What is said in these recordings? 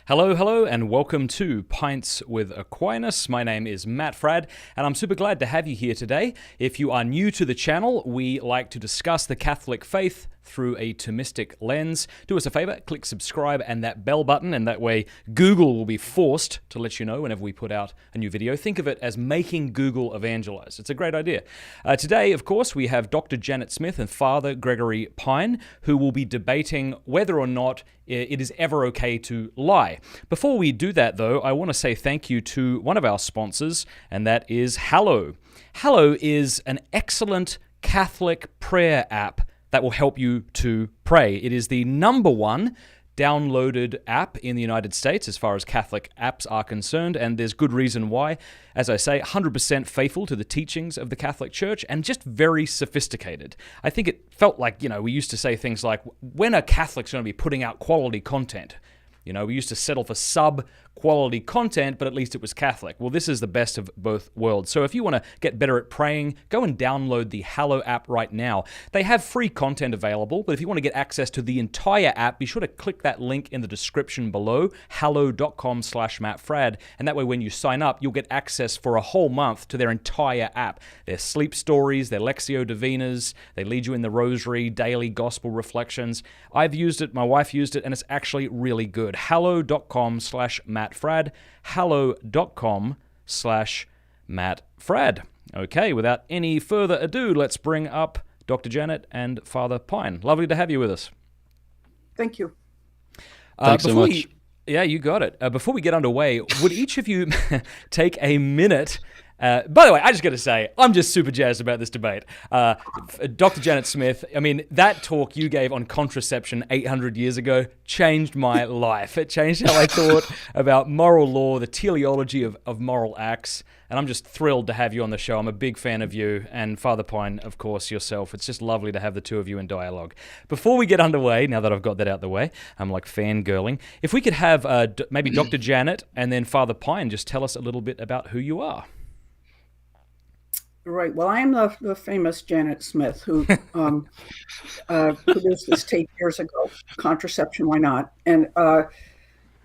Hello, hello, and welcome to Pints with Aquinas. My name is Matt Fradd, and I'm super glad to have you here today. If you are new to the channel, we like to discuss the Catholic faith through a Thomistic lens. Do us a favor, click subscribe and that bell button, and that way Google will be forced to let you know whenever we put out a new video. Think of it as making Google evangelize. It's a great idea. Today, of course, we have Dr. Janet Smith and Father Gregory Pine, who will be debating whether or not it is ever okay to lie. Before we do that, though, I want to say thank you to one of our sponsors, and that is Hallow. Hallow is an excellent Catholic prayer app that will help you to pray. It is the #1 downloaded app in the United States as far as Catholic apps are concerned, and there's good reason why. As I say, 100% faithful to the teachings of the Catholic Church and just very sophisticated. I think it felt like, we used to say things like, when are Catholics going to be putting out quality content? We used to settle for sub-quality content, but at least it was Catholic. Well, this is the best of both worlds. So if you want to get better at praying, go and download the Hallow app right now. They have free content available, but if you want to get access to the entire app, be sure to click that link in the description below, hallow.com/mattfrad, and that way when you sign up, you'll get access for a whole month to their entire app. Their sleep stories, their Lectio Divinas, they lead you in the rosary, daily gospel reflections. I've used it, my wife used it, and it's actually really good. hallow.com/mattfrad, hallow.com/mattfrad. Okay, without any further ado, let's bring up Dr. Janet and Father Pine. Lovely to have you with us. Thank you. Thanks so much. Yeah, you got it. Before we get underway, would each of you take a minute? By the way, I just got to say, I'm just super jazzed about this debate. Dr. Janet Smith, that talk you gave on contraception 800 years ago changed my life. It changed how I thought about moral law, the teleology of moral acts, and I'm just thrilled to have you on the show. I'm a big fan of you, and Father Pine, of course, yourself. It's just lovely to have the two of you in dialogue. Before we get underway, now that I've got that out the way, I'm like fangirling, if we could have maybe Dr. Janet and then Father Pine just tell us a little bit about who you are. Right. Well, I am the famous Janet Smith who produced this tape years ago, Contraception, Why Not? And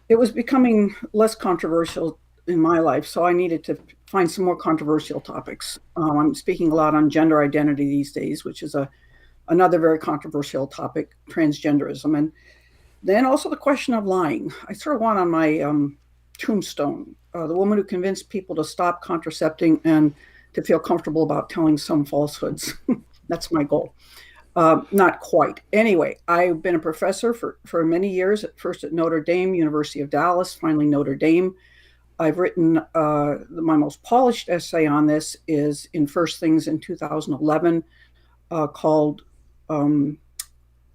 it was becoming less controversial in my life, so I needed to find some more controversial topics. I'm speaking a lot on gender identity these days, which is another very controversial topic, transgenderism. And then also the question of lying. I sort of want on my tombstone, the woman who convinced people to stop contracepting and to feel comfortable about telling some falsehoods. That's my goal. Not quite. Anyway, I've been a professor for many years, at first at Notre Dame, University of Dallas, finally Notre Dame. I've written my most polished essay on this is in First Things in 2011 called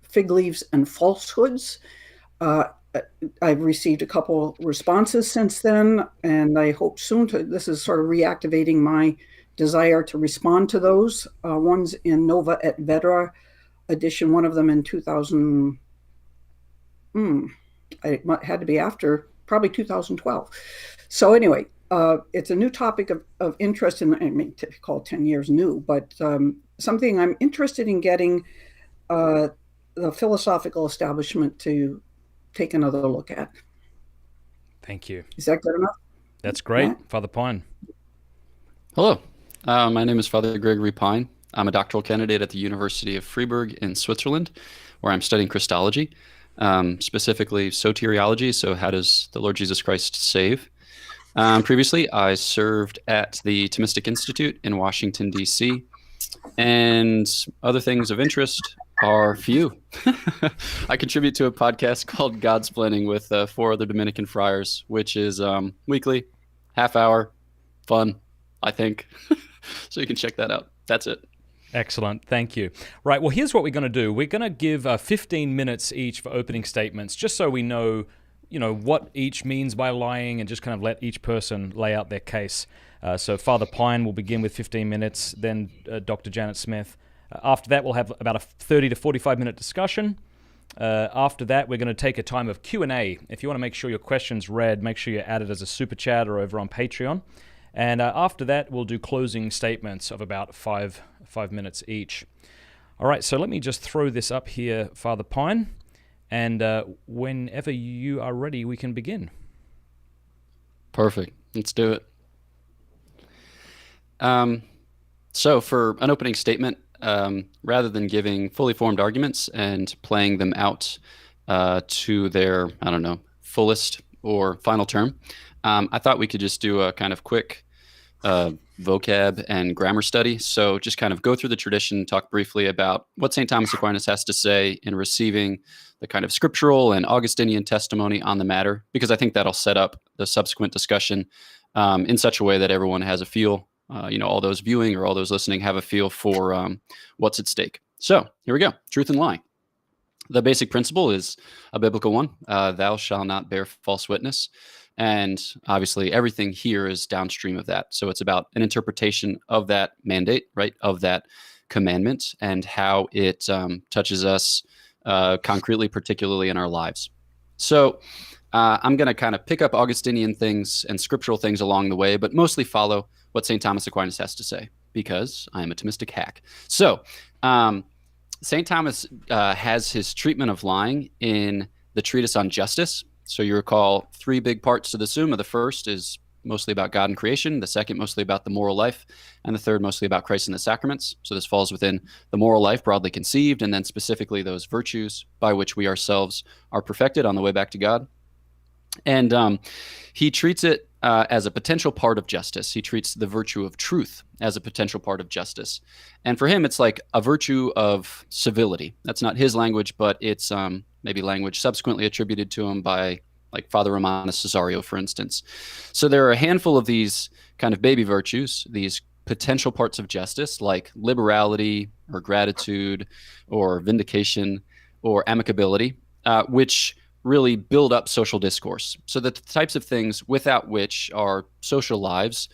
Fig Leaves and Falsehoods. I've received a couple responses since then, and I hope soon this is sort of reactivating my desire to respond to those. One's in Nova et Vetera edition, one of them in 2000, it had to be after, probably 2012. So anyway, it's a new topic of interest, and I mean, to call 10 years new, but something I'm interested in getting the philosophical establishment to take another look at. Thank you. Is that good enough? That's great. Yeah. Father Pine. Hello. My name is Father Gregory Pine. I'm a doctoral candidate at the University of Fribourg in Switzerland, where I'm studying Christology, specifically soteriology, so how does the Lord Jesus Christ save? Previously, I served at the Thomistic Institute in Washington, D.C., and other things of interest are few. I contribute to a podcast called Godsplaining with 4 other Dominican friars, which is weekly, half-hour, fun, I think. So you can check that out. That's it. Excellent. Thank you. Right. Well, here's what we're going to do. We're going to give 15 minutes each for opening statements, just so we know, what each means by lying, and just kind of let each person lay out their case. So Father Pine will begin with 15 minutes, then Dr. Janet Smith. After that, we'll have about a 30 to 45-minute discussion. After that, we're going to take a time of Q&A. If you want to make sure your question's read, make sure you add it as a super chat or over on Patreon. And after that, we'll do closing statements of about five minutes each. All right, so let me just throw this up here, Father Pine. And whenever you are ready, we can begin. Perfect. Let's do it. So for an opening statement, rather than giving fully formed arguments and playing them out to their, fullest or final term, I thought we could just do a kind of quick vocab and grammar study. So just kind of go through the tradition, talk briefly about what St. Thomas Aquinas has to say in receiving the kind of scriptural and Augustinian testimony on the matter, because I think that'll set up the subsequent discussion in such a way that everyone has a feel, all those viewing or all those listening have a feel for what's at stake. So here we go. Truth and lying. The basic principle is a biblical one. Thou shalt not bear false witness. And obviously everything here is downstream of that. So it's about an interpretation of that mandate, right, of that commandment and how it touches us concretely, particularly in our lives. So I'm going to kind of pick up Augustinian things and scriptural things along the way, but mostly follow what St. Thomas Aquinas has to say, because I am a Thomistic hack. So St. Thomas has his treatment of lying in the treatise on justice. So you recall three big parts to the Summa. The first is mostly about God and creation, the second mostly about the moral life, and the third mostly about Christ and the sacraments. So this falls within the moral life broadly conceived, and then specifically those virtues by which we ourselves are perfected on the way back to God. And he treats it as a potential part of justice. He treats the virtue of truth as a potential part of justice. And for him, it's like a virtue of civility. That's not his language, but it's maybe language subsequently attributed to him by like Father Romanus Cesario, for instance. So there are a handful of these kind of baby virtues, these potential parts of justice, like liberality or gratitude or vindication or amicability, which really build up social discourse. So the types of things without which our social lives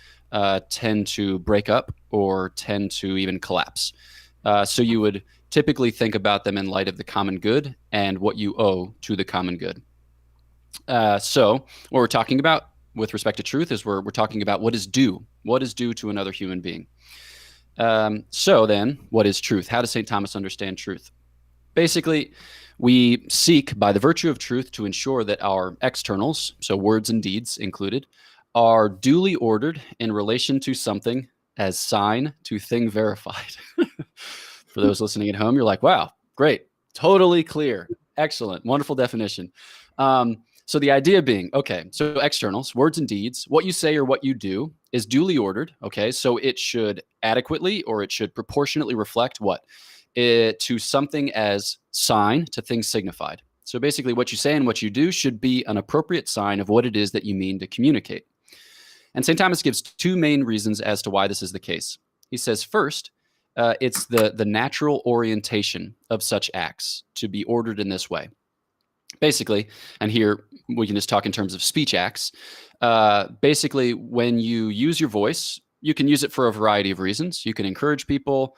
tend to break up or tend to even collapse. So you would typically think about them in light of the common good and what you owe to the common good. So what we're talking about with respect to truth is we're talking about what is due to another human being. So then, what is truth? How does St. Thomas understand truth? Basically, we seek by the virtue of truth to ensure that our externals, so words and deeds included, are duly ordered in relation to something as sign to thing verified. For those listening at home, you're like, wow, great, totally clear, excellent, wonderful definition. So the idea being, okay, so externals, words and deeds, what you say or what you do is duly ordered, okay? So it should adequately or it should proportionately reflect what? To something as sign to things signified. So basically what you say and what you do should be an appropriate sign of what it is that you mean to communicate. And St. Thomas gives two main reasons as to why this is the case. He says, first, it's the natural orientation of such acts to be ordered in this way. Basically, and here we can just talk in terms of speech acts, basically when you use your voice, you can use it for a variety of reasons. You can encourage people,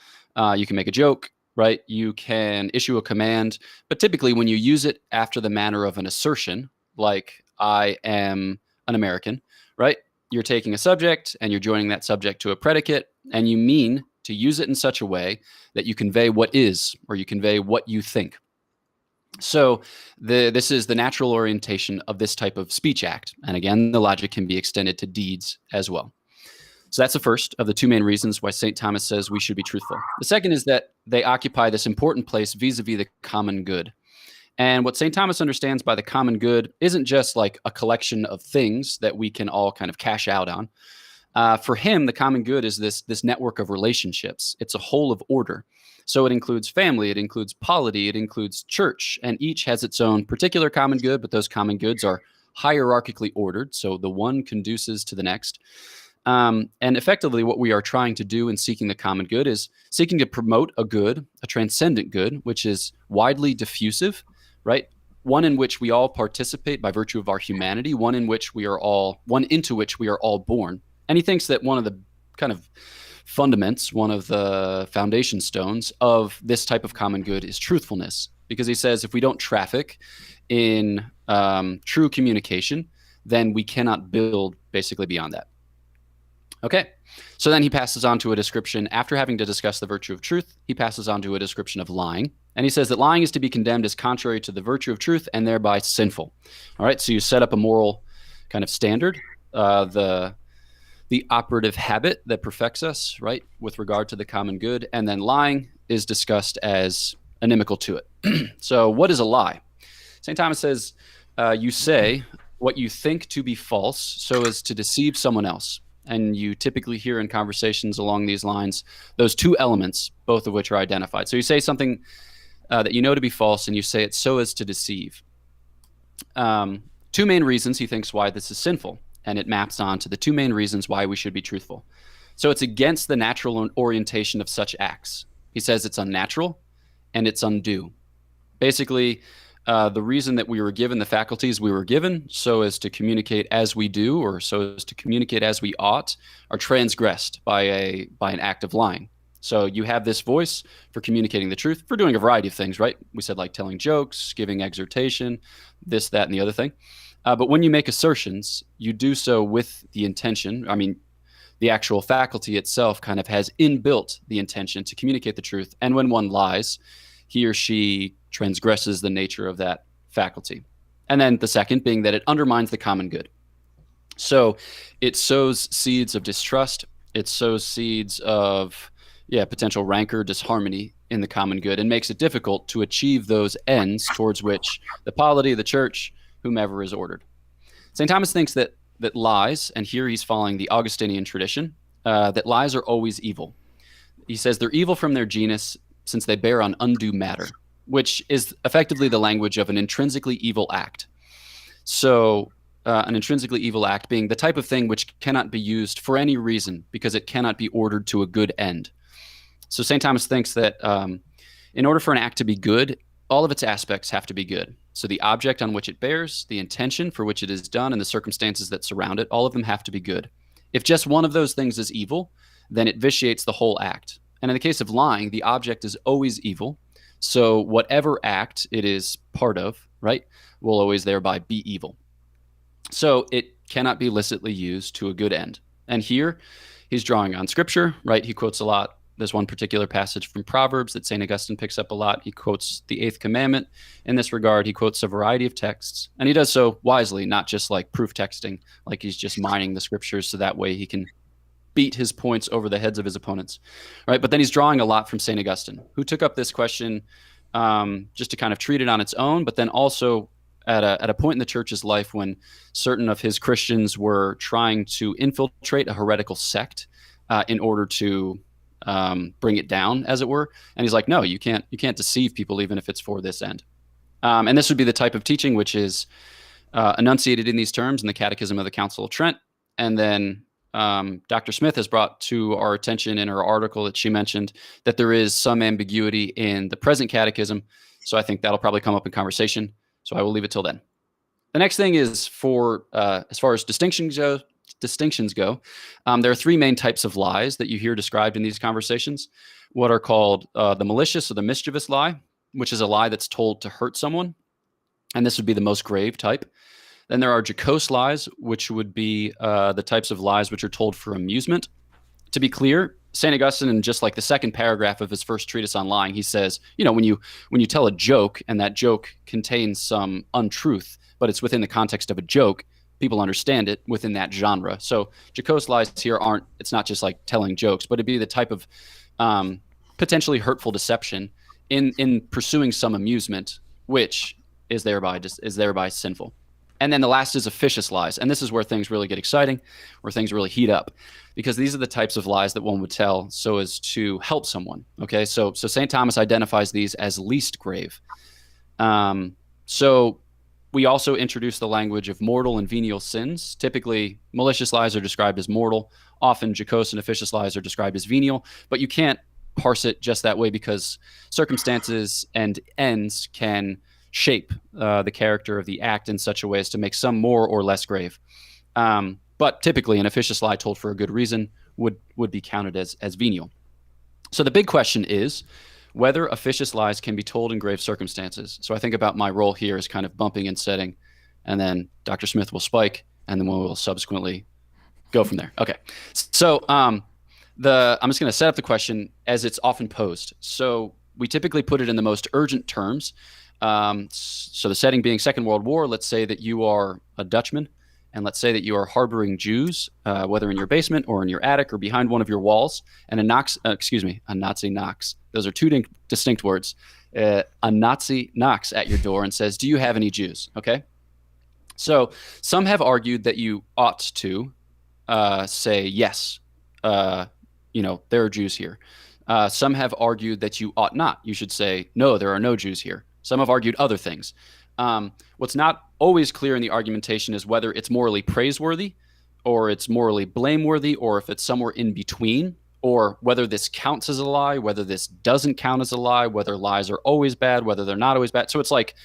you can make a joke, right? You can issue a command, but typically when you use it after the manner of an assertion, like I am an American, right? You're taking a subject and you're joining that subject to a predicate, and you mean to use it in such a way that you convey what is, or you convey what you think. So this is the natural orientation of this type of speech act. And again, the logic can be extended to deeds as well. So that's the first of the two main reasons why St. Thomas says we should be truthful. The second is that they occupy this important place vis-a-vis the common good. And what St. Thomas understands by the common good isn't just like a collection of things that we can all kind of cash out on. For him, the common good is this network of relationships. It's a whole of order. So it includes family, it includes polity, it includes church, and each has its own particular common good, but those common goods are hierarchically ordered. So the one conduces to the next. And effectively, what we are trying to do in seeking the common good is seeking to promote a good, a transcendent good, which is widely diffusive, right? One in which we all participate by virtue of our humanity, one into which we are all born. And he thinks that one of the kind of fundaments, one of the foundation stones of this type of common good is truthfulness. Because he says if we don't traffic in true communication, then we cannot build basically beyond that. Okay, so then he passes on to a description, after having to discuss the virtue of truth, he passes on to a description of lying. And he says that lying is to be condemned as contrary to the virtue of truth and thereby sinful. All right, so you set up a moral kind of standard, the operative habit that perfects us, right, with regard to the common good, and then lying is discussed as inimical to it. So what is a lie? St. Thomas says, you say what you think to be false so as to deceive someone else. And you typically hear in conversations along these lines those two elements, both of which are identified. So you say something that you know to be false, and you say it so as to deceive. Two main reasons he thinks why this is sinful, and it maps on to the two main reasons why we should be truthful. So it's against the natural orientation of such acts. He says it's unnatural and it's undue. Basically, the reason that we were given the faculties we were given so as to communicate as we do, or so as to communicate as we ought, are transgressed by an act of lying. So you have this voice for communicating the truth, for doing a variety of things, right? We said, like telling jokes, giving exhortation, this, that, and the other thing. But when you make assertions, you do so with the intention. I mean, the actual faculty itself kind of has inbuilt the intention to communicate the truth. And when one lies, he or she transgresses the nature of that faculty. And then the second being that it undermines the common good. So it sows seeds of distrust. It sows seeds of potential rancor, disharmony in the common good, and makes it difficult to achieve those ends towards which the polity, the church, whomever is ordered. St. Thomas thinks that lies, and here he's following the Augustinian tradition, that lies are always evil. He says they're evil from their genus since they bear on undue matter, which is effectively the language of an intrinsically evil act. So an intrinsically evil act being the type of thing which cannot be used for any reason because it cannot be ordered to a good end. So St. Thomas thinks that in order for an act to be good, all of its aspects have to be good. So the object on which it bears, the intention for which it is done, and the circumstances that surround it, all of them have to be good. If just one of those things is evil, then it vitiates the whole act. And in the case of lying, the object is always evil. So whatever act it is part of, right, will always thereby be evil. So it cannot be licitly used to a good end. And here he's drawing on scripture, right? He quotes a lot. There's one particular passage from Proverbs that St. Augustine picks up a lot. He quotes the 8th commandment. In this regard, he quotes a variety of texts, and he does so wisely, not just like proof texting, like he's just mining the scriptures so that way he can beat his points over the heads of his opponents, right? But then he's drawing a lot from St. Augustine, who took up this question just to kind of treat it on its own, but then also at a point in the church's life when certain of his Christians were trying to infiltrate a heretical sect in order to bring it down, as it were. And he's like, no, you can't deceive people even if it's for this end. And this would be the type of teaching which is enunciated in these terms in the Catechism of the Council of Trent. And then Dr. Smith has brought to our attention in her article that she mentioned that there is some ambiguity in the present catechism. So I think that'll probably come up in conversation. So I will leave it till then. The next thing is for as far as distinctions go, there are three main types of lies that you hear described in these conversations. What are called the malicious or the mischievous lie, which is a lie that's told to hurt someone. And this would be the most grave type. Then there are jocose lies, which would be the types of lies which are told for amusement. To be clear, St. Augustine, in just like the second paragraph of his first treatise on lying, he says, when you tell a joke and that joke contains some untruth, but it's within the context of a joke, people understand it within that genre. So jocose lies here it's not just like telling jokes, but it'd be the type of potentially hurtful deception in pursuing some amusement, which is thereby sinful. And then the last is officious lies. And this is where things really get exciting, where things really heat up, because these are the types of lies that one would tell so as to help someone. Okay, so St. Thomas identifies these as least grave. So we also introduce the language of mortal and venial sins. Typically, malicious lies are described as mortal. Often, jocose and officious lies are described as venial. But you can't parse it just that way because circumstances and ends can shape the character of the act in such a way as to make some more or less grave. But typically, an officious lie told for a good reason would be counted as venial. So the big question is whether officious lies can be told in grave circumstances. So I think about my role here as kind of bumping and setting, and then Dr. Smith will spike, and then we'll subsequently go from there. Okay. So I'm just going to set up the question as it's often posed. So we typically put it in the most urgent terms. So the setting being Second World War, let's say that you are a Dutchman, and let's say that you are harboring Jews, whether in your basement or in your attic or behind one of your walls, and a Nazi knocks. Those are two distinct words. A Nazi knocks at your door and says, "Do you have any Jews?" Okay. So some have argued that you ought to say yes. There are Jews here. Some have argued that you ought not. You should say, no, there are no Jews here. Some have argued other things. What's not always clear in the argumentation is whether it's morally praiseworthy or it's morally blameworthy, or if it's somewhere in between, or whether this counts as a lie, whether this doesn't count as a lie, whether lies are always bad, whether they're not always bad. So it's like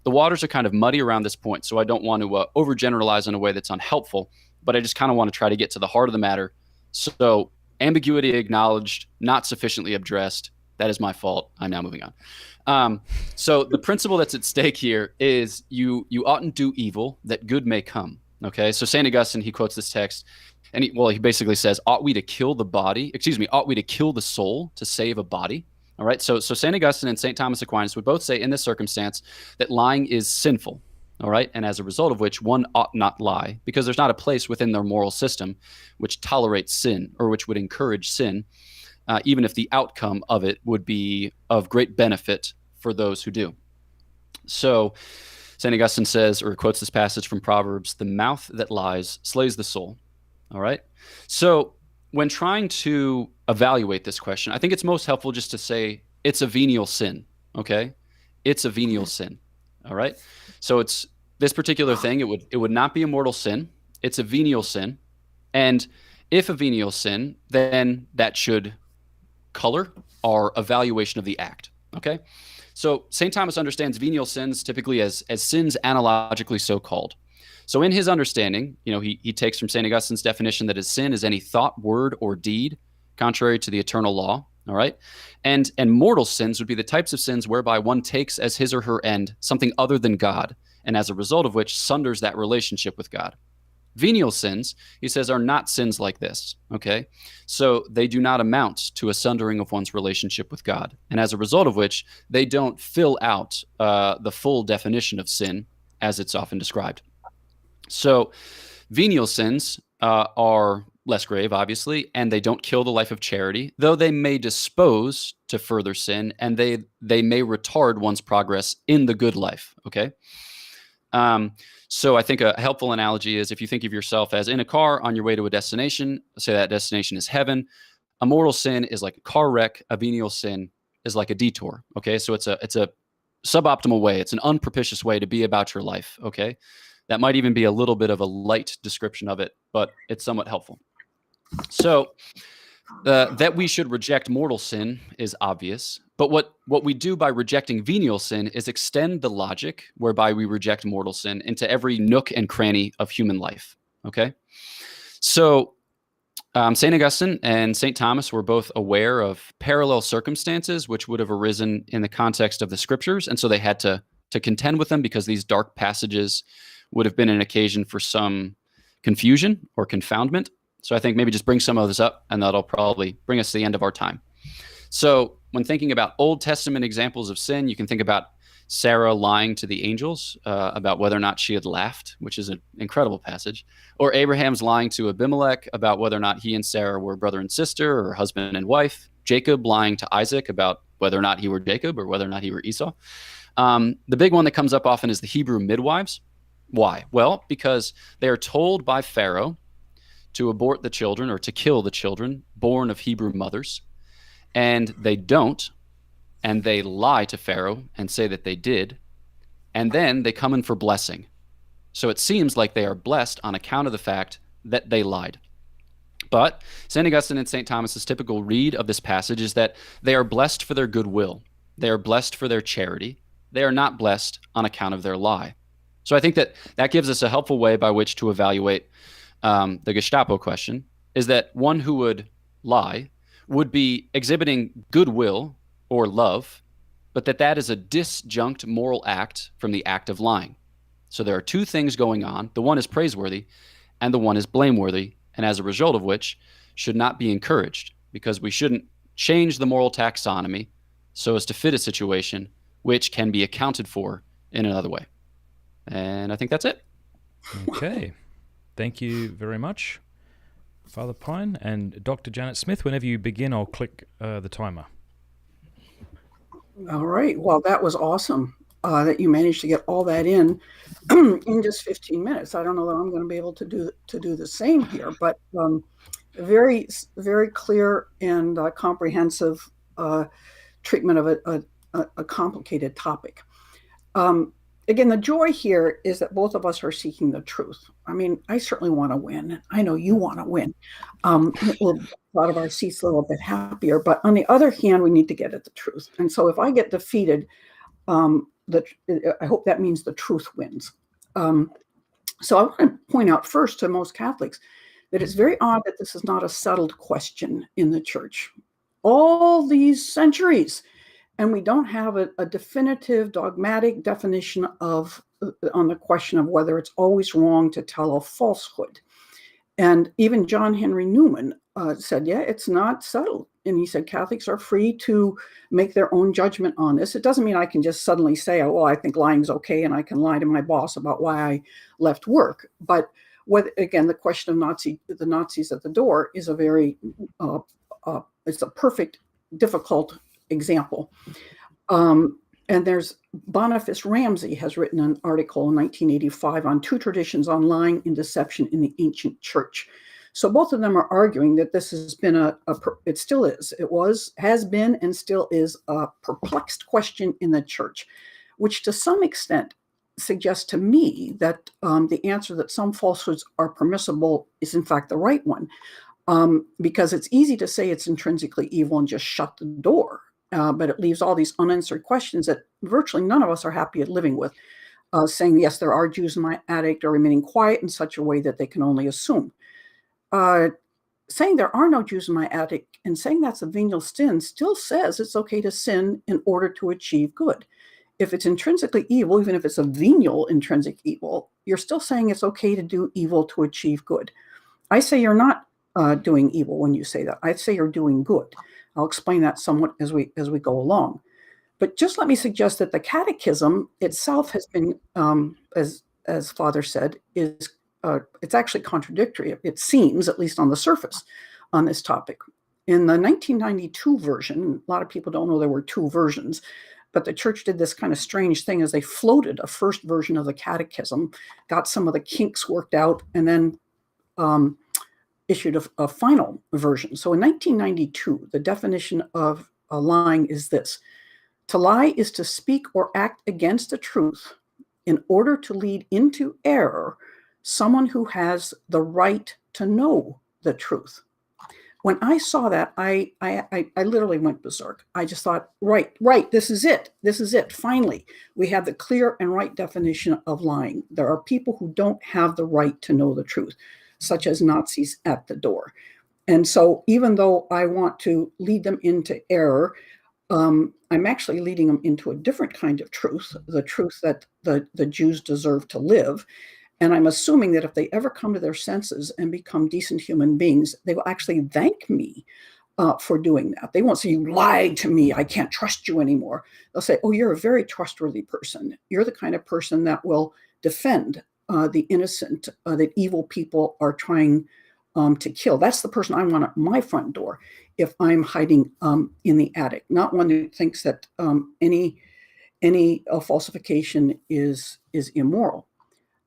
the waters are kind of muddy around this point. So I don't want to overgeneralize in a way that's unhelpful, but I just kind of want to try to get to the heart of the matter. So ambiguity acknowledged, not sufficiently addressed. That is my fault. I'm now moving on. So the principle that's at stake here is you oughtn't do evil that good may come. Okay. So St. Augustine, he quotes this text, and he basically says, ought we to kill the soul to save a body? All right. So St. Augustine and St. Thomas Aquinas would both say in this circumstance that lying is sinful. All right. And as a result of which one ought not lie, because there's not a place within their moral system which tolerates sin or which would encourage sin, even if the outcome of it would be of great benefit for those who do. So St. Augustine says, or quotes this passage from Proverbs, "The mouth that lies slays the soul." All right. So when trying to evaluate this question, I think it's most helpful just to say it's a venial sin. Okay. It's a venial sin. All right. So it's this particular thing. It would not be a mortal sin. It's a venial sin. And if a venial sin, then that should color our evaluation of the act. Okay. So St. Thomas understands venial sins typically as sins analogically so called. So in his understanding, he takes from St. Augustine's definition that a sin is any thought, word, or deed contrary to the eternal law. All right. And mortal sins would be the types of sins whereby one takes as his or her end something other than God, and as a result of which sunders that relationship with God. Venial sins, he says, are not sins like this. Okay. So they do not amount to a sundering of one's relationship with God. And as a result of which, they don't fill out the full definition of sin as it's often described. So venial sins are less grave, obviously, and they don't kill the life of charity, though they may dispose to further sin, and they may retard one's progress in the good life. Okay. So I think a helpful analogy is if you think of yourself as in a car on your way to a destination, say that destination is heaven. A mortal sin is like a car wreck. A venial sin is like a detour. Okay. So it's a suboptimal way. It's an unpropitious way to be about your life. Okay. That might even be a little bit of a light description of it, but it's somewhat helpful. So that we should reject mortal sin is obvious. But what we do by rejecting venial sin is extend the logic whereby we reject mortal sin into every nook and cranny of human life. Okay? So St. Augustine and St. Thomas were both aware of parallel circumstances which would have arisen in the context of the scriptures. And so they had to contend with them because these dark passages would have been an occasion for some confusion or confoundment. So I think maybe just bring some of this up, and that'll probably bring us to the end of our time. So when thinking about Old Testament examples of sin, you can think about Sarah lying to the angels about whether or not she had laughed, which is an incredible passage, or Abraham's lying to Abimelech about whether or not he and Sarah were brother and sister or husband and wife, Jacob lying to Isaac about whether or not he were Jacob or whether or not he were Esau. The big one that comes up often is the Hebrew midwives. Why? Well, because they are told by Pharaoh to abort the children or to kill the children born of Hebrew mothers, and they don't, and they lie to Pharaoh and say that they did, and then they come in for blessing. So it seems like they are blessed on account of the fact that they lied. But St. Augustine and St. Thomas's typical read of this passage is that they are blessed for their goodwill. They are blessed for their charity. They are not blessed on account of their lie. So I think that gives us a helpful way by which to evaluate the Gestapo question, is that one who would lie would be exhibiting goodwill or love, but that is a disjunct moral act from the act of lying. So there are two things going on. The one is praiseworthy and the one is blameworthy, and as a result of which should not be encouraged, because we shouldn't change the moral taxonomy so as to fit a situation which can be accounted for in another way. And I think that's it. Okay. Thank you very much, Father Pine. And Dr. Janet Smith, whenever you begin, I'll click the timer. All right. Well, that was awesome that you managed to get all that in just 15 minutes. I don't know that I'm going to be able to do the same here, but very, very clear and comprehensive treatment of a complicated topic. Again, the joy here is that both of us are seeking the truth. I mean, I certainly want to win. I know you want to win. We'll get out of our seats a little bit happier. But on the other hand, we need to get at the truth. And so if I get defeated, I hope that means the truth wins. So I want to point out first to most Catholics that it's very odd that this is not a settled question in the church. All these centuries, and we don't have a definitive dogmatic definition on the question of whether it's always wrong to tell a falsehood. And even John Henry Newman said, yeah, it's not settled. And he said Catholics are free to make their own judgment on this. It doesn't mean I can just suddenly say, oh, well, I think lying's okay, and I can lie to my boss about why I left work. But again, the question of the Nazis at the door is a very, it's a perfect, difficult example. And there's Boniface Ramsey has written an article in 1985 on two traditions on lying and deception in the ancient church. So both of them are arguing that this has been it still is, has been and still is a perplexed question in the church, which to some extent suggests to me that the answer that some falsehoods are permissible is in fact the right one, because it's easy to say it's intrinsically evil and just shut the door. But it leaves all these unanswered questions that virtually none of us are happy at living with, saying, yes, there are Jews in my attic, or remaining quiet in such a way that they can only assume. Saying there are no Jews in my attic and saying that's a venial sin still says it's okay to sin in order to achieve good. If it's intrinsically evil, even if it's a venial intrinsic evil, you're still saying it's okay to do evil to achieve good. I say you're not doing evil when you say that. I say you're doing good. I'll explain that somewhat as we go along. But just let me suggest that the Catechism itself has been, as Father said, it's actually contradictory. It seems, at least on the surface, on this topic. In the 1992 version, a lot of people don't know there were two versions, but the church did this kind of strange thing as they floated a first version of the Catechism, got some of the kinks worked out, and then issued a final version. So in 1992, the definition of lying is this: to lie is to speak or act against the truth in order to lead into error someone who has the right to know the truth. When I saw that, I literally went berserk. I just thought, right, this is it. Finally, we have the clear and right definition of lying. There are people who don't have the right to know the truth, such as Nazis at the door. And so even though I want to lead them into error, I'm actually leading them into a different kind of truth, the truth that the Jews deserve to live. And I'm assuming that if they ever come to their senses and become decent human beings, they will actually thank me for doing that. They won't say, you lied to me, I can't trust you anymore. They'll say, oh, you're a very trustworthy person. You're the kind of person that will defend the innocent that evil people are trying to kill. That's the person I want at my front door if I'm hiding in the attic, not one who thinks that any falsification is immoral.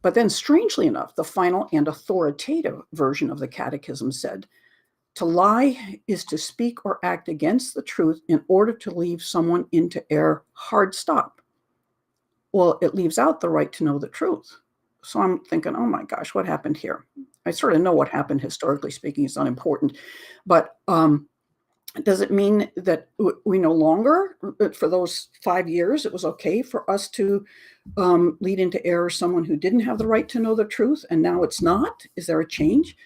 But then, strangely enough, the final and authoritative version of the Catechism said, to lie is to speak or act against the truth in order to leave someone into error. Hard stop. Well, it leaves out the right to know the truth. So I'm thinking, oh my gosh, what happened here? I sort of know what happened historically speaking. It's unimportant. But does it mean that we no longer, for those 5 years, it was okay for us to lead into error someone who didn't have the right to know the truth, and now it's not? Is there a change?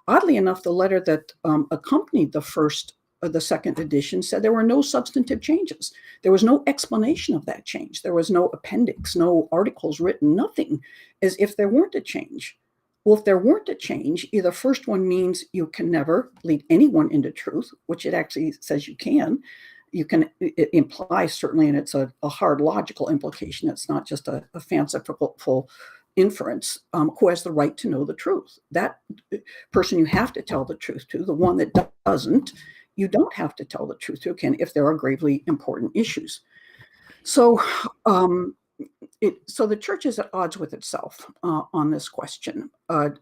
Oddly enough, the letter that accompanied the second edition said there were no substantive changes. There was no explanation of that change. There was no appendix, no articles written, nothing, as if there weren't a change. Well, if there weren't a change, either first one means you can never lead anyone into truth, which it actually says you can. it implies certainly, and it's a hard logical implication. It's not just a fanciful inference, who has the right to know the truth. That person you have to tell the truth to. The one that doesn't, you don't have to tell the truth to, again, if there are gravely important issues. So, so the church is at odds with itself on this question. I'm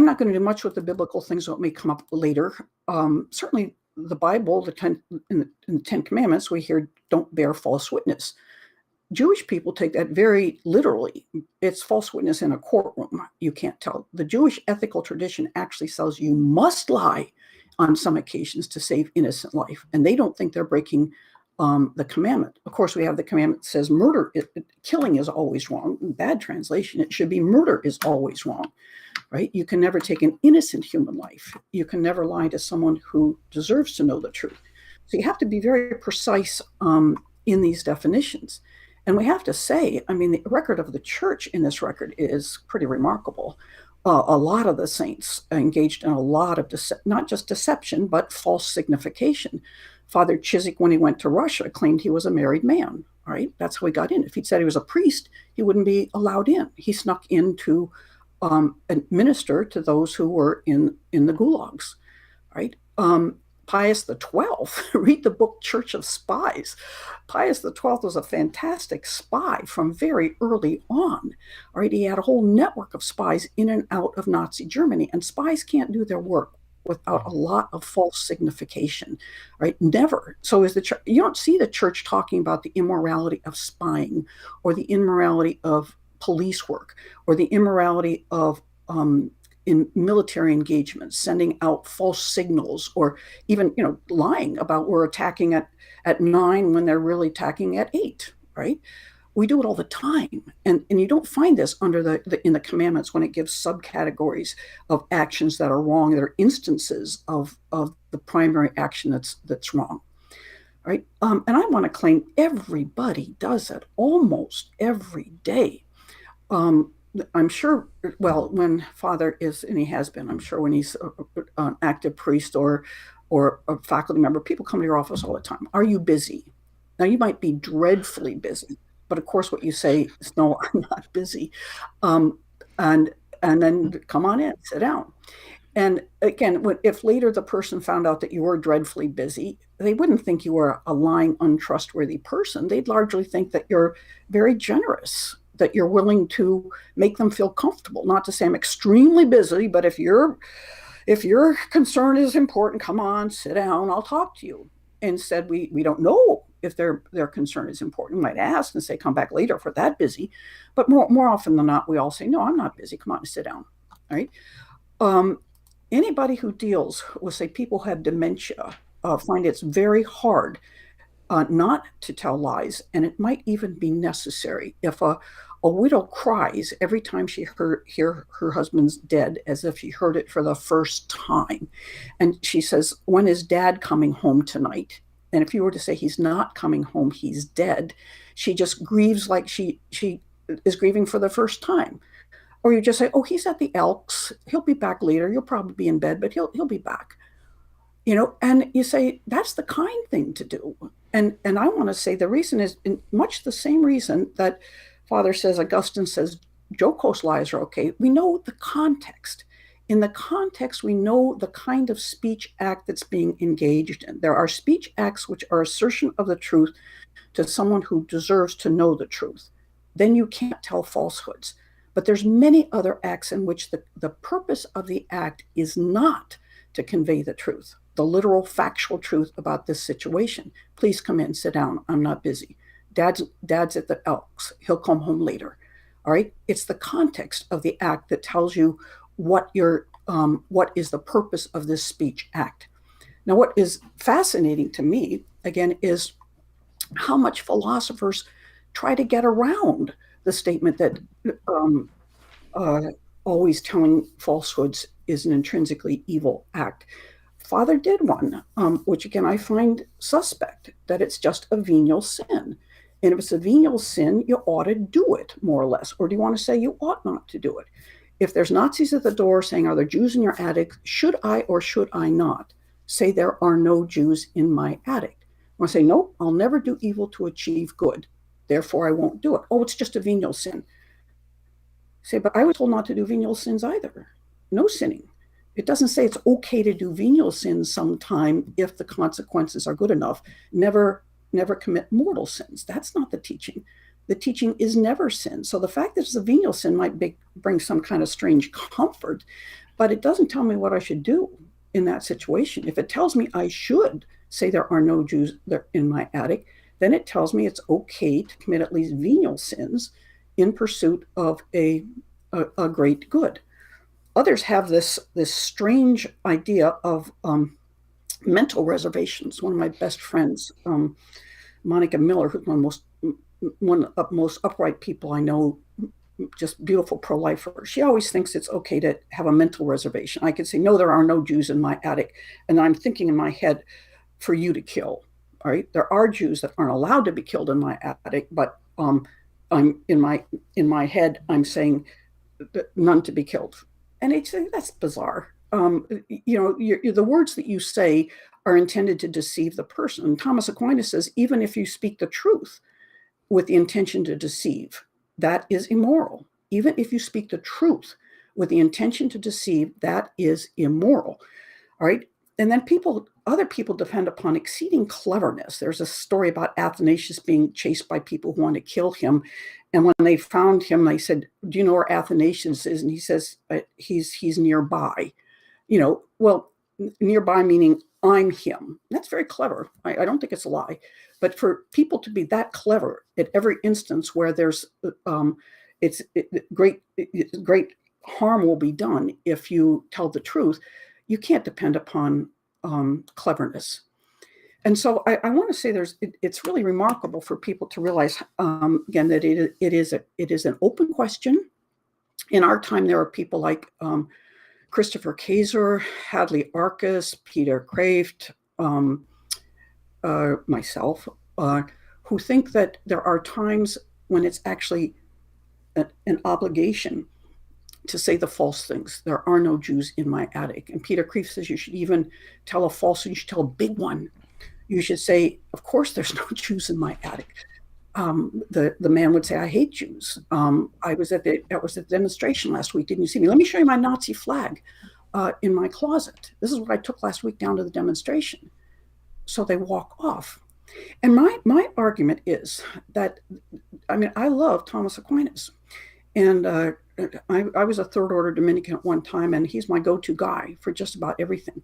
not going to do much with the biblical things that may come up later. Certainly, the Bible, in the Ten Commandments, we hear don't bear false witness. Jewish people take that very literally. It's false witness in a courtroom. You can't tell. The Jewish ethical tradition actually says you must lie on some occasions to save innocent life. And they don't think they're breaking the commandment. Of course, we have the commandment that says murder, killing is always wrong. In bad translation, it should be murder is always wrong, right? You can never take an innocent human life. You can never lie to someone who deserves to know the truth. So you have to be very precise in these definitions. And we have to say, I mean, the record of the church in this record is pretty remarkable. A lot of the saints engaged in a lot of, not just deception, but false signification. Father Chiswick, when he went to Russia, claimed he was a married man, right? That's how he got in. If he'd said he was a priest, he wouldn't be allowed in. He snuck in to minister to those who were in the gulags, right? Pius XII, read the book Church of Spies. Pius XII was a fantastic spy from very early on. All right, he had a whole network of spies in and out of Nazi Germany, and spies can't do their work without a lot of false signification, right? Never. So you don't see the church talking about the immorality of spying or the immorality of police work or the immorality of in military engagements, sending out false signals, or even, lying about we're attacking at 9 when they're really attacking at 8, right? We do it all the time. And you don't find this under in the commandments when it gives subcategories of actions that are wrong. There are instances of the primary action that's wrong, right? And I want to claim everybody does it almost every day. I'm sure, well, when Father is, and he has been, I'm sure when he's an active priest or a faculty member, people come to your office all the time. Are you busy? Now, you might be dreadfully busy, but of course what you say is, no, I'm not busy. And then come on in, sit down. And again, if later the person found out that you were dreadfully busy, they wouldn't think you were a lying, untrustworthy person. They'd largely think that you're very generous, that you're willing to make them feel comfortable. Not to say I'm extremely busy, but if your concern is important, come on, sit down, I'll talk to you. Instead, we don't know if their concern is important. We might ask and say, come back later if we're that busy. But more often than not, we all say, no, I'm not busy, come on, sit down, all right? Anybody who deals with, say, people who have dementia find it's very hard not to tell lies, and it might even be necessary. If a widow cries every time she hear her husband's dead, as if she heard it for the first time, and she says, when is Dad coming home tonight? And if you were to say he's not coming home, he's dead, she just grieves like she is grieving for the first time. Or you just say, oh, he's at the Elks, he'll be back later, you'll probably be in bed, but he'll be back. And you say, that's the kind thing to do. And I want to say the reason is much the same reason that Father says, Augustine says, jocose lies are okay. We know the context. In the context, we know the kind of speech act that's being engaged in. There are speech acts which are assertion of the truth to someone who deserves to know the truth. Then you can't tell falsehoods. But there's many other acts in which the purpose of the act is not to convey the truth, the literal factual truth about this situation. Please come in, sit down, I'm not busy. Dad's at the Elks, he'll come home later. All right, it's the context of the act that tells you what is the purpose of this speech act. Now, what is fascinating to me, again, is how much philosophers try to get around the statement that always telling falsehoods is an intrinsically evil act. Father did one, which again I find suspect, that it's just a venial sin. And if it's a venial sin, you ought to do it, more or less. Or do you want to say you ought not to do it? If there's Nazis at the door saying, are there Jews in your attic? Should I or should I not say there are no Jews in my attic. I say, nope, I'll never do evil to achieve good. Therefore, I won't do it. Oh, it's just a venial sin. Say, but I was told not to do venial sins either. No sinning. It doesn't say it's okay to do venial sins sometime if the consequences are good enough. Never commit mortal sins. That's not the teaching. The teaching is never sin. So the fact that it's a venial sin might bring some kind of strange comfort, but it doesn't tell me what I should do in that situation. If it tells me I should say there are no Jews in my attic, then it tells me it's okay to commit at least venial sins in pursuit of a great good. Others have this strange idea of mental reservations. One of my best friends, Monica Miller, who's one of the most upright people I know, just beautiful pro-lifer. She always thinks it's okay to have a mental reservation. I could say, no, there are no Jews in my attic. And I'm thinking in my head, for you to kill, all right? There are Jews that aren't allowed to be killed in my attic, but I'm in my head, I'm saying none to be killed. And it's that's bizarre. The words that you say are intended to deceive the person. And Thomas Aquinas says, even if you speak the truth with the intention to deceive, that is immoral. Even if you speak the truth with the intention to deceive, that is immoral. All right. And then other people depend upon exceeding cleverness. There's a story about Athanasius being chased by people who want to kill him. And when they found him, they said, do you know where Athanasius is? And he says, he's nearby. Well, nearby meaning I'm him. That's very clever. I don't think it's a lie. But for people to be that clever at every instance where there's great harm will be done if you tell the truth, you can't depend upon cleverness. And so I want to say it's really remarkable for people to realize, again, that it is an open question. In our time, there are people like Christopher Kaiser, Hadley Arcus, Peter Kraft, myself, who think that there are times when it's actually an obligation to say the false things. There are no Jews in my attic. And Peter Kreeft says you should even tell a falsehood. You should tell a big one. You should say, of course, there's no Jews in my attic. The man would say, I hate Jews. I was at the demonstration last week. Didn't you see me? Let me show you my Nazi flag in my closet. This is what I took last week down to the demonstration. So they walk off. And my argument is that, I love Thomas Aquinas. And I was a third order Dominican at one time, and he's my go-to guy for just about everything.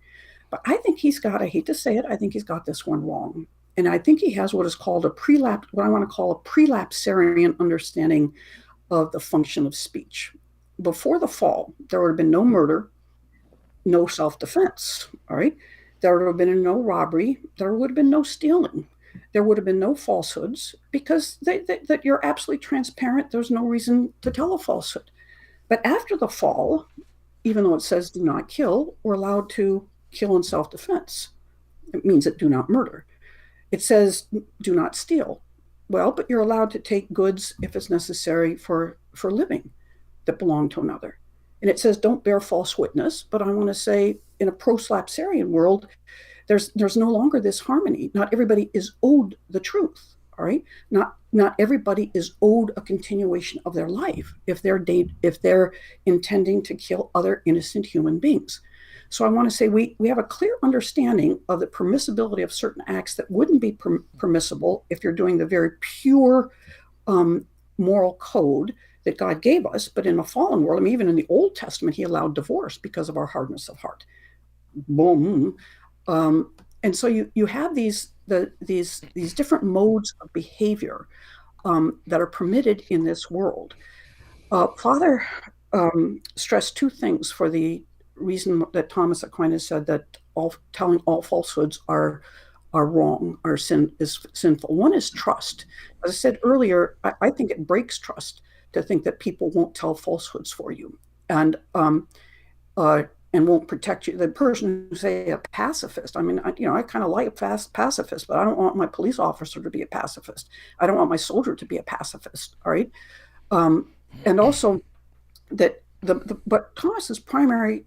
But I think I hate to say it, I think he's got this one wrong. And I think he has what is called what I want to call a prelapsarian understanding of the function of speech. Before the fall, there would have been no murder, no self-defense, all right? There would have been no robbery, there would have been no stealing. There would have been no falsehoods because that you're absolutely transparent. There's no reason to tell a falsehood. But after the fall, even though it says do not kill, we're allowed to kill in self-defense. It means that do not murder. It says do not steal. Well, but you're allowed to take goods if it's necessary for living that belong to another. And it says don't bear false witness. But I want to say in a proslapsarian world, there's no longer this harmony. Not everybody is owed the truth, all right? Not everybody is owed a continuation of their life if they're intending to kill other innocent human beings. So I want to say we have a clear understanding of the permissibility of certain acts that wouldn't be permissible if you're doing the very pure moral code that God gave us. But in a fallen world, even in the Old Testament, he allowed divorce because of our hardness of heart. Boom. And so you have these different modes of behavior that are permitted in this world. Father stressed two things for the reason that Thomas Aquinas said that telling all falsehoods are wrong, is sinful. One is trust. As I said earlier, I think it breaks trust to think that people won't tell falsehoods for you and won't protect you. The person who say a pacifist, I kind of like a pacifist, but I don't want my police officer to be a pacifist. I don't want my soldier to be a pacifist. All right. And also that but Thomas's primary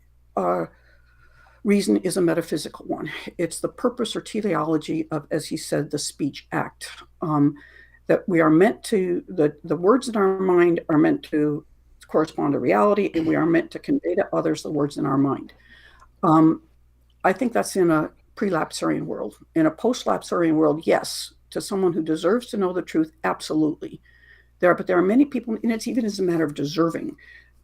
reason is a metaphysical one. It's the purpose or teleology of, as he said, the speech act. That we are meant to, the words in our mind are meant to correspond to reality, and we are meant to convey to others the words in our mind. I think that's in a pre-lapsarian world. In a post-lapsarian world, yes, to someone who deserves to know the truth, absolutely. But there are many people, and it's even as a matter of deserving.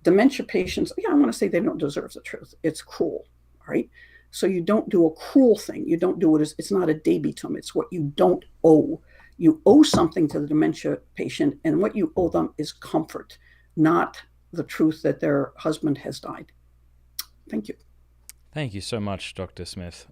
Dementia patients, I want to say they don't deserve the truth. It's cruel, right? So you don't do a cruel thing. You don't do it it's not a debitum. It's what you don't owe. You owe something to the dementia patient, and what you owe them is comfort, not the truth that their husband has died. Thank you. Thank you so much, Dr. Smith.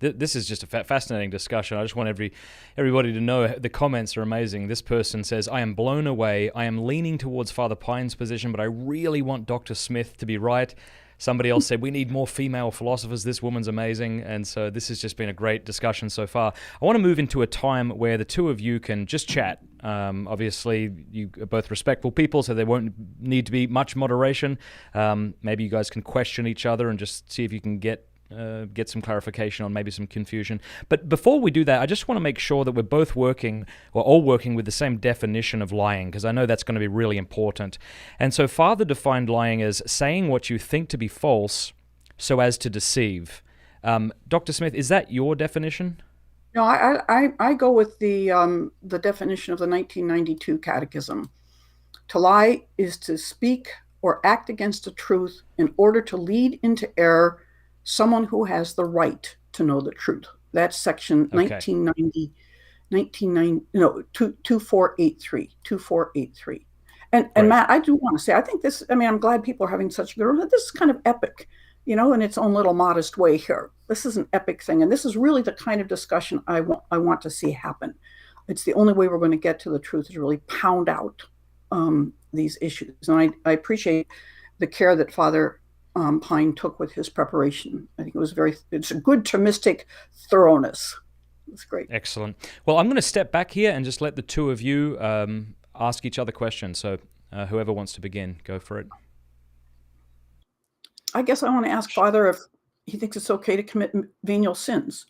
This is just a fascinating discussion. I just want everybody to know the comments are amazing. This person says, I am blown away. I am leaning towards Father Pine's position, but I really want Dr. Smith to be right. Somebody else said, we need more female philosophers. This woman's amazing. And so this has just been a great discussion so far. I want to move into a time where the two of you can just chat. Obviously, you are both respectful people, so there won't need to be much moderation. Maybe you guys can question each other and just see if you can get some clarification on maybe some confusion. But before we do that, I just want to make sure that we're both all working with the same definition of lying, because I know that's going to be really important. And so Father defined lying as saying what you think to be false so as to deceive. Dr. Smith, is that your definition? No, I go with the definition of the 1992 Catechism. To lie is to speak or act against the truth in order to lead into error someone who has the right to know the truth. That's section 2483. And right. Matt, I do want to say, I think this, I'm glad people are having such good, this is kind of epic, in its own little modest way here. This is an epic thing. And this is really the kind of discussion I want to see happen. It's the only way we're going to get to the truth, is to really pound out these issues. And I appreciate the care that Father Pine took with his preparation. I think it's a good Thomistic thoroughness. It's great. Excellent. Well, I'm going to step back here and just let the two of you ask each other questions. So whoever wants to begin, go for it. I guess I want to ask Father if he thinks it's okay to commit venial sins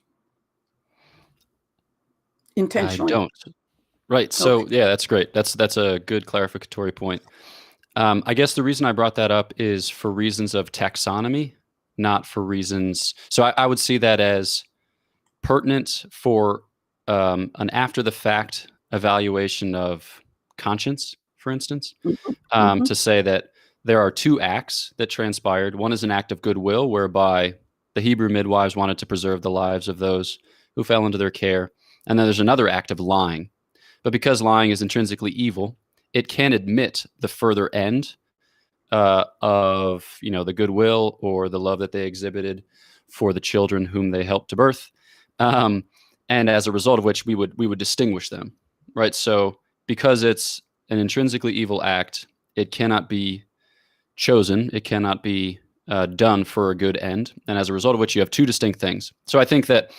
intentionally. I don't. Right. So okay. Yeah, that's great. That's a good clarificatory point. I guess the reason I brought that up is for reasons of taxonomy, not for reasons. So I would see that as pertinent for an after the fact evaluation of conscience, for instance, to say that there are two acts that transpired. One is an act of goodwill, whereby the Hebrew midwives wanted to preserve the lives of those who fell into their care. And then there's another act of lying. But because lying is intrinsically evil, it can admit the further end of the goodwill or the love that they exhibited for the children whom they helped to birth, and as a result of which we would distinguish them, right? So because it's an intrinsically evil act, it cannot be chosen, it cannot be done for a good end, and as a result of which you have two distinct things. So I think that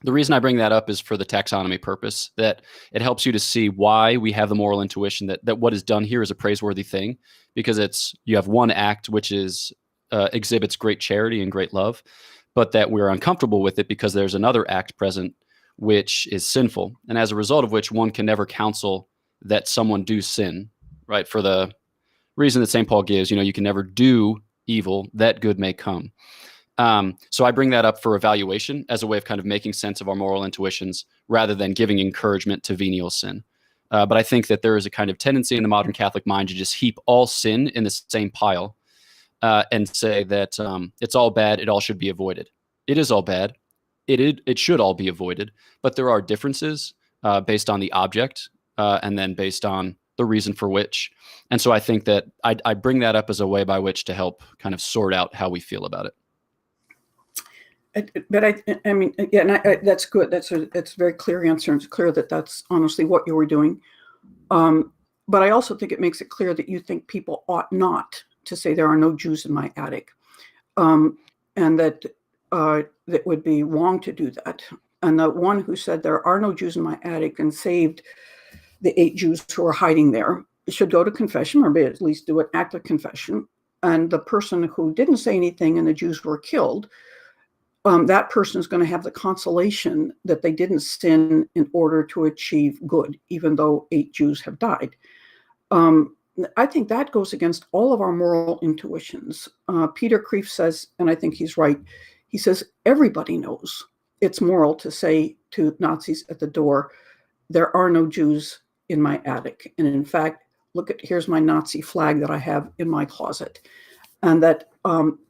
the reason I bring that up is for the taxonomy purpose, that it helps you to see why we have the moral intuition that what is done here is a praiseworthy thing, because you have one act which is exhibits great charity and great love, but that we're uncomfortable with it because there's another act present which is sinful, and as a result of which one can never counsel that someone do sin, right? For the reason that St. Paul gives, you can never do evil that good may come. So I bring that up for evaluation as a way of kind of making sense of our moral intuitions rather than giving encouragement to venial sin. But I think that there is a kind of tendency in the modern Catholic mind to just heap all sin in the same pile and say that it's all bad, it all should be avoided. It is all bad. It should all be avoided. But there are differences based on the object and then based on the reason for which. And so I think that I bring that up as a way by which to help kind of sort out how we feel about it. But that's good. That's a very clear answer. And it's clear that that's honestly what you were doing. But I also think it makes it clear that you think people ought not to say there are no Jews in my attic, and that that would be wrong to do that. And the one who said there are no Jews in my attic and saved the 8 Jews who are hiding there should go to confession, or at least do an act of confession. And the person who didn't say anything and the Jews were killed that person is going to have the consolation that they didn't sin in order to achieve good, even though 8 Jews have died. I think that goes against all of our moral intuitions. Peter Kreeft says, and I think he's right, he says, everybody knows it's moral to say to Nazis at the door, there are no Jews in my attic. And in fact, here's my Nazi flag that I have in my closet. And that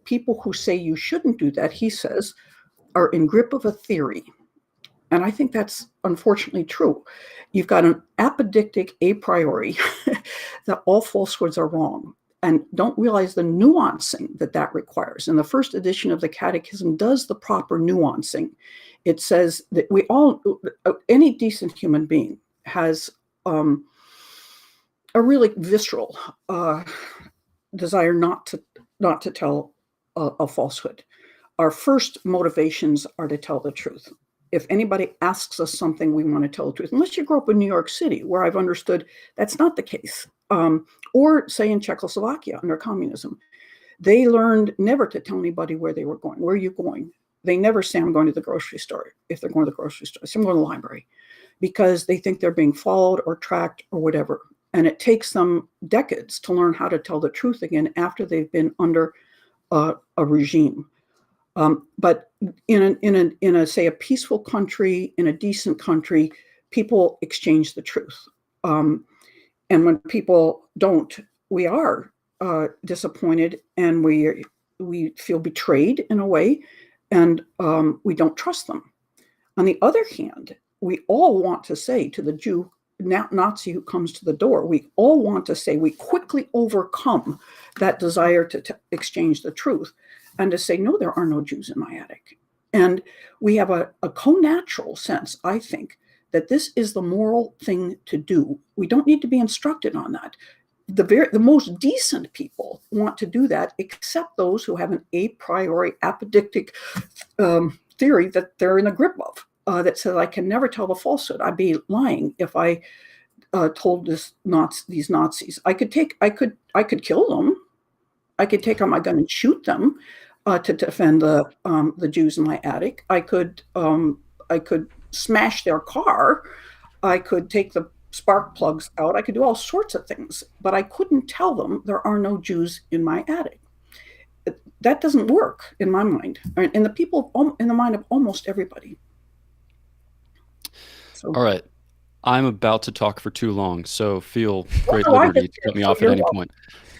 people who say you shouldn't do that, he says, are in grip of a theory. And I think that's unfortunately true. You've got an apodictic a priori that all falsehoods are wrong, and don't realize the nuancing that requires. And the first edition of the Catechism does the proper nuancing. It says that any decent human being has a really visceral desire not to tell a falsehood. Our first motivations are to tell the truth. If anybody asks us something, we want to tell the truth, unless you grew up in New York City, where I've understood that's not the case. Or say in Czechoslovakia under communism, they learned never to tell anybody where they were going. Where are you going? They never say, I'm going to the grocery store. If they're going to the grocery store, say, I'm going to the library, because they think they're being followed or tracked or whatever. And it takes them decades to learn how to tell the truth again after they've been under a regime. But in a say a peaceful country, in a decent country, people exchange the truth. And when people don't, we are disappointed, and we feel betrayed in a way, and we don't trust them. On the other hand, we all want to say to the Jew, Nazi who comes to the door, we all want to say we quickly overcome that desire to exchange the truth and to say, no, there are no Jews in my attic. And we have a co-natural sense, I think, that this is the moral thing to do. We don't need to be instructed on that. The most decent people want to do that, except those who have an a priori apodictic theory that they're in the grip of, that says, I can never tell the falsehood. I'd be lying if I told these Nazis. I could kill them. I could take out my gun and shoot them to defend the Jews in my attic. I could smash their car. I could take the spark plugs out. I could do all sorts of things, but I couldn't tell them there are no Jews in my attic. That doesn't work in my mind, in the mind of almost everybody. So, all right. I'm about to talk for too long, so feel great liberty to cut me off at any point.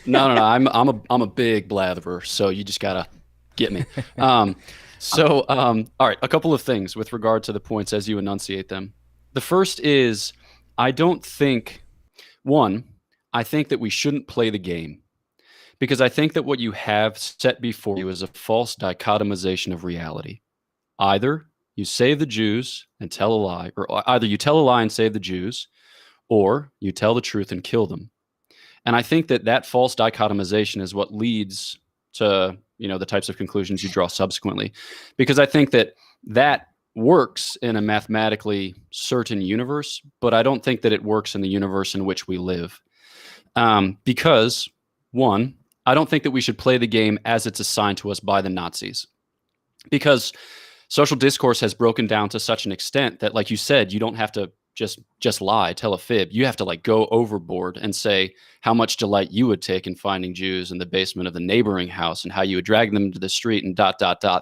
No. I'm a big blatherer, so you just gotta get me. All right. A couple of things with regard to the points as you enunciate them. The first is, I think that we shouldn't play the game, because I think that what you have set before you is a false dichotomization of reality. Either you save the Jews and tell a lie, or either you tell a lie and save the Jews, or you tell the truth and kill them. And I think that false dichotomization is what leads to, the types of conclusions you draw subsequently, because I think that works in a mathematically certain universe, but I don't think that it works in the universe in which we live. Because, one, I don't think that we should play the game as it's assigned to us by the Nazis, because social discourse has broken down to such an extent that, like you said, you don't have to just lie, tell a fib. You have to go overboard and say how much delight you would take in finding Jews in the basement of the neighboring house, and how you would drag them to the street, and ...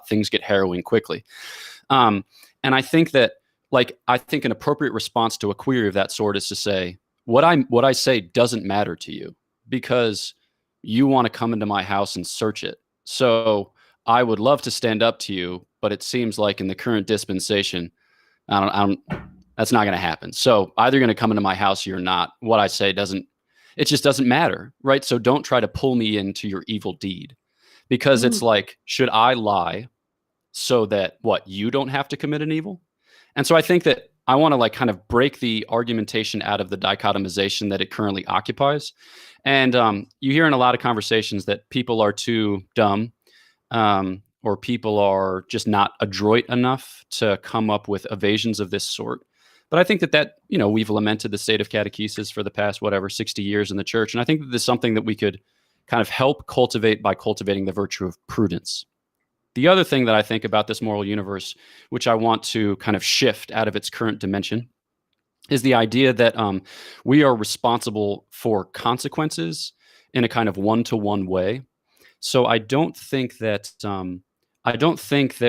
Things get harrowing quickly. And I think that, an appropriate response to a query of that sort is to say, what I say doesn't matter to you, because you want to come into my house and search it. So I would love to stand up to you, but it seems like in the current dispensation, that's not going to happen. So either you're going to come into my house or you're not. What I say just doesn't matter, right? So don't try to pull me into your evil deed, because it's like, should I lie so that you don't have to commit an evil? And so I think that I want to kind of break the argumentation out of the dichotomization that it currently occupies. And you hear in a lot of conversations that people are too dumb, or people are just not adroit enough to come up with evasions of this sort. But I think that we've lamented the state of catechesis for the past, 60 years in the church. And I think that there's something that we could kind of help cultivate by cultivating the virtue of prudence. The other thing that I think about this moral universe, which I want to kind of shift out of its current dimension, is the idea that we are responsible for consequences in a kind of one-to-one way. So I don't think that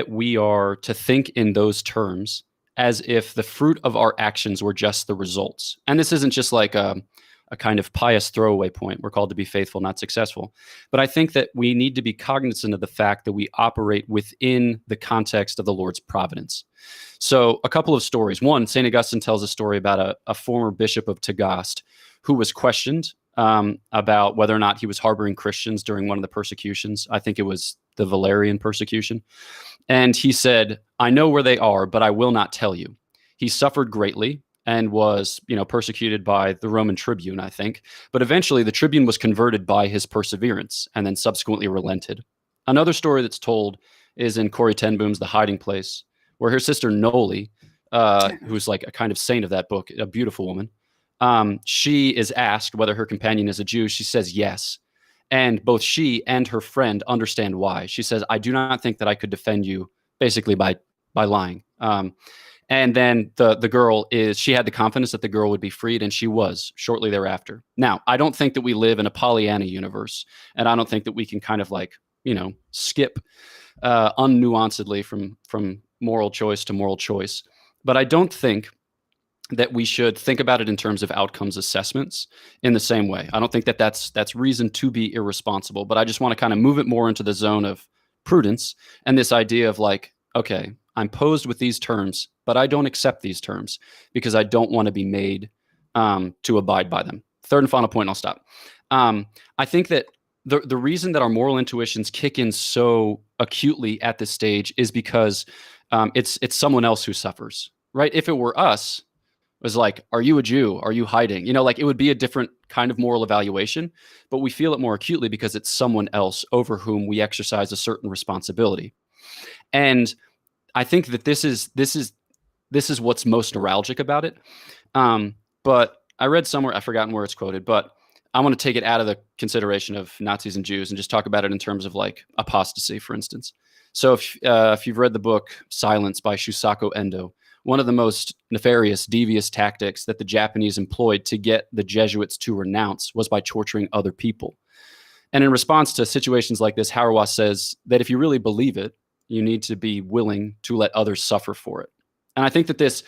we are to think in those terms as if the fruit of our actions were just the results. And this isn't just like a kind of pious throwaway point. We're called to be faithful, not successful. But I think that we need to be cognizant of the fact that we operate within the context of the Lord's providence. So a couple of stories. One, St. Augustine tells a story about a former bishop of Tagaste who was questioned about whether or not he was harboring Christians during one of the persecutions. I think it was the Valerian persecution. And he said, "I know where they are, but I will not tell you." He suffered greatly and was, persecuted by the Roman tribune, I think. But eventually the tribune was converted by his perseverance and then subsequently relented. Another story that's told is in Corrie ten Boom's The Hiding Place, where her sister Noli, who's like a kind of saint of that book, a beautiful woman, she is asked whether her companion is a Jew. She says yes. And both she and her friend understand why. She says, "I do not think that I could defend you," basically by lying. And then the girl she had the confidence that the girl would be freed, and she was shortly thereafter. Now, I don't think that we live in a Pollyanna universe, and I don't think that we can kind of like, skip unnuancedly from moral choice to moral choice. But I don't think that we should think about it in terms of outcomes assessments in the same way. I don't think that that's reason to be irresponsible, but I just want to kind of move it more into the zone of prudence and this idea of like, okay, I'm posed with these terms, but I don't accept these terms because I don't want to be made to abide by them. Third and final point, and I'll stop. I think that the reason that our moral intuitions kick in so acutely at this stage is because it's someone else who suffers, right? If it were us, it was like, are you a Jew? Are you hiding? Like it would be a different kind of moral evaluation, but we feel it more acutely because it's someone else over whom we exercise a certain responsibility. And I think that this is what's most neuralgic about it. But I read somewhere, I've forgotten where it's quoted, but I want to take it out of the consideration of Nazis and Jews and just talk about it in terms of like apostasy, for instance. So if you've read the book Silence by Shusaku Endo, one of the most nefarious, devious tactics that the Japanese employed to get the Jesuits to renounce was by torturing other people. And in response to situations like this, Hauerwas says that if you really believe it, you need to be willing to let others suffer for it. And I think that this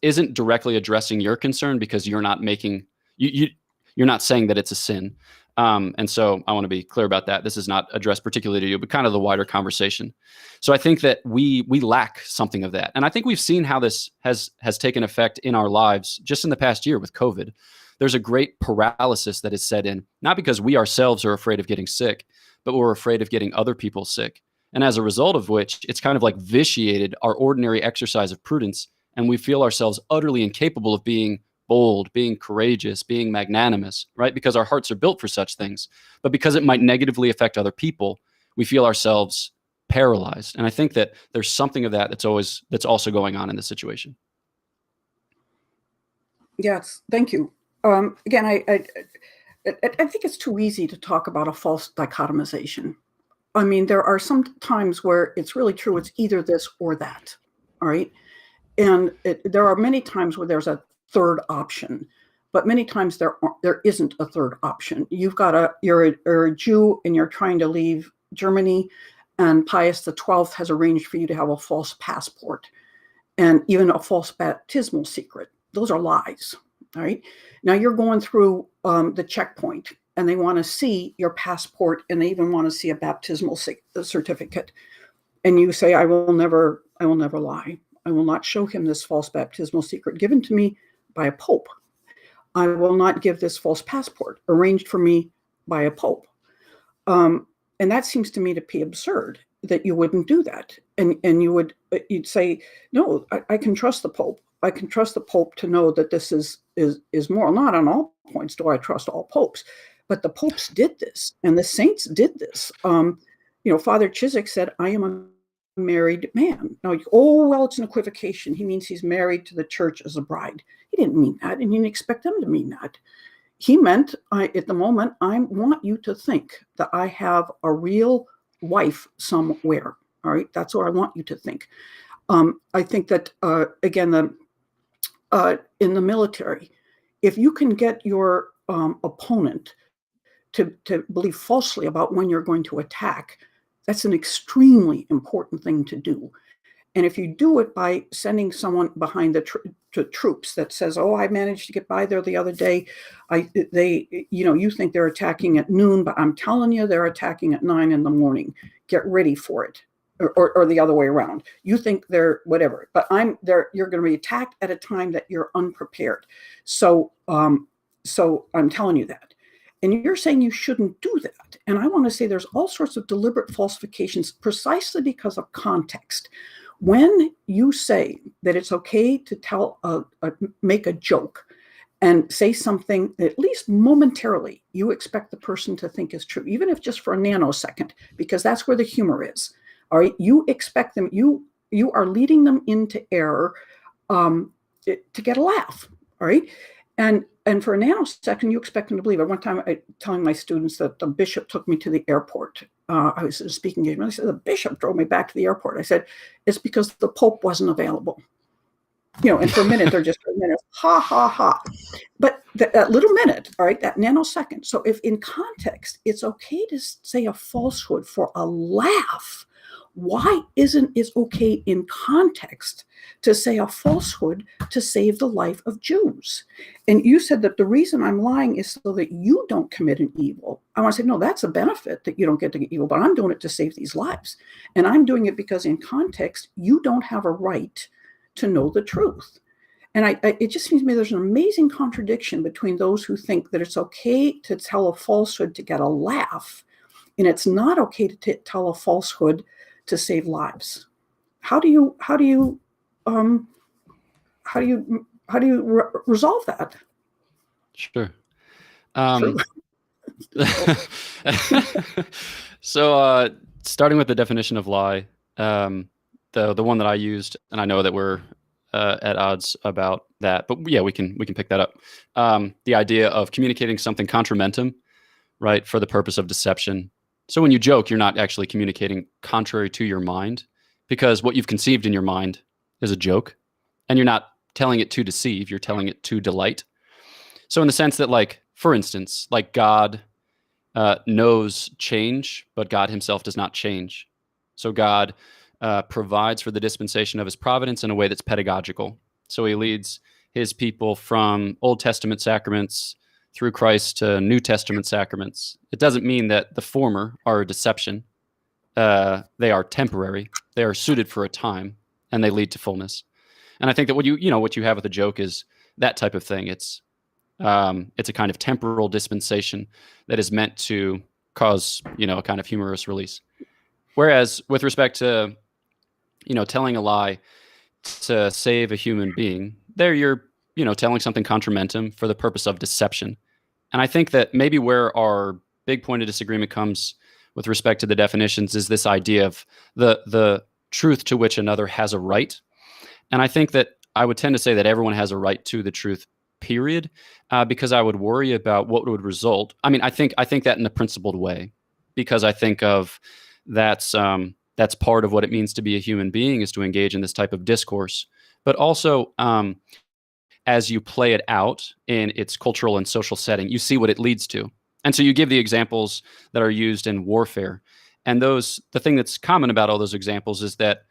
isn't directly addressing your concern because you're not making you're not saying that it's a sin. And so I want to be clear about that. This is not addressed particularly to you, but kind of the wider conversation. So I think that we lack something of that. And I think we've seen how this has taken effect in our lives just in the past year with COVID. There's a great paralysis that is set in, not because we ourselves are afraid of getting sick, but we're afraid of getting other people sick. And as a result of which, it's kind of like vitiated our ordinary exercise of prudence. And we feel ourselves utterly incapable of being bold, being courageous, being magnanimous, right? Because our hearts are built for such things. But because it might negatively affect other people, we feel ourselves paralyzed. And I think that there's something of that that's also going on in this situation. Yes, thank you. Again, I think it's too easy to talk about a false dichotomization. I mean, there are some times where it's really true. It's either this or that. All right. And there are many times where there's a third option, but many times there isn't a third option. You're a Jew and you're trying to leave Germany, and Pius XII has arranged for you to have a false passport and even a false baptismal secret. Those are lies. All right. Now you're going through the checkpoint, and they want to see your passport, and they even want to see a baptismal certificate. And you say, I will never lie. I will not show him this false baptismal secret given to me by a pope. I will not give this false passport arranged for me by a pope. And that seems to me to be absurd, that you wouldn't do that. And you'd say, no, I can trust the pope. I can trust the pope to know that this is moral. Not on all points do I trust all popes, but the popes did this, and the saints did this. Father Chiswick said, I am a married man. Now, it's an equivocation. He means he's married to the church as a bride. He didn't mean that, and he didn't expect them to mean that. He meant, at the moment, I want you to think that I have a real wife somewhere. All right, that's what I want you to think. I think that again, in the military, if you can get your opponent to believe falsely about when you're going to attack, that's an extremely important thing to do. And if you do it by sending someone behind the troops that says, "Oh, I managed to get by there the other day. You think they're attacking at noon, but I'm telling you, they're attacking at 9 a.m. Get ready for it." Or the other way around. You think they're whatever, but you're going to be attacked at a time that you're unprepared. So I'm telling you that. And you're saying you shouldn't do that. And I want to say there's all sorts of deliberate falsifications precisely because of context. When you say that it's okay to make a joke and say something that at least momentarily you expect the person to think is true, even if just for a nanosecond, because that's where the humor is. All right, you expect them, you are leading them into error to get a laugh. All right. And for a nanosecond, you expect them to believe. At one time, telling my students that the bishop took me to the airport. I was speaking to him. I said, the bishop drove me back to the airport. I said, it's because the Pope wasn't available. And for a minute, they're just a minute, ha, ha, ha. But that little minute, all right, that nanosecond. So if in context, it's okay to say a falsehood for a laugh, why isn't it okay in context to say a falsehood to save the life of Jews? And you said that the reason I'm lying is so that you don't commit an evil. I want to say, no, that's a benefit that you don't get to get evil, but I'm doing it to save these lives. And I'm doing it because in context, you don't have a right to know the truth. And it just seems to me there's an amazing contradiction between those who think that it's okay to tell a falsehood to get a laugh, and it's not okay to tell a falsehood to save lives. How do you resolve that? Sure. So starting with the definition of lie, the one that I used, and I know that we're at odds about that, but yeah, we can pick that up. The idea of communicating something contramentum, right, for the purpose of deception. So when you joke, you're not actually communicating contrary to your mind, because what you've conceived in your mind is a joke, and you're not telling it to deceive, you're telling it to delight. So in the sense that, like, for instance, like God knows change, but God himself does not change. So God provides for the dispensation of his providence in a way that's pedagogical. So he leads his people from Old Testament sacraments through Christ to New Testament sacraments. It doesn't mean that the former are a deception. They are temporary. They are suited for a time, and they lead to fullness. And I think that what you have with a joke is that type of thing. It's a kind of temporal dispensation that is meant to cause, a kind of humorous release. Whereas with respect to, telling a lie to save a human being, there you're, telling something contramentum for the purpose of deception. And I think that maybe where our big point of disagreement comes with respect to the definitions is this idea of the truth to which another has a right. And I think that I would tend to say that everyone has a right to the truth, period, because I would worry about what would result. I mean, I think that in a principled way, because I think of that's part of what it means to be a human being, is to engage in this type of discourse. But also, as you play it out in its cultural and social setting, you see what it leads to. And so you give the examples that are used in warfare. And the thing that's common about all those examples is that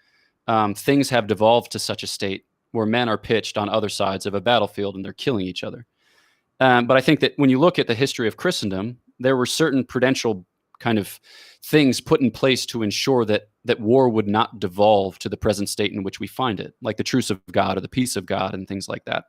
things have devolved to such a state where men are pitched on other sides of a battlefield and they're killing each other. But I think that when you look at the history of Christendom, there were certain prudential kind of things put in place to ensure that war would not devolve to the present state in which we find it, like the truce of God or the peace of God and things like that.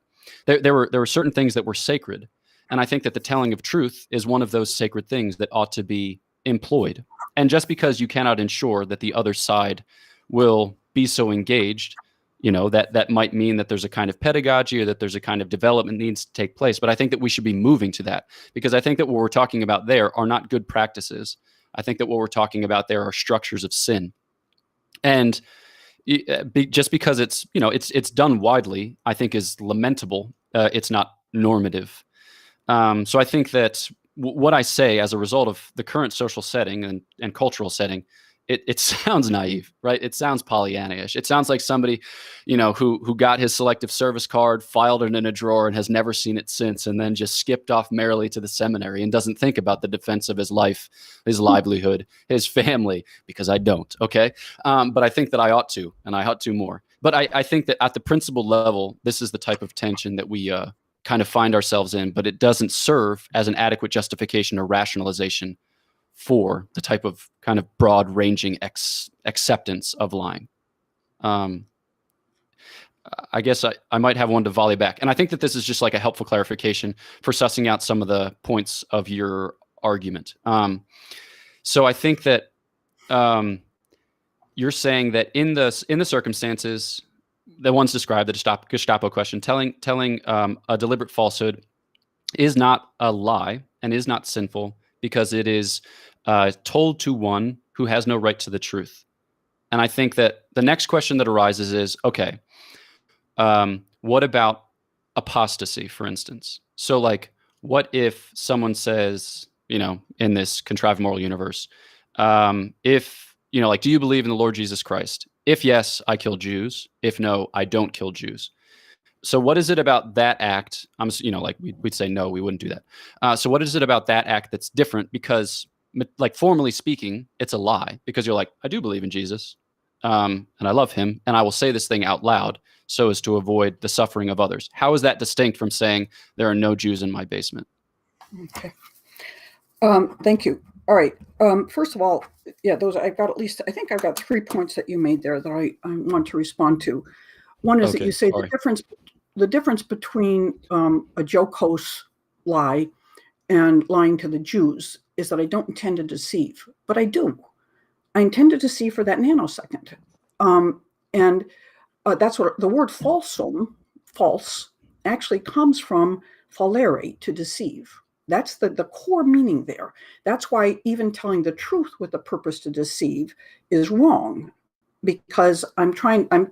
There were certain things that were sacred. And I think that the telling of truth is one of those sacred things that ought to be employed. And just because you cannot ensure that the other side will be so engaged, that might mean that there's a kind of pedagogy or that there's a kind of development needs to take place. But I think that we should be moving to that, because I think that what we're talking about there are not good practices. I think that what we're talking about there are structures of sin. And just because it's done widely, I think is lamentable. It's not normative. So I think that what I say as a result of the current social setting and cultural setting it sounds naive, right? It sounds Pollyanna-ish. It sounds like somebody, who got his selective service card, filed it in a drawer, and has never seen it since, and then just skipped off merrily to the seminary and doesn't think about the defense of his life, his livelihood, his family, because I don't, okay? But I think that I ought to, and I ought to more. But I think that at the principle level, this is the type of tension that we kind of find ourselves in, but it doesn't serve as an adequate justification or rationalization for the type of kind of broad-ranging acceptance of lying. I guess I might have one to volley back. And I think that this is just like a helpful clarification for sussing out some of the points of your argument. So I think that you're saying that in the circumstances, the ones described, the Gestapo question, telling a deliberate falsehood is not a lie and is not sinful because it is told to one who has no right to the truth. And I think that the next question that arises is, okay, what about apostasy, for instance? So like, what if someone says, in this contrived moral universe, if, like, do you believe in the Lord Jesus Christ? If yes, I kill Jews. If no, I don't kill Jews. So what is it about that act? We'd say, no, we wouldn't do that. So what is it about that act that's different? Because like formally speaking, it's a lie because you're like, I do believe in Jesus and I love him. And I will say this thing out loud so as to avoid the suffering of others. How is that distinct from saying there are no Jews in my basement? Okay. Thank you. All right. First of all, yeah, I think I've got 3 points that you made there that I want to respond to. One is that you say the difference between a jocose lie and lying to the Jews is that I don't intend to deceive, but I do. I intend to deceive for that nanosecond. And that's what the word falsum, false, actually comes from falere, to deceive. That's the core meaning there. That's why even telling the truth with the purpose to deceive is wrong, because I'm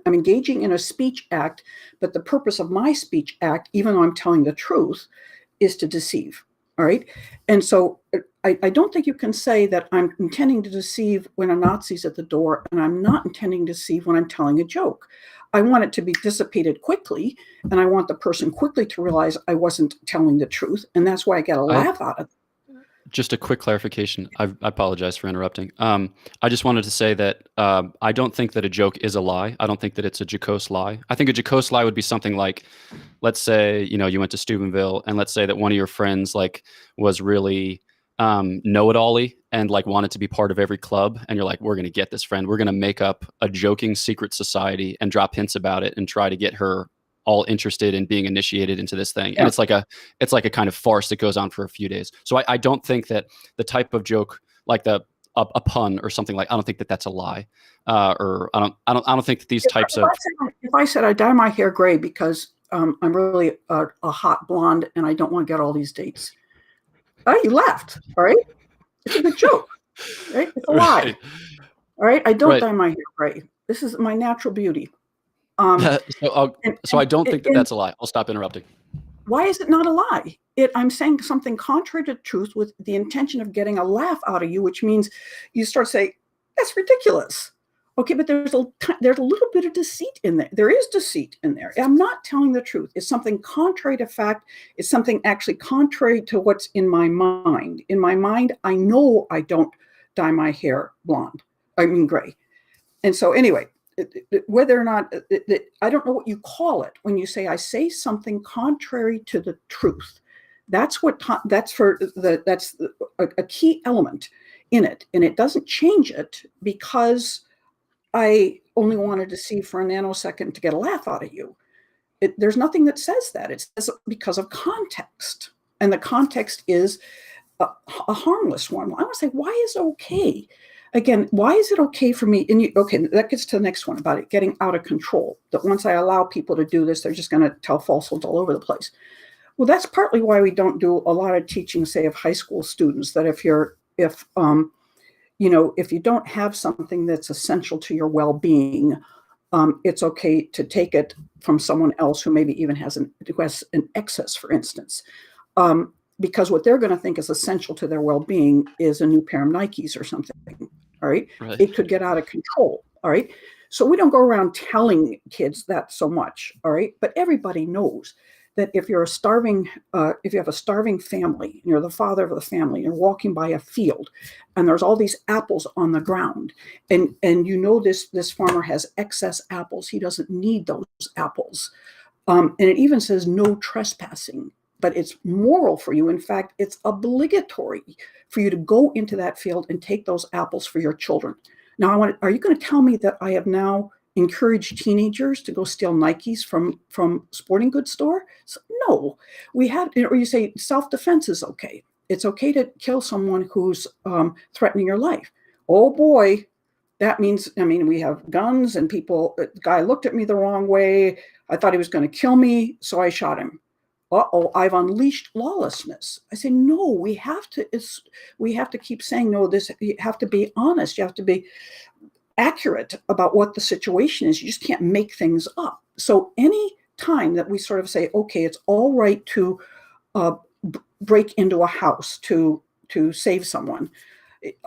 engaging in a speech act, but the purpose of my speech act, even though I'm telling the truth, is to deceive. All right. And so I don't think you can say that I'm intending to deceive when a Nazi's at the door and I'm not intending to deceive when I'm telling a joke. I want it to be dissipated quickly, and I want the person quickly to realize I wasn't telling the truth. And that's why I get a laugh out of it. Just a quick clarification. I apologize for interrupting. I just wanted to say that I don't think that a joke is a lie. I don't think that it's a jocose lie. I think a jocose lie would be something like, let's say, you went to Steubenville, and let's say that one of your friends was really know-it-all-y and wanted to be part of every club. And you're like, we're going to get this friend. We're going to make up a joking secret society and drop hints about it and try to get her all interested in being initiated into this thing. And it's like a kind of farce that goes on for a few days. So I don't think that the type of joke like a pun or something I don't think that that's a lie. Or I don't think that these types of. If I said I dye my hair gray because I'm really a hot blonde and I don't want to get all these dates. You laughed. All right. It's a good joke. Right. It's a lie. Right. All right. I don't dye my hair gray. This is my natural beauty. So I don't think that that's a lie. I'll stop interrupting. Why is it not a lie? I'm saying something contrary to truth with the intention of getting a laugh out of you, which means you start saying, that's ridiculous. Okay, but there's a little bit of deceit in there. There is deceit in there. I'm not telling the truth. It's something contrary to fact. It's something actually contrary to what's in my mind. In my mind, I know I don't dye my hair gray. And so anyway, whether or not, I don't know what you call it when you say I say something contrary to the truth. That's a key element in it, and it doesn't change it because I only wanted to see for a nanosecond to get a laugh out of you. There's nothing that says that. It says because of context, and the context is a harmless one. I want to say, why is it okay? Again, why is it okay for me? And that gets to the next one about it getting out of control. That once I allow people to do this, they're just going to tell falsehoods all over the place. Well, that's partly why we don't do a lot of teaching, say, of high school students. That if you don't have something that's essential to your well-being, it's okay to take it from someone else who maybe even has an excess, for instance. Because what they're going to think is essential to their well-being is a new pair of Nikes or something. All right. Right. It could get out of control. All right. So we don't go around telling kids that so much. All right. But everybody knows that if you're if you have a starving family, and you're the father of the family, you're walking by a field and there's all these apples on the ground, and you know this farmer has excess apples. He doesn't need those apples. And it even says no trespassing, but it's moral for you. In fact, it's obligatory for you to go into that field and take those apples for your children. Now, are you going to tell me that I have now encouraged teenagers to go steal Nikes from sporting goods store? So, no, or you say self-defense is okay. It's okay to kill someone who's threatening your life. Oh boy, that means, we have guns and people, the guy looked at me the wrong way. I thought he was going to kill me, so I shot him. Uh-oh, I've unleashed lawlessness. I say, no, we have to keep saying, no, you have to be honest. You have to be accurate about what the situation is. You just can't make things up. So any time that we sort of say, okay, it's all right to break into a house to save someone,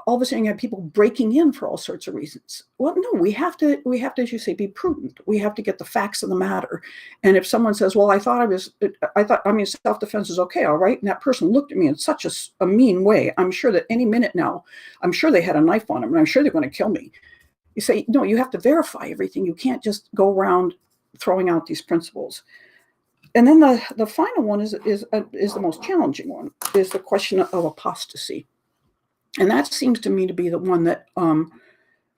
all of a sudden you have people breaking in for all sorts of reasons. Well, no, we have to, as you say, be prudent. We have to get the facts of the matter. And if someone says, well, self-defense is okay, all right, and that person looked at me in such a mean way, I'm sure that any minute now, I'm sure they had a knife on them, and I'm sure they're going to kill me. You say, no, you have to verify everything. You can't just go around throwing out these principles. And then the final one is the most challenging one, is the question of apostasy. And that seems to me to be the one that,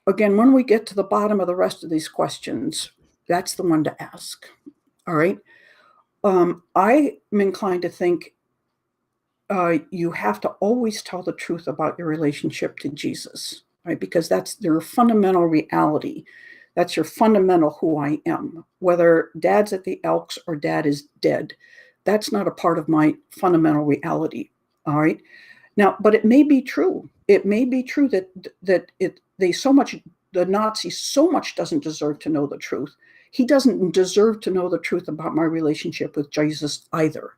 again, when we get to the bottom of the rest of these questions, that's the one to ask. All right. I'm inclined to think you have to always tell the truth about your relationship to Jesus, right? Because that's your fundamental reality. That's your fundamental who I am. Whether Dad's at the Elks or Dad is dead, that's not a part of my fundamental reality. All right. Now, but it may be true. It may be true that the Nazi so much doesn't deserve to know the truth. He doesn't deserve to know the truth about my relationship with Jesus either.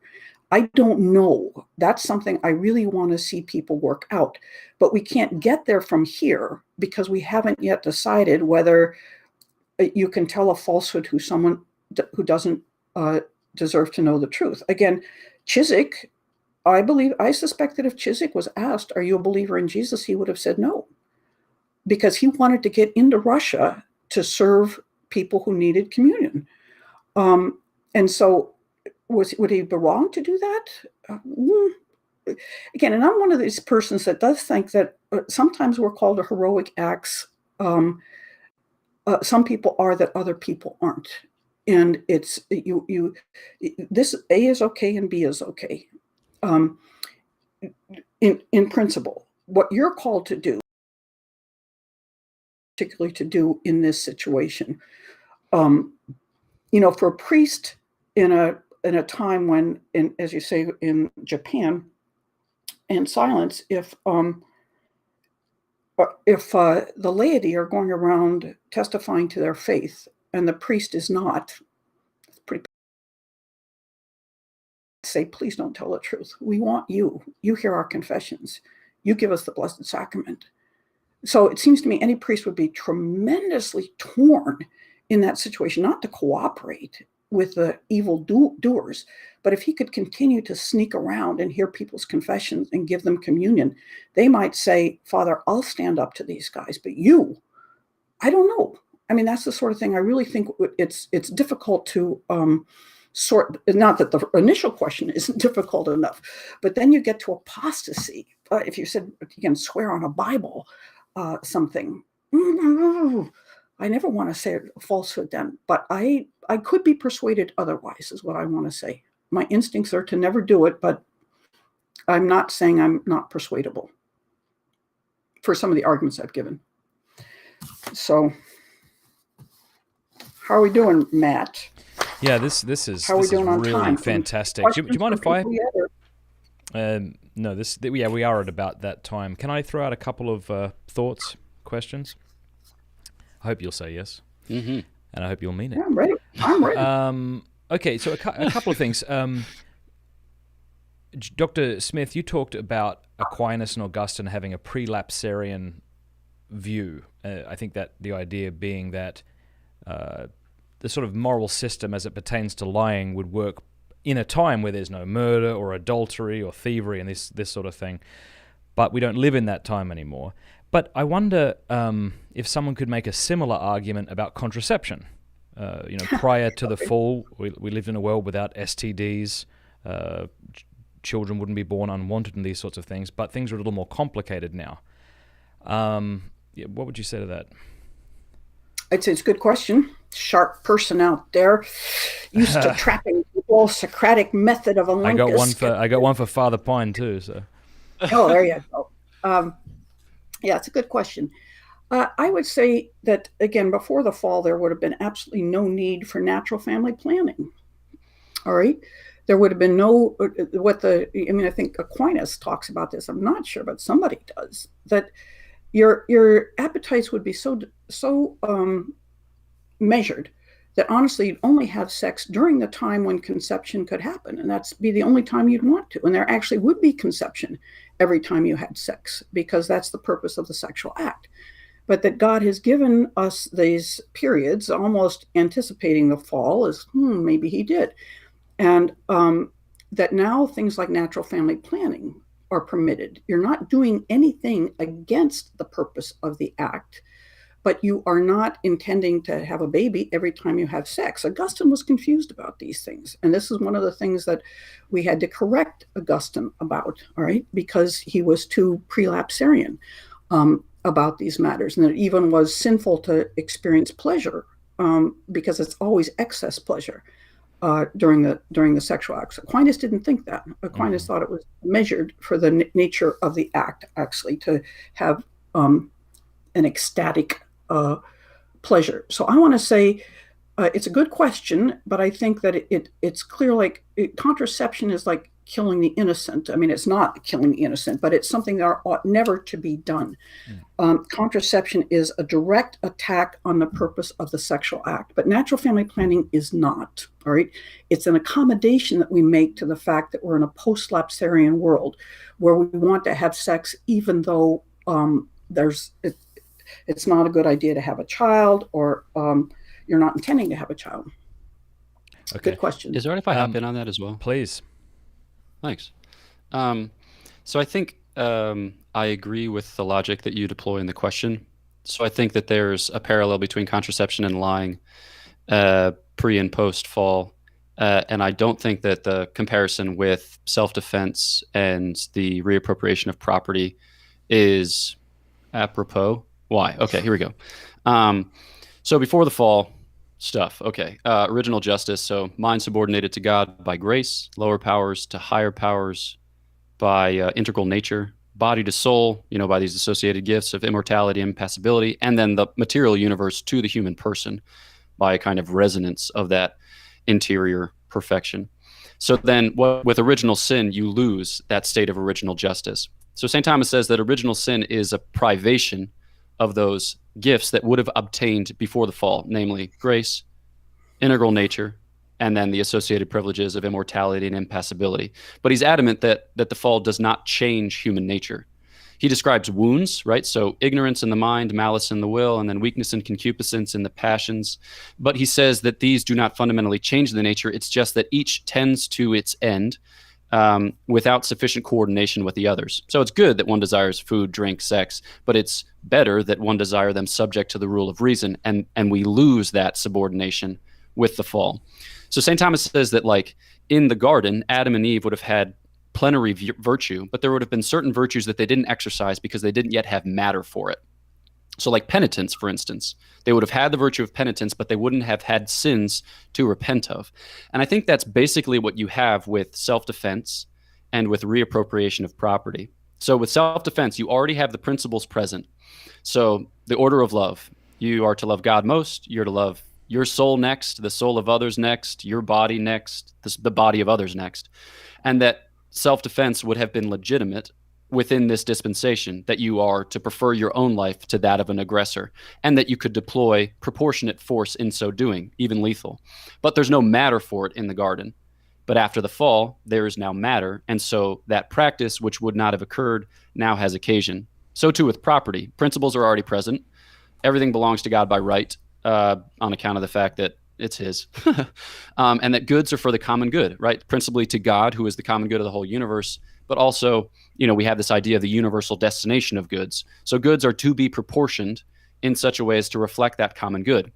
I don't know. That's something I really want to see people work out. But we can't get there from here because we haven't yet decided whether you can tell a falsehood to someone who doesn't deserve to know the truth. Again, Chiswick, I suspect that if Chiswick was asked, are you a believer in Jesus? He would have said no, because he wanted to get into Russia to serve people who needed communion. And so would he be wrong to do that? Again, and I'm one of these persons that does think that sometimes we're called to heroic acts. Some people are that other people aren't. And it's this A is okay and B is okay. In principle, what you're called to do, particularly to do in this situation, for a priest in a time when, as you say, in Japan, in silence, if the laity are going around testifying to their faith and the priest is not, it's pretty. Say, please don't tell the truth. We want you. You hear our confessions. You give us the Blessed Sacrament. So it seems to me any priest would be tremendously torn in that situation, not to cooperate with the evil doers, but if he could continue to sneak around and hear people's confessions and give them communion, they might say, Father, I'll stand up to these guys, but you, I don't know. That's the sort of thing I really think it's difficult to sort. Not that the initial question isn't difficult enough, but then you get to apostasy. If you said you can swear on a Bible, something, I never want to say a falsehood then, but I could be persuaded otherwise, is what I want to say. My instincts are to never do it, but I'm not saying I'm not persuadable for some of the arguments I've given. So, how are we doing, Matt? Yeah, this is really time? fantastic. Do you mind if I? No, we are at about that time. Can I throw out a couple of thoughts, questions? I hope you'll say yes, and I hope you'll mean it. Yeah, I'm ready. Okay, so a couple of things. Dr. Smith, you talked about Aquinas and Augustine having a prelapsarian view. I think that the idea being that the sort of moral system as it pertains to lying would work in a time where there's no murder or adultery or thievery and this sort of thing. But we don't live in that time anymore. But I wonder if someone could make a similar argument about contraception. Prior to the fall, we lived in a world without STDs. Children wouldn't be born unwanted and these sorts of things. But things are a little more complicated now. What would you say to that? I'd say it's a good question. Sharp person out there, used to trapping people, Socratic method of Olympus. I got one for Father Pine too. So. Oh, there you go. Yeah, it's a good question. I would say that, again, before the fall, there would have been absolutely no need for natural family planning. All right. There would have been I think Aquinas talks about this. I'm not sure, but somebody does, that your appetites would be so measured that honestly you'd only have sex during the time when conception could happen, and that's be the only time you'd want to. And there actually would be conception every time you had sex, because that's the purpose of the sexual act. But that God has given us these periods, almost anticipating the fall, is maybe he did. And that now things like natural family planning are permitted. You're not doing anything against the purpose of the act, but you are not intending to have a baby every time you have sex. Augustine was confused about these things. And this is one of the things that we had to correct Augustine about, all right, because he was too prelapsarian about these matters. And it even was sinful to experience pleasure because it's always excess pleasure during the sexual acts. Aquinas didn't think that. Aquinas thought it was measured for the nature of the act, actually, to have an ecstatic pleasure. So I want to say it's a good question, but I think that it's clear, contraception is like killing the innocent. I mean, it's not killing the innocent, but it's something that ought never to be done. Contraception is a direct attack on the purpose of the sexual act, but natural family planning is not, all right? It's an accommodation that we make to the fact that we're in a post-lapsarian world where we want to have sex even though it's not a good idea to have a child, or you're not intending to have a child. Okay. Good question. Is it all right if I hop in on that as well? Please. Thanks. So I think I agree with the logic that you deploy in the question. So I think that there's a parallel between contraception and lying pre and post fall. And I don't think that the comparison with self-defense and the reappropriation of property is apropos. Why? Okay, here we go. So before the fall stuff. Okay. Original justice. So mind subordinated to God by grace, lower powers to higher powers by integral nature, body to soul, by these associated gifts of immortality and impassibility, and then the material universe to the human person by a kind of resonance of that interior perfection. So then with original sin, you lose that state of original justice. So St. Thomas says that original sin is a privation of those gifts that would have obtained before the fall, namely grace, integral nature, and then the associated privileges of immortality and impassibility. But he's adamant that the fall does not change human nature. He describes wounds, right? So ignorance in the mind, malice in the will, and then weakness and concupiscence in the passions. But he says that these do not fundamentally change the nature. It's just that each tends to its end without sufficient coordination with the others. So it's good that one desires food, drink, sex, but it's better that one desire them subject to the rule of reason, and we lose that subordination with the fall. So St. Thomas says that, in the garden, Adam and Eve would have had plenary virtue, but there would have been certain virtues that they didn't exercise because they didn't yet have matter for it. So like penitence, for instance, they would have had the virtue of penitence, but they wouldn't have had sins to repent of. And I think that's basically what you have with self-defense and with reappropriation of property. So with self-defense, you already have the principles present. So the order of love, you are to love God most, you're to love your soul next, the soul of others next, your body next, the body of others next. And that self-defense would have been legitimate within this dispensation, that you are to prefer your own life to that of an aggressor, and that you could deploy proportionate force in so doing, even lethal. But there's no matter for it in the garden. But after the fall, there is now matter, and so that practice, which would not have occurred, now has occasion. So too with property. Principles are already present. Everything belongs to God by right, on account of the fact that it's his. And that goods are for the common good, right? Principally to God, who is the common good of the whole universe. But also, we have this idea of the universal destination of goods. So goods are to be proportioned in such a way as to reflect that common good.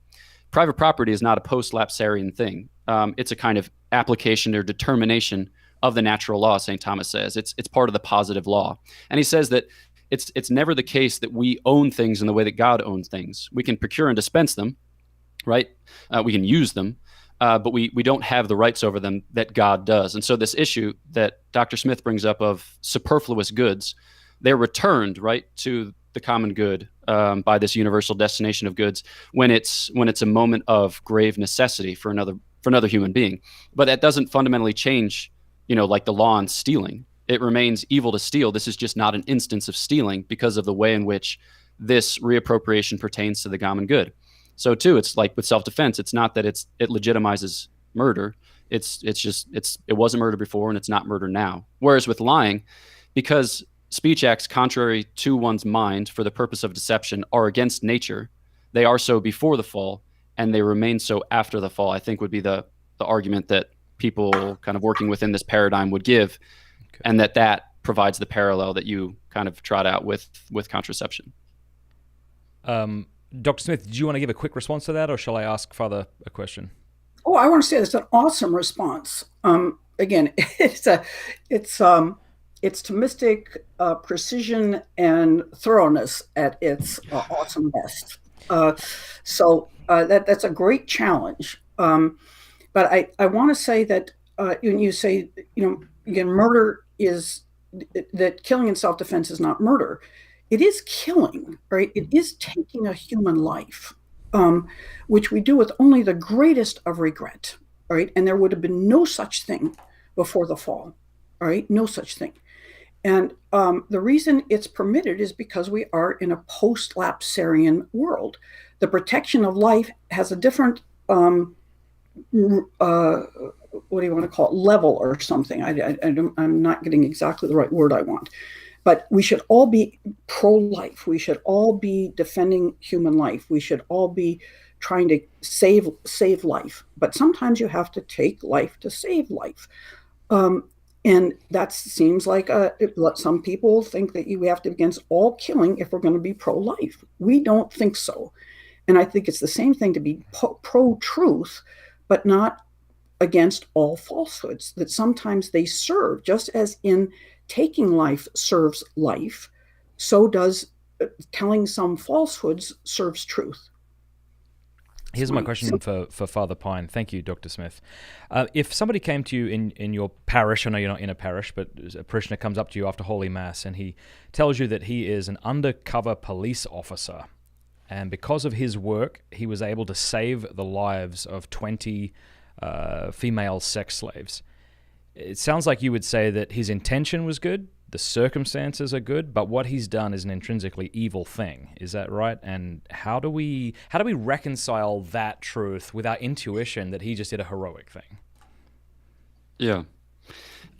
Private property is not a post-lapsarian thing. It's a kind of application or determination of the natural law, St. Thomas says. It's part of the positive law. And he says that it's never the case that we own things in the way that God owns things. We can procure and dispense them, right? We can use them, but we don't have the rights over them that God does. And so this issue that Dr. Smith brings up of superfluous goods, they're returned, right, to the common good by this universal destination of goods when it's a moment of grave necessity for another human being. But that doesn't fundamentally change, like the law on stealing. It remains evil to steal. This is just not an instance of stealing because of the way in which this reappropriation pertains to the common good. So too, it's like with self-defense. It's not that it legitimizes murder. It wasn't murder before and it's not murder now. Whereas with lying, because speech acts contrary to one's mind for the purpose of deception are against nature, they are so before the fall and they remain so after the fall, I think would be the argument that people kind of working within this paradigm would give. Okay. And that provides the parallel that you kind of trot out with contraception. Dr. Smith, do you want to give a quick response to that, or shall I ask Father a question? Oh, I want to say it's an awesome response. Again, it's Thomistic precision and thoroughness at its awesome best. So that's a great challenge. But I want to say that when you say, again, murder is that killing in self-defense is not murder. It is killing, right? It is taking a human life, which we do with only the greatest of regret, right? And there would have been no such thing before the fall, right? No such thing. And the reason it's permitted is because we are in a post-lapsarian world. The protection of life has a different, what do you want to call it, level or something. I'm not getting exactly the right word I want. But we should all be pro-life. We should all be defending human life. We should all be trying to save life. But sometimes you have to take life to save life. And that seems like some people think that we have to be against all killing if we're going to be pro-life. We don't think so. And I think it's the same thing to be pro-truth, but not against all falsehoods, that sometimes they serve, just as in taking life serves life, so does telling some falsehoods serves truth. Here's my question for Father Pine. Thank you, Dr. Smith. If somebody came to you in your parish, I know you're not in a parish, but a parishioner comes up to you after Holy Mass and he tells you that he is an undercover police officer, and because of his work, he was able to save the lives of 20 female sex slaves. It sounds like you would say that his intention was good, the circumstances are good, but what he's done is an intrinsically evil thing. Is that right? And how do we reconcile that truth with our intuition that he just did a heroic thing? Yeah.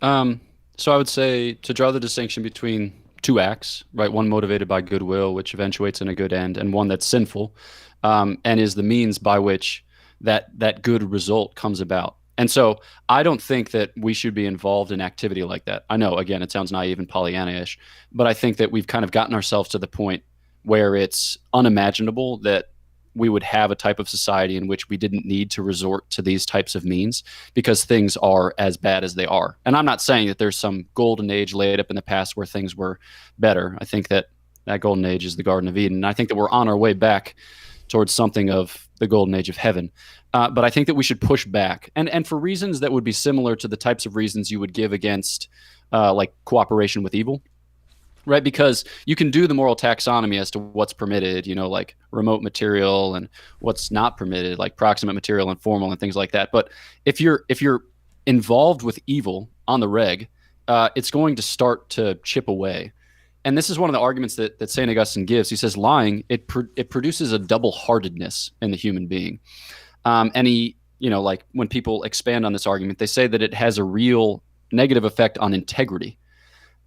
So I would say to draw the distinction between two acts, right? One motivated by goodwill, which eventuates in a good end, and one that's sinful, and is the means by which that good result comes about. And so I don't think that we should be involved in activity like that. I know, again, it sounds naive and Pollyanna-ish, but I think that we've kind of gotten ourselves to the point where it's unimaginable that we would have a type of society in which we didn't need to resort to these types of means because things are as bad as they are. And I'm not saying that there's some golden age laid up in the past where things were better. I think that golden age is the Garden of Eden. And I think that we're on our way back towards something of the golden age of heaven. But I think that we should push back, and for reasons that would be similar to the types of reasons you would give against like cooperation with evil, right? Because you can do the moral taxonomy as to what's permitted, like remote material, and what's not permitted, like proximate material and formal and things like that. But if you're involved with evil on the reg, it's going to start to chip away. And this is one of the arguments that St. Augustine gives. He says lying, it produces a double-heartedness in the human being. And he, like when people expand on this argument, they say that it has a real negative effect on integrity,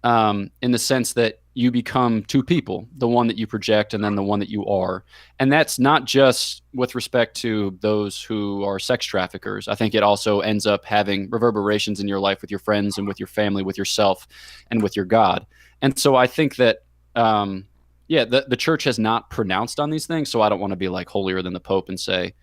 in the sense that you become two people, the one that you project and then the one that you are. And that's not just with respect to those who are sex traffickers. I think it also ends up having reverberations in your life with your friends and with your family, with yourself and with your God. And so I think that, the church has not pronounced on these things. So I don't want to be like holier than the Pope and say,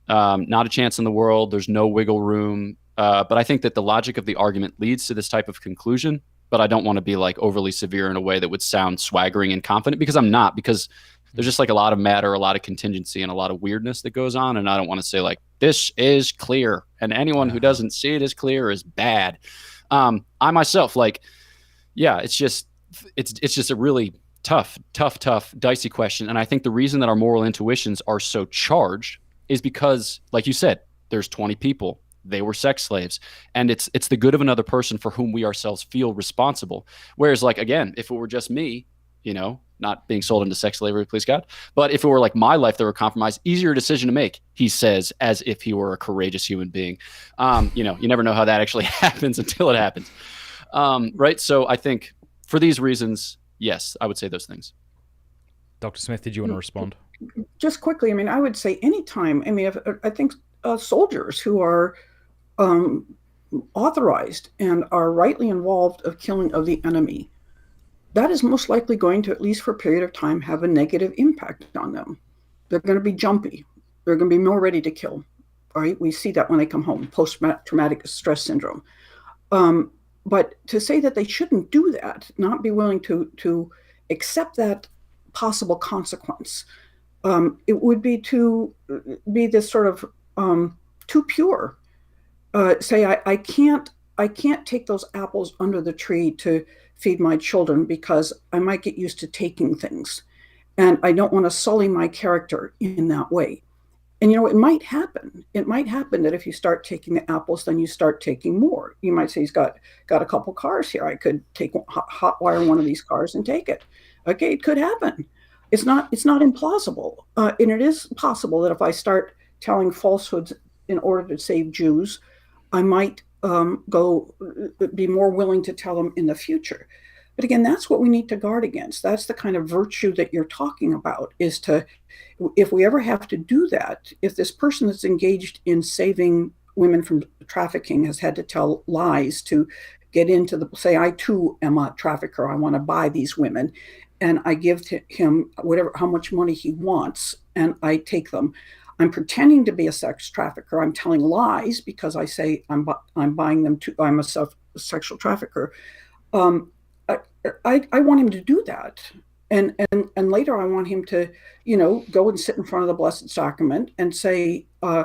not a chance in the world, there's no wiggle room. But I think that the logic of the argument leads to this type of conclusion. But I don't want to be like overly severe in a way that would sound swaggering and confident, because I'm not, because there's just like a lot of matter, a lot of contingency, and a lot of weirdness that goes on. And I don't want to say like, this is clear, and anyone who doesn't see it as clear is bad. I myself, like, it's just a really tough, dicey question. And I think the reason that our moral intuitions are so charged is because, like you said, there's 20 people. They were sex slaves, and it's the good of another person for whom we ourselves feel responsible. Whereas, like, again, if it were just me, not being sold into sex slavery, please God, but if it were like my life that were compromised, easier decision to make, he says, as if he were a courageous human being. You never know how that actually happens until it happens. Right. So I think for these reasons, yes, I would say those things. Dr. Smith, did you want to respond? Just quickly, I would say anytime, I think soldiers who are authorized and are rightly involved of killing of the enemy, that is most likely going to, at least for a period of time, have a negative impact on them. They're going to be jumpy. They're going to be more ready to kill. All right, we see that when they come home, post-traumatic stress syndrome. But to say that they shouldn't do that, not be willing to accept that possible consequence, it would be to be this sort of too pure. Say I can't take those apples under the tree to feed my children because I might get used to taking things, and I don't want to sully my character in that way. And it might happen. It might happen that if you start taking the apples, then you start taking more. You might say, he's got a couple cars here. I could take hot wire one of these cars and take it. Okay, it could happen. It's not implausible, and it is possible that if I start telling falsehoods in order to save Jews, I might be more willing to tell them in the future. But again, that's what we need to guard against. That's the kind of virtue that you're talking about, is to, if we ever have to do that, if this person that's engaged in saving women from trafficking has had to tell lies to get into say, I too am a trafficker, I want to buy these women, and I give to him how much money he wants, and I take them. I'm pretending to be a sex trafficker. I'm telling lies because I say I'm buying them I'm a sexual trafficker. I want him to do that. And later I want him to, go and sit in front of the Blessed Sacrament and say, I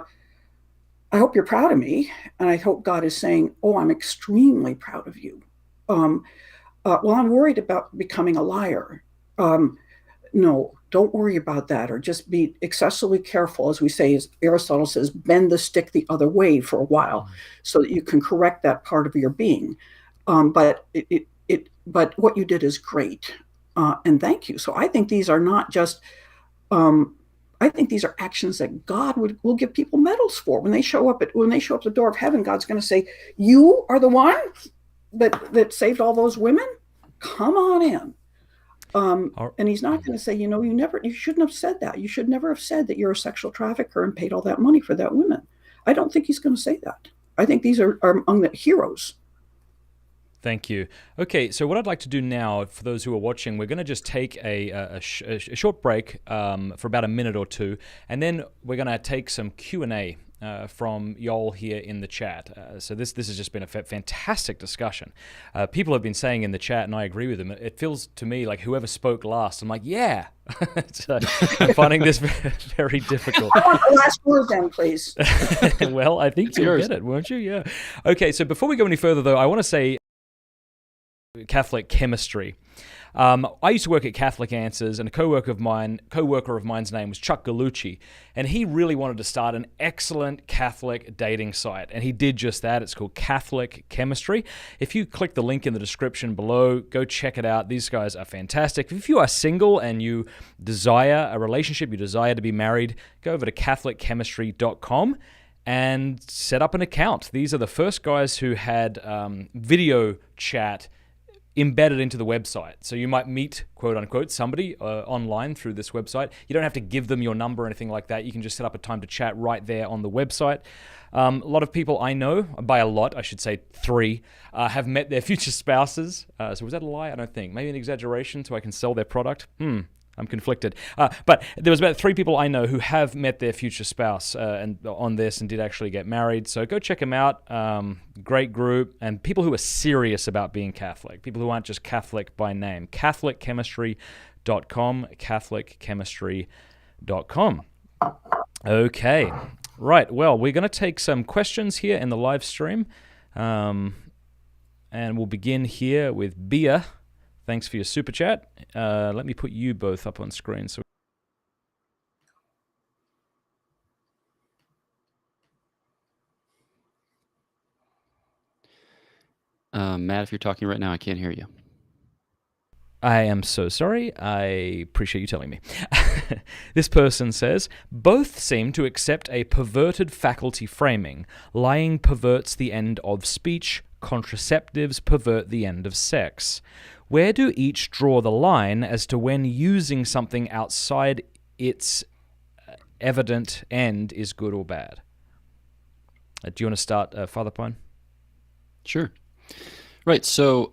hope you're proud of me. And I hope God is saying, oh, I'm extremely proud of you. Well, I'm worried about becoming a liar. No, don't worry about that, or just be excessively careful, as we say, as Aristotle says, bend the stick the other way for a while, so that you can correct that part of your being. But what you did is great, and thank you. So I think these are not just. I think these are actions that God will give people medals for when they show up at the door of heaven. God's going to say, "You are the one that saved all those women. Come on in." And he's not going to say, you shouldn't have said that. You should never have said that you're a sexual trafficker and paid all that money for that woman. I don't think he's going to say that. I think these are among the heroes. Thank you. Okay, so what I'd like to do now, for those who are watching, we're going to just take a short break for about a minute or two, and then we're going to take some Q&A from y'all here in the chat. So this has just been a fantastic discussion. People have been saying in the chat, and I agree with them, it feels to me like whoever spoke last, I'm like, yeah. So I'm finding this very difficult. I want the last word then, please. Well, I think you'll get it, won't you? Yeah. Okay, so before we go any further, though, I want to say Catholic chemistry. I used to work at Catholic Answers, and a co-worker of mine's name was Chuck Gallucci, and he really wanted to start an excellent Catholic dating site, and he did just that. It's called Catholic Chemistry. If you click the link in the description below, go check it out. These guys are fantastic. If you are single and you desire a relationship, you desire to be married, go over to catholicchemistry.com and set up an account. These are the first guys who had video chat embedded into the website. So you might meet, quote unquote, somebody online through this website. You don't have to give them your number or anything like that. You can just set up a time to chat right there on the website. A lot of people I know, by a lot, I should say 3, have met their future spouses. So was that a lie? I don't think. Maybe an exaggeration so I can sell their product? I'm conflicted. But there was about 3 people I know who have met their future spouse and on this and did actually get married. So go check them out. Great group. And people who are serious about being Catholic. People who aren't just Catholic by name. CatholicChemistry.com. CatholicChemistry.com. Okay. Right. Well, we're going to take some questions here in the live stream. And we'll begin here with Bia. Thanks for your super chat. Let me put you both up on screen. So, Matt, if you're talking right now, I can't hear you. I am so sorry. I appreciate you telling me. This person says, both seem to accept a perverted faculty framing. Lying perverts the end of speech. Contraceptives pervert the end of sex. Where do each draw the line as to when using something outside its evident end is good or bad? Do you want to start, Father Pine? Sure. Right. So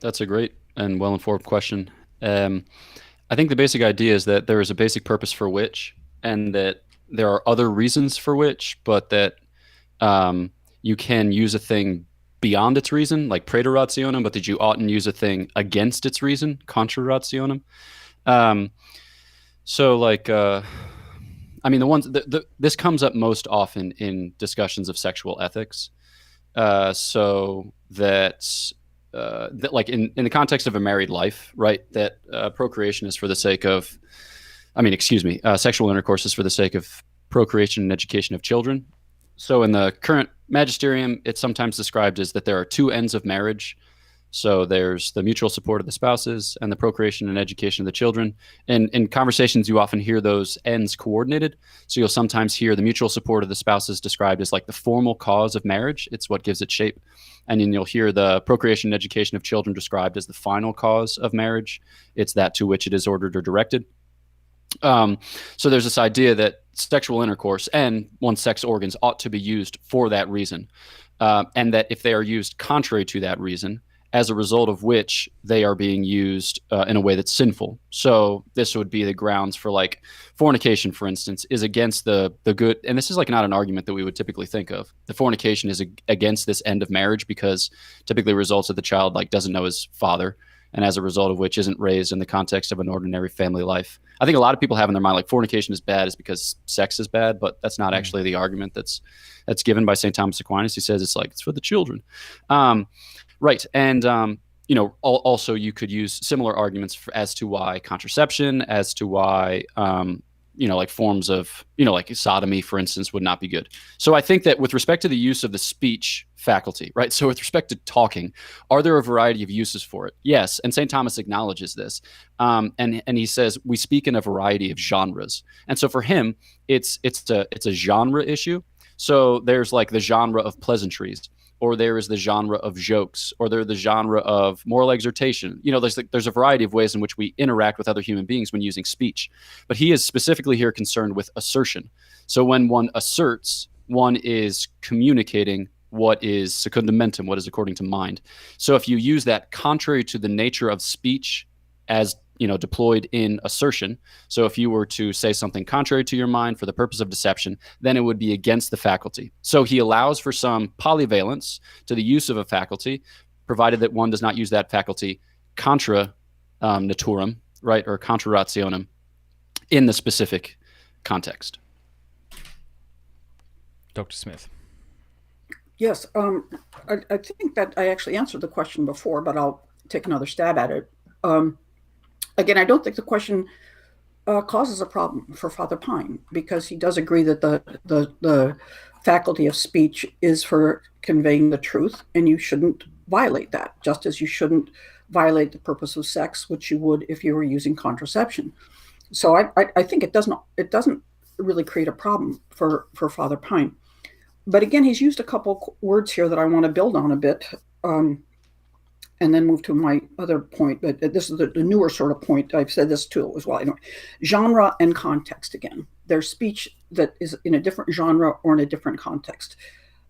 that's a great and well-informed question. I think the basic idea is that there is a basic purpose for which, and that there are other reasons for which, but that you can use a thing beyond its reason, like praeter rationem, but that you oughtn't use a thing against its reason, contra rationem. So, like, I mean, this comes up most often in discussions of sexual ethics. So that like in the context of a married life, right, that procreation is for the sake of, sexual intercourse is for the sake of procreation and education of children. So in the current magisterium, it's sometimes described as that there are 2 ends of marriage. So there's the mutual support of the spouses and the procreation and education of the children. And in conversations, you often hear those ends coordinated. So you'll sometimes hear the mutual support of the spouses described as like the formal cause of marriage. It's what gives it shape. And then you'll hear the procreation and education of children described as the final cause of marriage. It's that to which it is ordered or directed. So there's this idea that sexual intercourse and one's sex organs ought to be used for that reason. And that if they are used contrary to that reason, as a result of which they are being used in a way that's sinful. So this would be the grounds for, like, fornication, for instance, is against the good. And this is like not an argument that we would typically think of. The fornication is against this end of marriage because typically results that the child like doesn't know his father, and as a result of which isn't raised in the context of an ordinary family life. I think a lot of people have in their mind like fornication is bad is because sex is bad, but that's not actually the argument that's given by St. Thomas Aquinas. He says it's like it's for the children. Right. And, also you could use similar arguments as to why contraception, as to why, like forms of, like sodomy, for instance, would not be good. So I think that with respect to the use of the speech faculty, right? So with respect to talking, are there a variety of uses for it? Yes. And St. Thomas acknowledges this. And he says, we speak in a variety of genres. And so for him, it's a genre issue. So there's like the genre of pleasantries, or there is the genre of jokes, or there's the genre of moral exhortation. There's a variety of ways in which we interact with other human beings when using speech. But he is specifically here concerned with assertion. So when one asserts, one is communicating what is secundamentum, what is according to mind. So if you use that contrary to the nature of speech as deployed in assertion. So if you were to say something contrary to your mind for the purpose of deception, then it would be against the faculty. So he allows for some polyvalence to the use of a faculty, provided that one does not use that faculty contra naturam, right, or contra rationem in the specific context. Dr. Smith. Yes, I think that I actually answered the question before, but I'll take another stab at it. Again, I don't think the question causes a problem for Father Pine, because he does agree that the faculty of speech is for conveying the truth, and you shouldn't violate that, just as you shouldn't violate the purpose of sex, which you would if you were using contraception. So I think it doesn't really create a problem for Father Pine. But again, he's used a couple words here that I want to build on a bit. and then move to my other point, but this is the newer sort of point. I've said this too as well. Anyway, genre and context again. There's speech that is in a different genre or in a different context.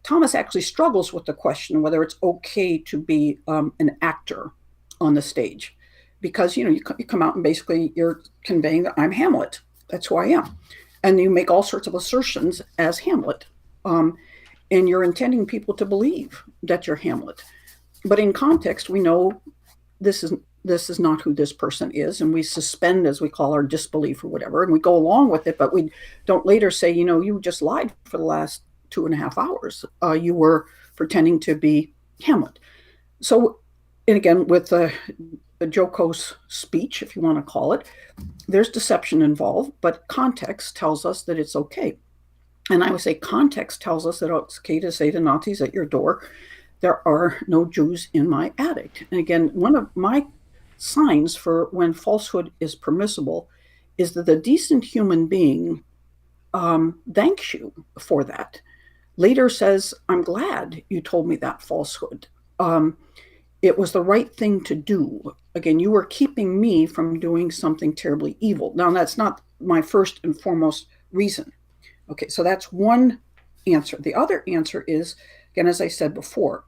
Thomas actually struggles with the question whether it's okay to be an actor on the stage, because you come out and basically you're conveying that I'm Hamlet. That's who I am, and you make all sorts of assertions as Hamlet, and you're intending people to believe that you're Hamlet. But in context, we know this is not who this person is, and we suspend, as we call, our disbelief or whatever, and we go along with it, but we don't later say, you just lied for the last 2.5 hours. You were pretending to be Hamlet. So, and again, with a jocose speech, if you want to call it, there's deception involved, but context tells us that it's okay. And I would say context tells us that it's okay to say to Nazis at your door, there are no Jews in my attic. And again, one of my signs for when falsehood is permissible is that the decent human being thanks you for that. Later says, I'm glad you told me that falsehood. It was the right thing to do. Again, you were keeping me from doing something terribly evil. Now, that's not my first and foremost reason. Okay, so that's one answer. The other answer is, again, as I said before,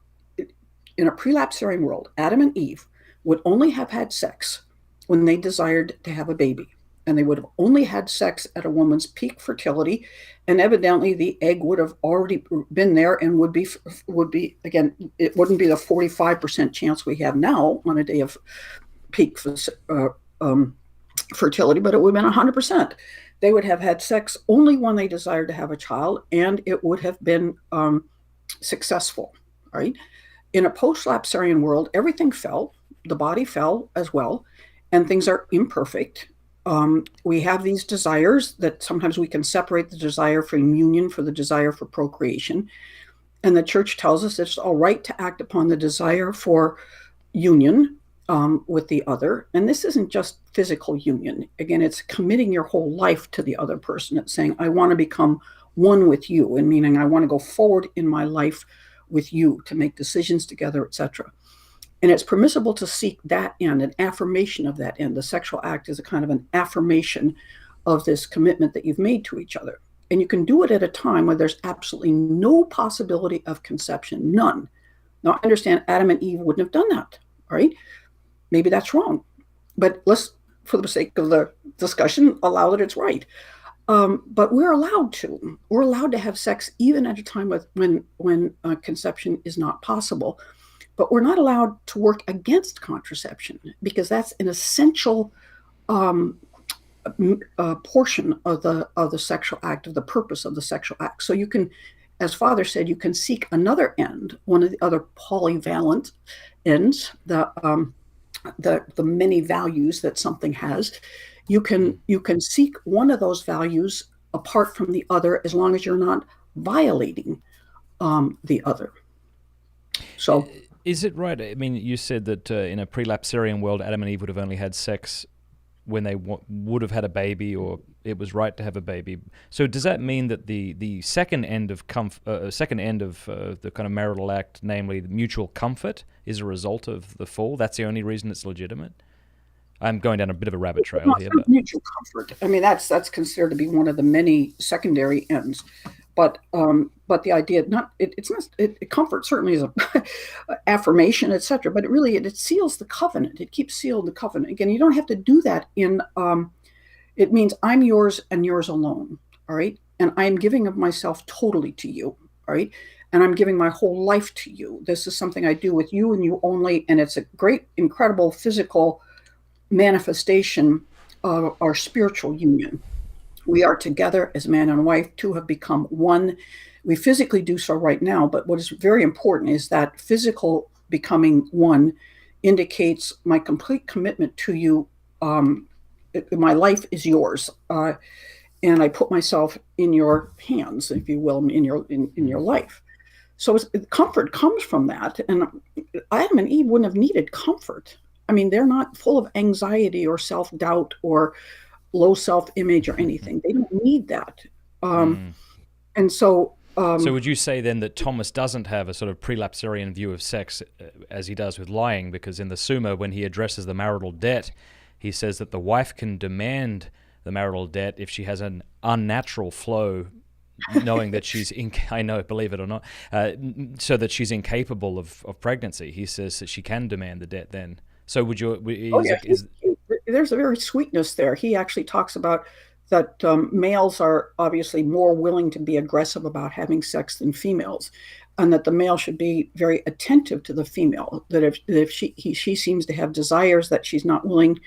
in a prelapsarian world, Adam and Eve would only have had sex when they desired to have a baby. And they would have only had sex at a woman's peak fertility. And evidently the egg would have already been there and would be again, it wouldn't be the 45% chance we have now on a day of peak fertility, but it would have been 100%. They would have had sex only when they desired to have a child, and it would have been successful, right? In a post-lapsarian world, everything fell, the body fell as well, and things are imperfect. We have these desires that sometimes we can separate the desire from union for the desire for procreation. And the church tells us it's all right to act upon the desire for union with the other. And this isn't just physical union. Again, it's committing your whole life to the other person. It's saying, I want to become one with you, and meaning I want to go forward in my life with you to make decisions together, etc. And it's permissible to seek that end, an affirmation of that end. The sexual act is a kind of an affirmation of this commitment that you've made to each other. And you can do it at a time where there's absolutely no possibility of conception, none. Now, I understand Adam and Eve wouldn't have done that, right? Maybe that's wrong. But let's, for the sake of the discussion, allow that it's right. But we're allowed to. We're allowed to have sex even at a time when conception is not possible. But we're not allowed to work against contraception, because that's an essential portion of the sexual act, of the purpose of the sexual act. So you can, as Father said, you can seek another end, one of the other polyvalent ends, the many values that something has. You can seek one of those values apart from the other, as long as you're not violating the other. So. Is it right? I mean, you said that in a prelapsarian world, Adam and Eve would have only had sex when they would have had a baby, or it was right to have a baby. So does that mean that the second end of the kind of marital act, namely the mutual comfort, is a result of the fall? That's the only reason it's legitimate? I'm going down a bit of a rabbit trail here. But mutual comfort. I mean, that's considered to be one of the many secondary ends. But the idea, comfort certainly is a affirmation, etc. But it seals the covenant. It keeps sealed the covenant. Again, you don't have to do that in. It means I'm yours and yours alone. All right, and I'm giving of myself totally to you. All right, and I'm giving my whole life to you. This is something I do with you and you only, and it's a great, incredible physical manifestation of our spiritual union. We are together as man and wife, two have become one. We physically do so right now, but what is very important is that physical becoming one indicates my complete commitment to you. My life is yours, and I put myself in your hands, if you will, in your life. So comfort comes from that, and Adam and Eve wouldn't have needed comfort. I mean, they're not full of anxiety or self-doubt or low self-image or anything. They don't need that. And so So would you say then that Thomas doesn't have a sort of prelapsarian view of sex as he does with lying? Because in the Summa, when he addresses the marital debt, he says that the wife can demand the marital debt if she has an unnatural flow, knowing that she's, I know, believe it or not, so that she's incapable of pregnancy. He says that she can demand the debt then. So would you... There's a very sweetness there. He actually talks about that males are obviously more willing to be aggressive about having sex than females, and that the male should be very attentive to the female, that if she seems to have desires that she's not willing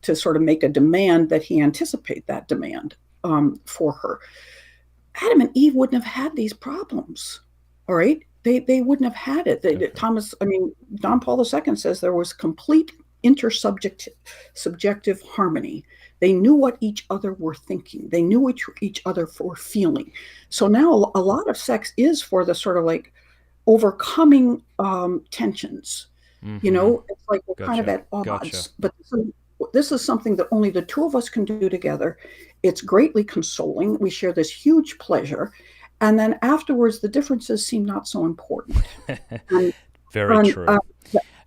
to sort of make a demand, that he anticipate that demand for her. Adam and Eve wouldn't have had these problems, all right? They wouldn't have had it. John Paul II says there was complete subjective harmony. They knew what each other were thinking. They knew what each other were feeling. So now a lot of sex is for the sort of like overcoming tensions. Mm-hmm. You know, it's like we're Gotcha. kind of at odds. Gotcha. But this is something that only the two of us can do together. It's greatly consoling. We share this huge pleasure. And then afterwards, the differences seem not so important. Very true.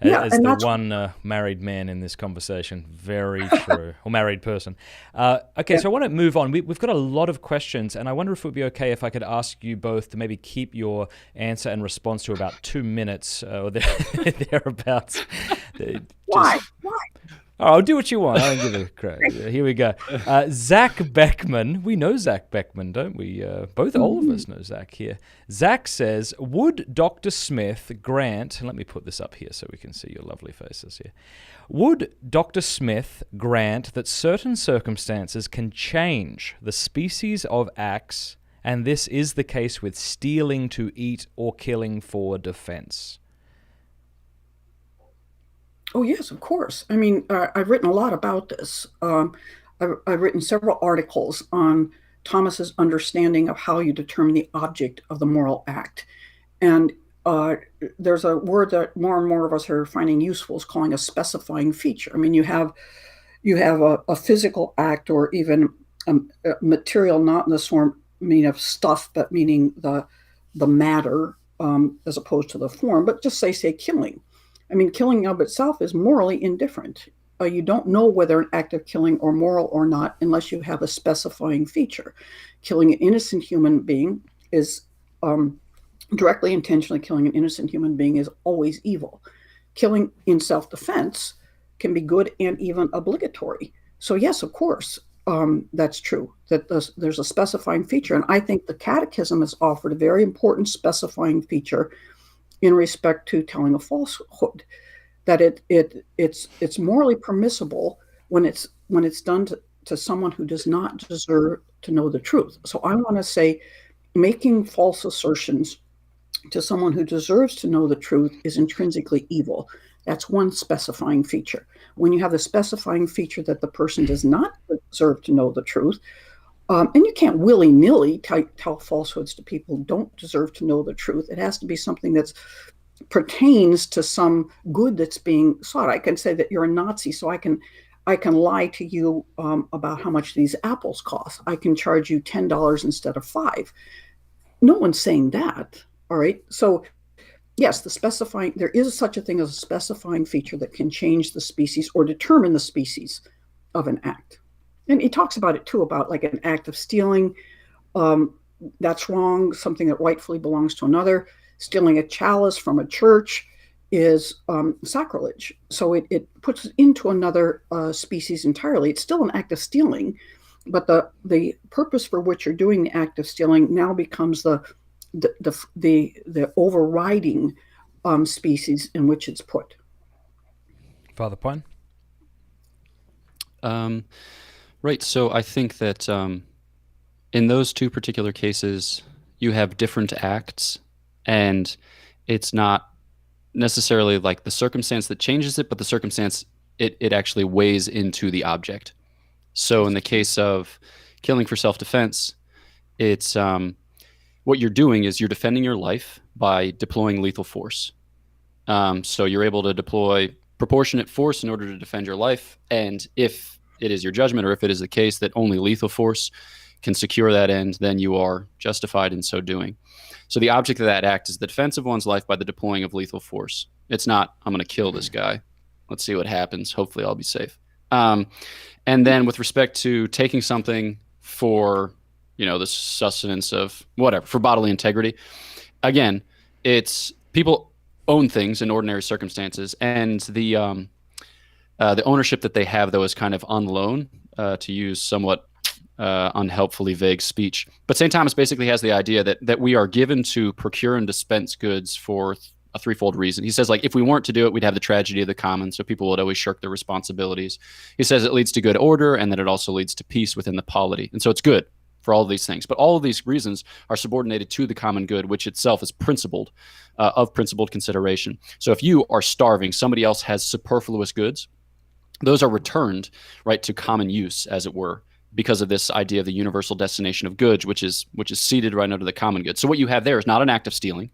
As the one married man in this conversation, very true, or married person. Okay, so I want to move on. We've got a lot of questions, and I wonder if it would be okay if I could ask you both to maybe keep your answer and response to about 2 minutes or thereabouts. Why? Oh, I'll do what you want. I don't give a crap. Here we go. Zach Beckman. We know Zach Beckman, don't we? All of us know Zach here. Zach says, would Dr. Smith grant, and let me put this up here so we can see your lovely faces here. Would Dr. Smith grant that certain circumstances can change the species of acts, and this is the case with stealing to eat or killing for defense? Oh, yes, of course. I mean, I've written a lot about this. I've written several articles on Thomas's understanding of how you determine the object of the moral act. And there's a word that more and more of us are finding useful, is calling a specifying feature. I mean, you have a physical act, or even a material, not in the form of stuff, but meaning the matter as opposed to the form. But just say killing. I mean, killing of itself is morally indifferent. You don't know whether an act of killing are moral or not unless you have a specifying feature. Killing an innocent human being is directly, intentionally killing an innocent human being is always evil. Killing in self-defense can be good and even obligatory. So yes, of course, that's true, that there's a specifying feature. And I think the Catechism has offered a very important specifying feature in respect to telling a falsehood, that it's morally permissible when it's done to someone who does not deserve to know the truth. So I want to say, making false assertions to someone who deserves to know the truth is intrinsically evil. That's one specifying feature. When you have the specifying feature that the person does not deserve to know the truth, and you can't willy-nilly tell falsehoods to people who don't deserve to know the truth. It has to be something that pertains to some good that's being sought. I can say that you're a Nazi, so I can lie to you about how much these apples cost. I can charge you $10 instead of $5. No one's saying that. All right. So yes, there is such a thing as a specifying feature that can change the species or determine the species of an act. And he talks about it too, about like an act of stealing. That's wrong, something that rightfully belongs to another. Stealing a chalice from a church is sacrilege. So it puts it into another species entirely. It's still an act of stealing, but the purpose for which you're doing the act of stealing now becomes the overriding species in which it's put. Father Pine? Right. So I think that in those two particular cases, you have different acts, and it's not necessarily like the circumstance that changes it, but the circumstance, it actually weighs into the object. So in the case of killing for self-defense, it's what you're doing is you're defending your life by deploying lethal force. So you're able to deploy proportionate force in order to defend your life. And if it is your judgment, or if it is the case that only lethal force can secure that end, then you are justified in so doing. So the object of that act is the defense of one's life by the deploying of lethal force. It's not, I'm going to kill this guy. Let's see what happens. Hopefully I'll be safe. And then with respect to taking something for, the sustenance of whatever, for bodily integrity, again, it's people own things in ordinary circumstances, and the ownership that they have, though, is kind of on loan, to use somewhat unhelpfully vague speech. But St. Thomas basically has the idea that we are given to procure and dispense goods for a threefold reason. He says, like, if we weren't to do it, we'd have the tragedy of the common, so people would always shirk their responsibilities. He says it leads to good order, and that it also leads to peace within the polity. And so it's good for all of these things. But all of these reasons are subordinated to the common good, which itself is principled, of principled consideration. So if you are starving, somebody else has superfluous goods, those are returned, right, to common use, as it were, because of this idea of the universal destination of goods, which is seated right under the common good. So what you have there is not an act of stealing,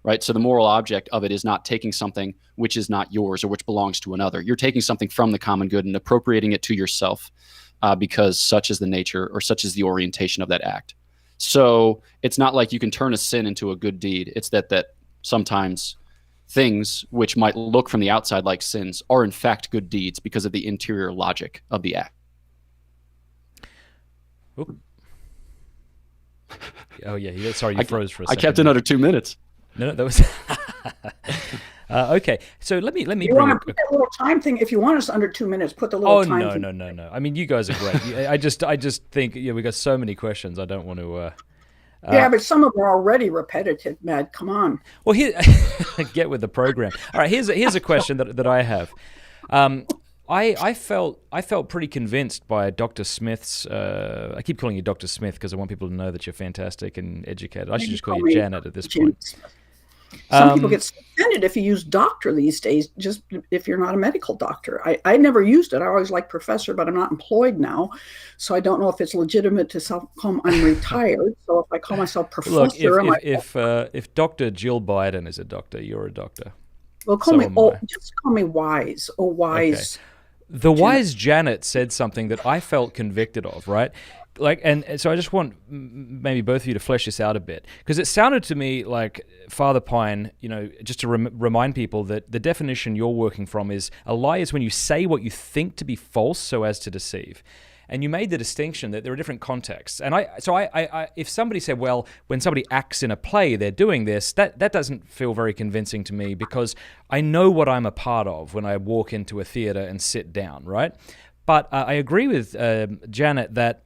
right? So the moral object of it is not taking something which is not yours or which belongs to another. You're taking something from the common good and appropriating it to yourself, because such is the nature or such is the orientation of that act. So it's not like you can turn a sin into a good deed. It's that sometimes things which might look from the outside like sins are in fact good deeds because of the interior logic of the act. Oop. Oh yeah, sorry, you froze for a second. I kept another 2 minutes. No, that was okay. So let me You bring want to put that little time thing? If you want us under 2 minutes, put the little time thing. No. I mean, you guys are great. I just think we got so many questions. I don't want to. Yeah, but some of them are already repetitive, Matt. Come on. Well, here, get with the program. All right, here's a question that I have. I felt pretty convinced by Dr. Smith's. I keep calling you Dr. Smith because I want people to know that you're fantastic and educated. I should just call you Janet at this point. Some people get offended if you use doctor these days, just if you're not a medical doctor. I never used it. I always like professor, but I'm not employed now. So I don't know if it's legitimate to call I'm retired. So if I call myself professor... Look, if Dr. Jill Biden is a doctor, you're a doctor. Well, just call me Wise. Oh, Wise. Okay. The wise Janet said something that I felt convicted of, right? And so I just want maybe both of you to flesh this out a bit, because it sounded to me like Father Pine, just to remind people that the definition you're working from is a lie is when you say what you think to be false so as to deceive. And you made the distinction that there are different contexts. And I if somebody said, well, when somebody acts in a play, they're doing this, that doesn't feel very convincing to me, because I know what I'm a part of when I walk into a theater and sit down, right? But I agree with Janet that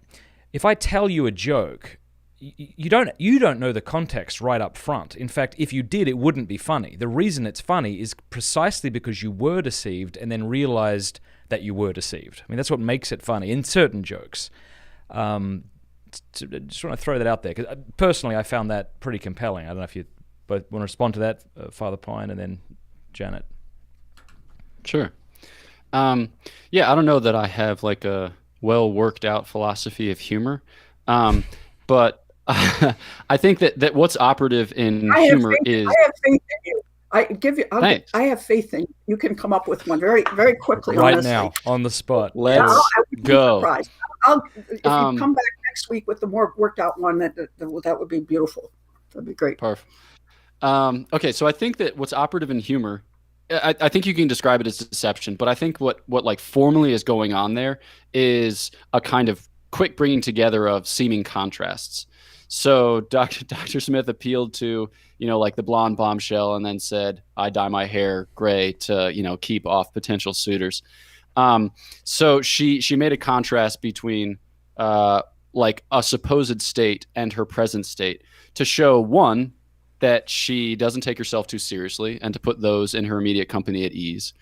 if I tell you a joke, you don't know the context right up front. In fact, if you did, it wouldn't be funny. The reason it's funny is precisely because you were deceived and then realized that you were deceived. I mean, that's what makes it funny in certain jokes. Just want to throw that out there, because personally, I found that pretty compelling. I don't know if you both want to respond to that, Father Pine and then Janet. Sure. Yeah, I don't know that I have like a well worked out philosophy of humor, but I think that what's operative in humor is. I have faith in you. I have faith in you. You can come up with one very, very quickly. Right honestly. now, on the spot. Let's go. If you come back next week with the more worked out one, that would be beautiful. That'd be great. Perfect. Okay, so I think that what's operative in humor, I think you can describe it as deception, but I think what like formally is going on there is a kind of quick bringing together of seeming contrasts. So Dr. Smith appealed to, like the blonde bombshell, and then said, I dye my hair gray to, keep off potential suitors. So she made a contrast between like a supposed state and her present state to show, one, that she doesn't take herself too seriously and to put those in her immediate company at ease.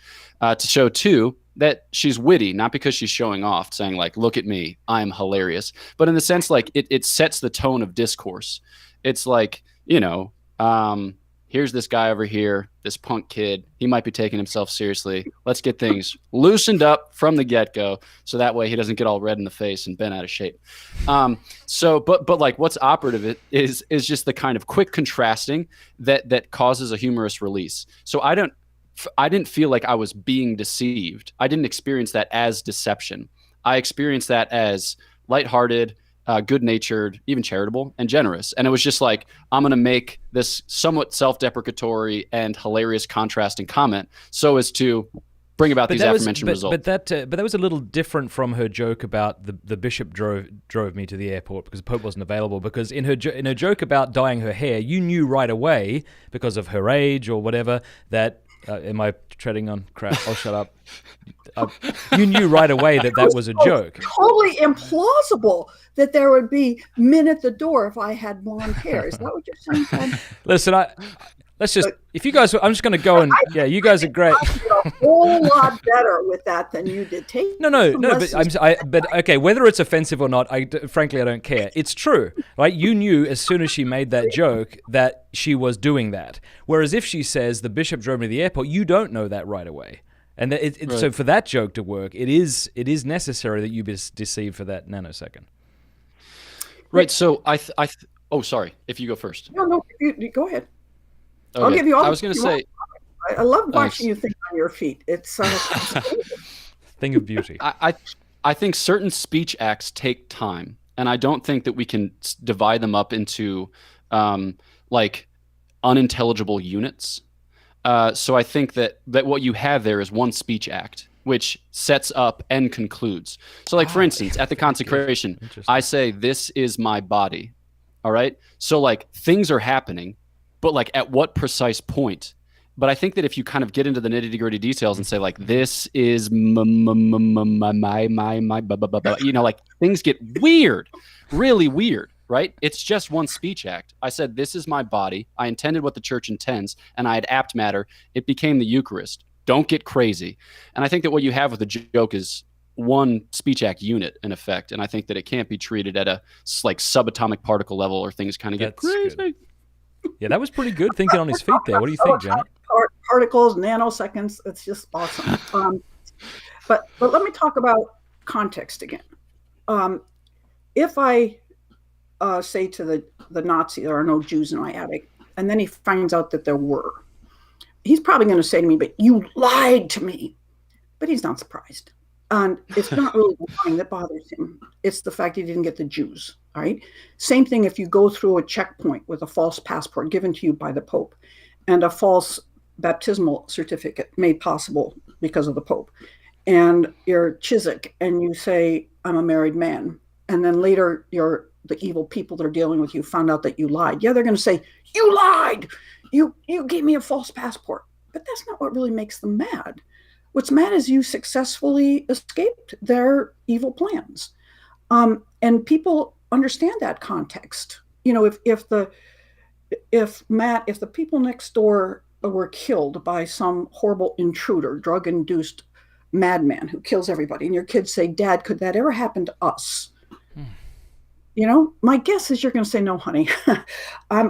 To show, two, that she's witty, not because she's showing off, saying like, look at me, I'm hilarious, but in the sense like it sets the tone of discourse. It's like, here's this guy over here, this punk kid, he might be taking himself seriously. Let's get things loosened up from the get-go, so that way he doesn't get all red in the face and bent out of shape. But like what's operative is just the kind of quick contrasting that causes a humorous release. So I didn't feel like I was being deceived. I didn't experience that as deception. I experienced that as lighthearted, good-natured, even charitable, and generous. And it was just like, I'm going to make this somewhat self-deprecatory and hilarious contrasting comment so as to bring about these aforementioned results. But that was a little different from her joke about the bishop drove me to the airport because the Pope wasn't available. Because in her joke about dyeing her hair, you knew right away, because of her age or whatever, that am I treading on crap? I'll shut up. You knew right away that was a joke. Totally implausible that there would be men at the door if I had blonde hair. Is that what you're saying, Ted? Listen, let's just, if you guys, I'm just going to go and, you guys are great. I did a whole lot better with that than you did. But okay, whether it's offensive or not, frankly, I don't care. It's true, right? You knew as soon as she made that joke that she was doing that. Whereas if she says the bishop drove me to the airport, you don't know that right away. And right. So for that joke to work, it is necessary that you be deceived for that nanosecond. Right. So oh, sorry. If you go first. No, you go ahead. Okay. I'll give you all. I was going to say, I love watching you think on your feet. It's thing of beauty. I think certain speech acts take time, and I don't think that we can divide them up into like unintelligible units. So I think that what you have there is one speech act, which sets up and concludes. So like, for instance, at the consecration, I say, this is my body. All right. So like things are happening, but like at what precise point? But I think that if you kind of get into the nitty gritty details and say like, this is my, like things get weird, really weird. Right? It's just one speech act. I said, this is my body. I intended what the church intends, and I had apt matter. It became the Eucharist. Don't get crazy. And I think that what you have with the joke is one speech act unit in effect. And I think that it can't be treated at a like subatomic particle level or things kind of get crazy. Good. Yeah, that was pretty good thinking on his feet there. What do you think, Janet? Particles, nanoseconds. It's just awesome. But let me talk about context again. If I say to the Nazi, there are no Jews in my attic, and then he finds out that there were, he's probably going to say to me, but you lied to me. But he's not surprised. And it's not really the lying that bothers him. It's the fact he didn't get the Jews. All right. Same thing if you go through a checkpoint with a false passport given to you by the Pope and a false baptismal certificate made possible because of the Pope. And you're Chiswick and you say, I'm a married man. And then later the evil people that are dealing with you found out that you lied. Yeah, they're going to say, you lied. You gave me a false passport. But that's not what really makes them mad. What's mad is you successfully escaped their evil plans. And people understand that context. You know, if the people next door were killed by some horrible intruder, drug-induced madman who kills everybody, and your kids say, Dad, could that ever happen to us? You know, my guess is you're going to say, no, honey,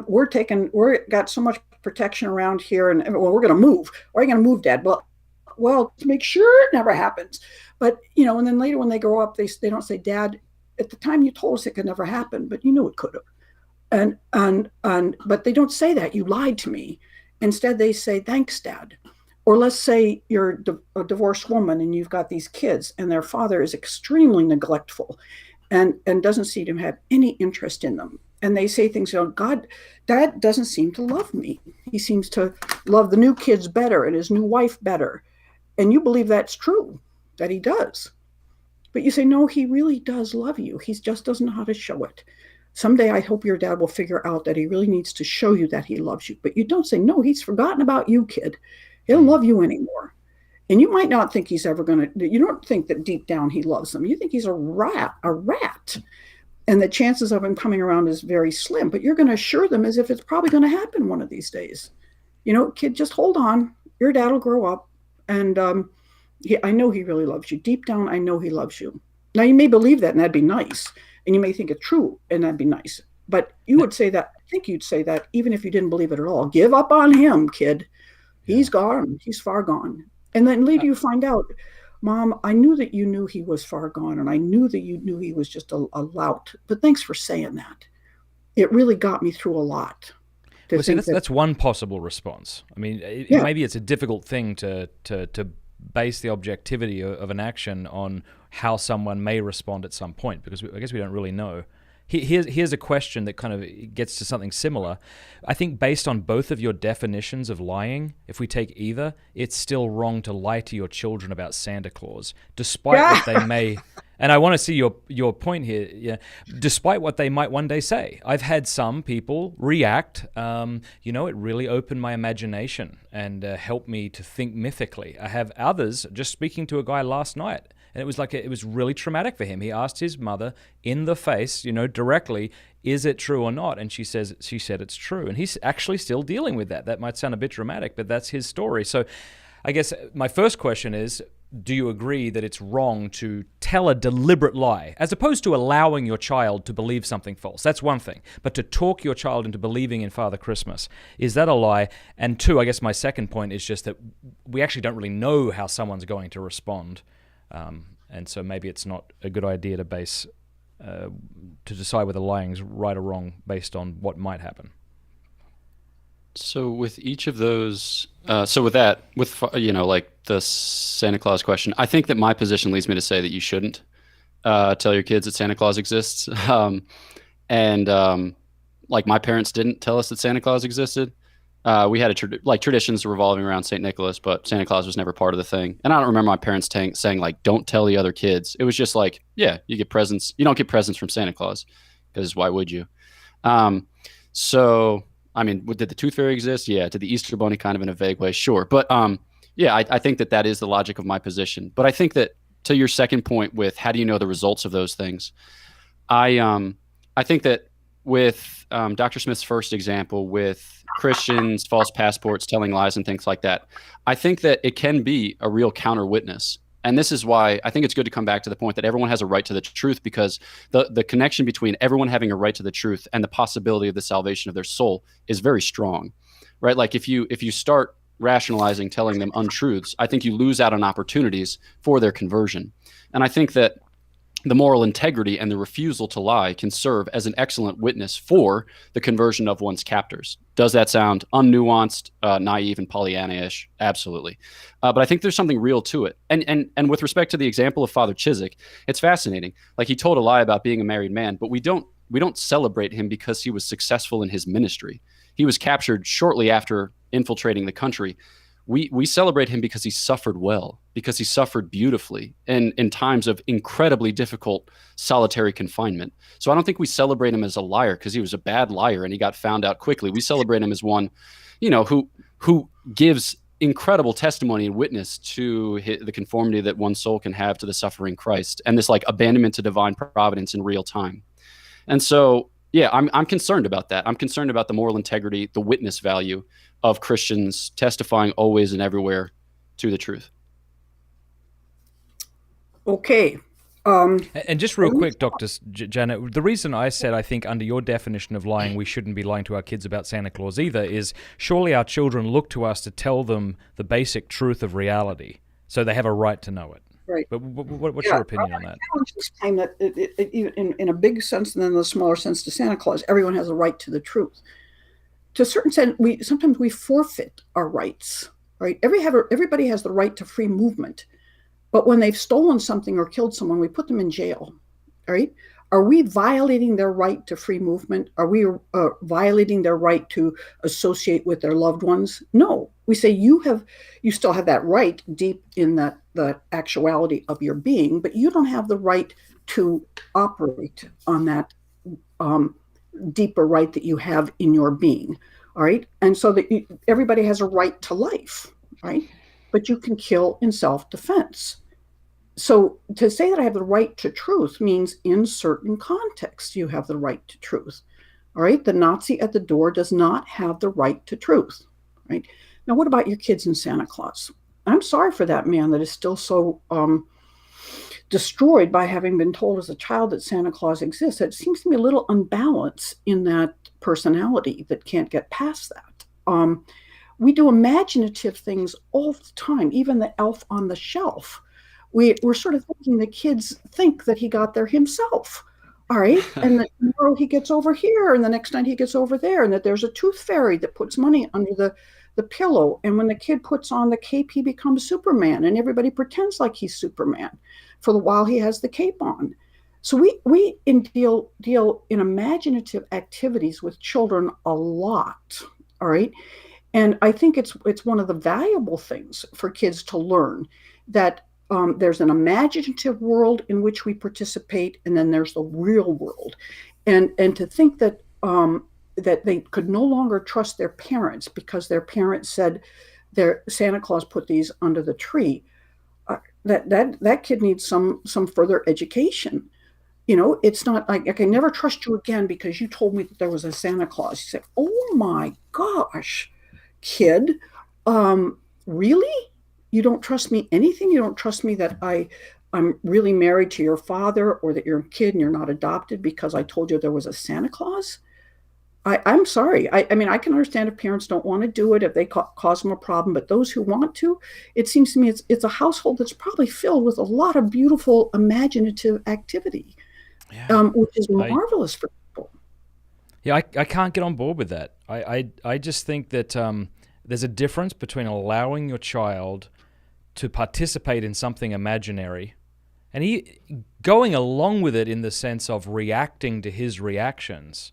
we're got so much protection around here, and well, we're going to move. Why are you going to move, Dad? Well, to make sure it never happens. But, you know, and then later when they grow up, they don't say, Dad, at the time you told us it could never happen, but you knew it could have. But they don't say that. You lied to me. Instead, they say, thanks, Dad. Or let's say you're a divorced woman and you've got these kids and their father is extremely neglectful and doesn't seem to have any interest in them. And they say things, you know, Dad doesn't seem to love me. He seems to love the new kids better and his new wife better. And you believe that's true, that he does. But you say, no, he really does love you. He just doesn't know how to show it. Someday I hope your dad will figure out that he really needs to show you that he loves you. But you don't say, no, he's forgotten about you, kid. He don't love you anymore. And you might not think he's ever going to, you don't think that deep down he loves them. You think he's a rat. And the chances of him coming around is very slim. But you're going to assure them as if it's probably going to happen one of these days. You know, kid, just hold on. Your dad will grow up. And I know he really loves you. Deep down, I know he loves you. Now, you may believe that, and that'd be nice. And you may think it's true, and that'd be nice. But you would say that, I think you'd say that even if you didn't believe it at all. Give up on him, kid. He's gone. He's far gone. And then later you find out, Mom, I knew that you knew he was far gone, and I knew that you knew he was just a lout. But thanks for saying that. It really got me through a lot. Well, see, that's one possible response. I mean, maybe it's a difficult thing to base the objectivity of an action on how someone may respond at some point, because I guess we don't really know. Here's a question that kind of gets to something similar. I think based on both of your definitions of lying, if we take either, it's still wrong to lie to your children about Santa Claus, despite what they may. And I want to see your point here. Yeah, despite what they might one day say, I've had some people react. It really opened my imagination and helped me to think mythically. I have others. Just speaking to a guy last night, and it was really traumatic for him. He asked his mother in the face, directly, "Is it true or not?" And she said it's true, and he's actually still dealing with that. That might sound a bit dramatic, but that's his story. So, I guess my first question is, do you agree that it's wrong to tell a deliberate lie, as opposed to allowing your child to believe something false? That's one thing. But to talk your child into believing in Father Christmas, is that a lie? And two, I guess my second point is just that we actually don't really know how someone's going to respond. And so maybe it's not a good idea to decide whether lying's right or wrong based on what might happen. So with each of those, like the Santa Claus question, I think that my position leads me to say that you shouldn't tell your kids that Santa Claus exists. Like my parents didn't tell us that Santa Claus existed. We had traditions revolving around St. Nicholas, but Santa Claus was never part of the thing. And I don't remember my parents saying like, "Don't tell the other kids." It was just like, yeah, you get presents. You don't get presents from Santa Claus, because why would you? So, I mean, did the Tooth Fairy exist? Yeah. Did the Easter Bunny, kind of in a vague way? Sure. But I think that is the logic of my position. But I think that, to your second point with how do you know the results of those things, I think that with Dr. Smith's first example with Christians, false passports, telling lies and things like that, I think that it can be a real counter witness. And this is why I think it's good to come back to the point that everyone has a right to the truth, because the connection between everyone having a right to the truth and the possibility of the salvation of their soul is very strong, right? Like if you start rationalizing, telling them untruths, I think you lose out on opportunities for their conversion. And I think that the moral integrity and the refusal to lie can serve as an excellent witness for the conversion of one's captors. Does that sound unnuanced, naive, and Pollyanna-ish? Absolutely. But I think there's something real to it. And with respect to the example of Father Chiswick, it's fascinating. Like, he told a lie about being a married man, but we don't celebrate him because he was successful in his ministry. He was captured shortly after infiltrating the country. We celebrate him because he suffered well, because he suffered beautifully in times of incredibly difficult solitary confinement. So I don't think we celebrate him as a liar because he was a bad liar and he got found out quickly. We celebrate him as one, who gives incredible testimony and witness to the conformity that one soul can have to the suffering Christ, and this like abandonment to divine providence in real time. And so, yeah, I'm concerned about that. I'm concerned about the moral integrity, the witness value of Christians testifying always and everywhere to the truth. Okay. And just real quick, Dr. Janet, the reason I said I think under your definition of lying, we shouldn't be lying to our kids about Santa Claus either, is surely our children look to us to tell them the basic truth of reality, so they have a right to know it. Right. But what's your opinion on that? I just claim that in a big sense and then the smaller sense to Santa Claus, everyone has a right to the truth. To a certain extent, sometimes we forfeit our rights, right? Everybody has the right to free movement. But when they've stolen something or killed someone, we put them in jail, right? Are we violating their right to free movement? Are we violating their right to associate with their loved ones? No. We say you still have that right deep in the actuality of your being, but you don't have the right to operate on that deeper right that you have in your being, all right? And so that everybody has a right to life, right? But you can kill in self-defense. So to say that I have the right to truth means in certain contexts you have the right to truth, all right? The Nazi at the door does not have the right to truth, right? Now, what about your kids in Santa Claus? I'm sorry for that man that is still so destroyed by having been told as a child that Santa Claus exists. It seems to me a little unbalanced in that personality that can't get past that. We do imaginative things all the time, even the elf on the shelf. We're sort of thinking the kids think that he got there himself, all right? And that tomorrow he gets over here, and the next night he gets over there, and that there's a tooth fairy that puts money under the pillow. And when the kid puts on the cape, he becomes Superman, and everybody pretends like he's Superman for the while he has the cape on. So we deal in imaginative activities with children a lot. All right. And I think it's one of the valuable things for kids to learn that there's an imaginative world in which we participate, and then there's the real world, and to think that that they could no longer trust their parents because their parents said their Santa Claus put these under the tree. That kid needs some further education. It's not like I can never trust you again because you told me that there was a Santa Claus. You say, "Oh my gosh, kid, really? You don't trust me anything? You don't trust me that I'm really married to your father, or that you're a kid and you're not adopted because I told you there was a Santa Claus?" I'm sorry. I mean, I can understand if parents don't want to do it, if they cause them a problem, but those who want to, it seems to me it's a household that's probably filled with a lot of beautiful imaginative activity, which is marvelous for people. Yeah, I can't get on board with that. I just think that there's a difference between allowing your child to participate in something imaginary and he going along with it in the sense of reacting to his reactions.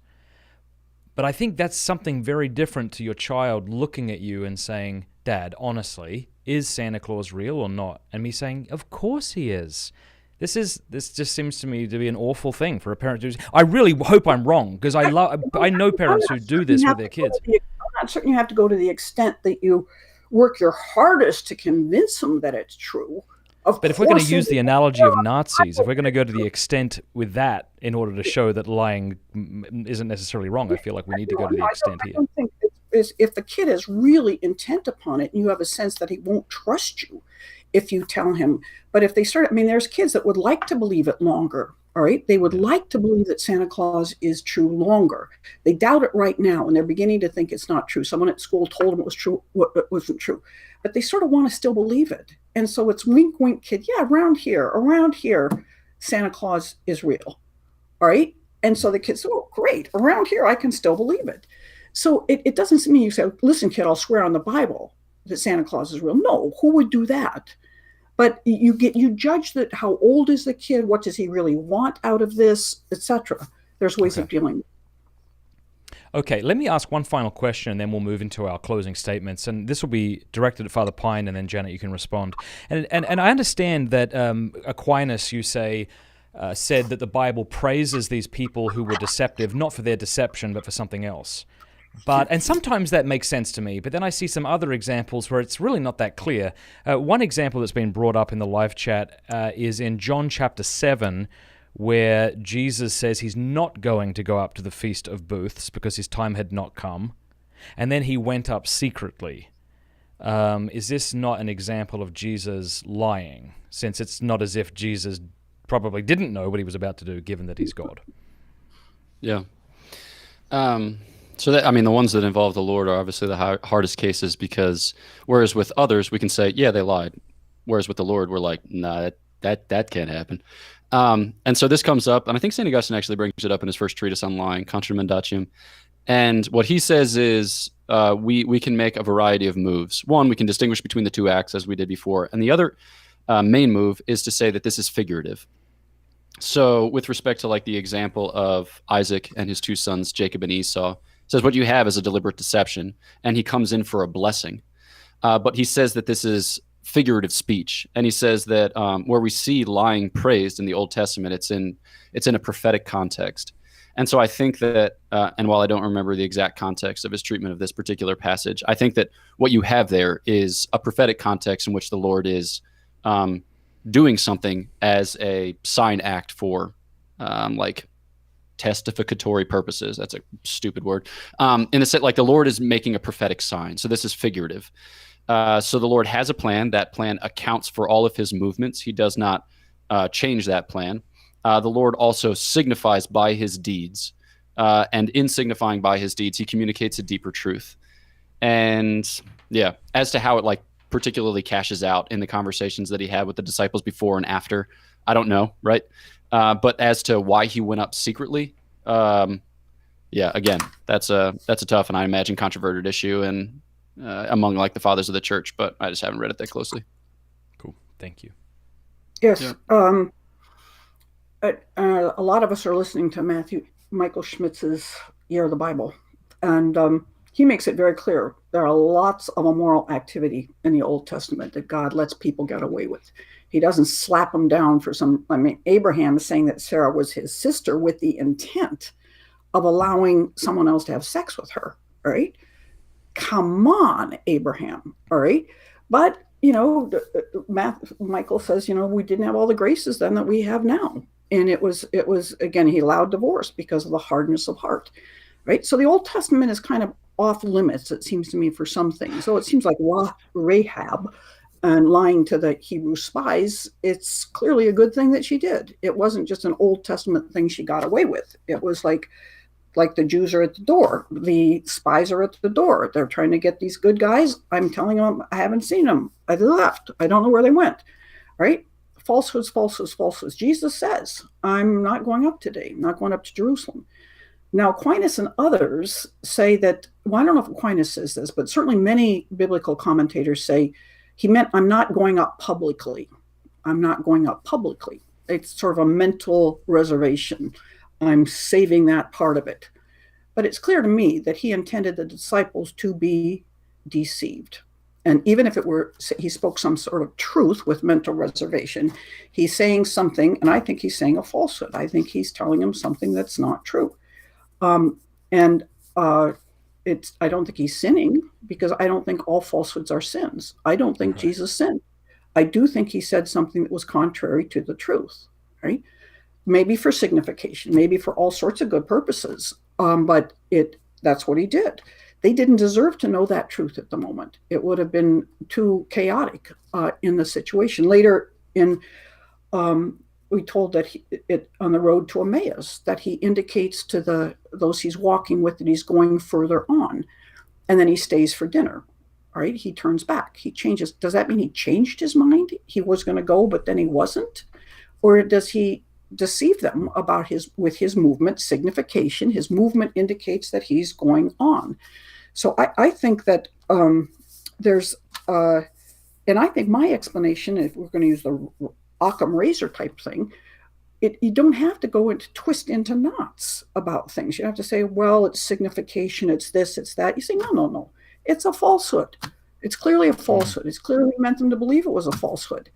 But I think that's something very different to your child looking at you and saying, "Dad, honestly, is Santa Claus real or not?" And me saying, "Of course he is." This just seems to me to be an awful thing for a parent to do. I really hope I'm wrong, because I know parents who do this with their kids. I'm not certain you have to go to the extent that you work your hardest to convince them that it's true. But if we're going to use the analogy of Nazis, if we're going to go to the extent with that in order to show that lying isn't necessarily wrong, I feel like we need to go to the extent here. I don't think if the kid is really intent upon it and you have a sense that he won't trust you if you tell him. But if they start, I mean, there's kids that would like to believe it longer. All right. They would like to believe that Santa Claus is true longer. They doubt it right now, and they're beginning to think it's not true. Someone at school told them it was true, what wasn't true. But they sort of want to still believe it. And so it's wink, wink, kid. Yeah, around here, Santa Claus is real. All right. And so the kids, "Oh, great. Around here, I can still believe it." So it doesn't mean you say, "Listen, kid, I'll swear on the Bible that Santa Claus is real." No, who would do that? But you judge that how old is the kid, what does he really want out of this, etc. There's ways of dealing. Okay, let me ask one final question, and then we'll move into our closing statements. And this will be directed at Father Pine, and then Janet, you can respond. And I understand that Aquinas, you say, said that the Bible praises these people who were deceptive, not for their deception, but for something else. And sometimes that makes sense to me, but then I see some other examples where it's really not that clear. One example that's been brought up in the live chat is in John chapter 7, where Jesus says he's not going to go up to the Feast of Booths because his time had not come, and then he went up secretly. Is this not an example of Jesus lying, since it's not as if Jesus probably didn't know what he was about to do, given that he's God? Yeah. So that, I mean, the ones that involve the Lord are obviously the hardest cases, because whereas with others we can say, yeah, they lied, whereas with the Lord we're like, nah, that can't happen. And so this comes up, and I think St. Augustine actually brings it up in his first treatise on lying, Contra Mendacium. And what he says is we can make a variety of moves. One, we can distinguish between the two acts, as we did before, and the other main move is to say that this is figurative. So with respect to like the example of Isaac and his two sons, Jacob and Esau, says what you have is a deliberate deception, and he comes in for a blessing. But he says that this is figurative speech, and he says that where we see lying praised in the Old Testament, it's in a prophetic context. And so I think that, and while I don't remember the exact context of his treatment of this particular passage, I think that what you have there is a prophetic context in which the Lord is doing something as a sign act for like testificatory purposes. That's a stupid word. In a sense, like the Lord is making a prophetic sign. So this is figurative. So the Lord has a plan. That plan accounts for all of his movements. He does not change that plan. The Lord also signifies by his deeds. And in signifying by his deeds, he communicates a deeper truth. And yeah, as to how it like particularly cashes out in the conversations that he had with the disciples before and after, I don't know, right? But as to why he went up secretly, yeah, again, that's a tough and I imagine controverted issue and among like the fathers of the church, but I just haven't read it that closely. Cool, thank you. Yes. Yeah. a lot of us are listening to Michael Schmitz's Year of the Bible, and he makes it very clear there are lots of immoral activity in the Old Testament that God lets people get away with. He doesn't slap them down for some. I mean, Abraham is saying that Sarah was his sister with the intent of allowing someone else to have sex with her. All right, come on, Abraham. All right, but Michael says, we didn't have all the graces then that we have now. And it was again, he allowed divorce because of the hardness of heart, right? So the Old Testament is kind of off limits, it seems to me, for some things. So it seems like Rahab and lying to the Hebrew spies, it's clearly a good thing that she did. It wasn't just an Old Testament thing she got away with. It was like the Jews are at the door. The spies are at the door. They're trying to get these good guys. I'm telling them, I haven't seen them. They left. I don't know where they went, right? Falsehoods, falsehoods, falsehoods. Jesus says, I'm not going up today. I'm not going up to Jerusalem. Now, Aquinas and others say that, well, I don't know if Aquinas says this, but certainly many biblical commentators say he meant, I'm not going up publicly. I'm not going up publicly. It's sort of a mental reservation. I'm saving that part of it. But it's clear to me that he intended the disciples to be deceived. And even if it were, he spoke some sort of truth with mental reservation, he's saying something, and I think he's saying a falsehood. I think he's telling them something that's not true. I don't think he's sinning, because I don't think all falsehoods are sins. I don't think Jesus sinned. I do think he said something that was contrary to the truth, right? Maybe for signification, maybe for all sorts of good purposes. But that's what he did. They didn't deserve to know that truth at the moment. It would have been too chaotic in the situation. Later we told that on the road to Emmaus, that he indicates to those he's walking with that he's going further on, and then he stays for dinner. All right, he turns back. He changes. Does that mean he changed his mind? He was going to go, but then he wasn't? Or does he deceive them about with his movement signification? His movement indicates that he's going on. So I think that there's, and I think my explanation, if we're going to use the Occam razor type thing, you don't have to go into twist into knots about things. You have to say, well, it's signification, it's this, it's that. You say, no. It's a falsehood. It's clearly a falsehood. It's clearly meant them to believe it was a falsehood.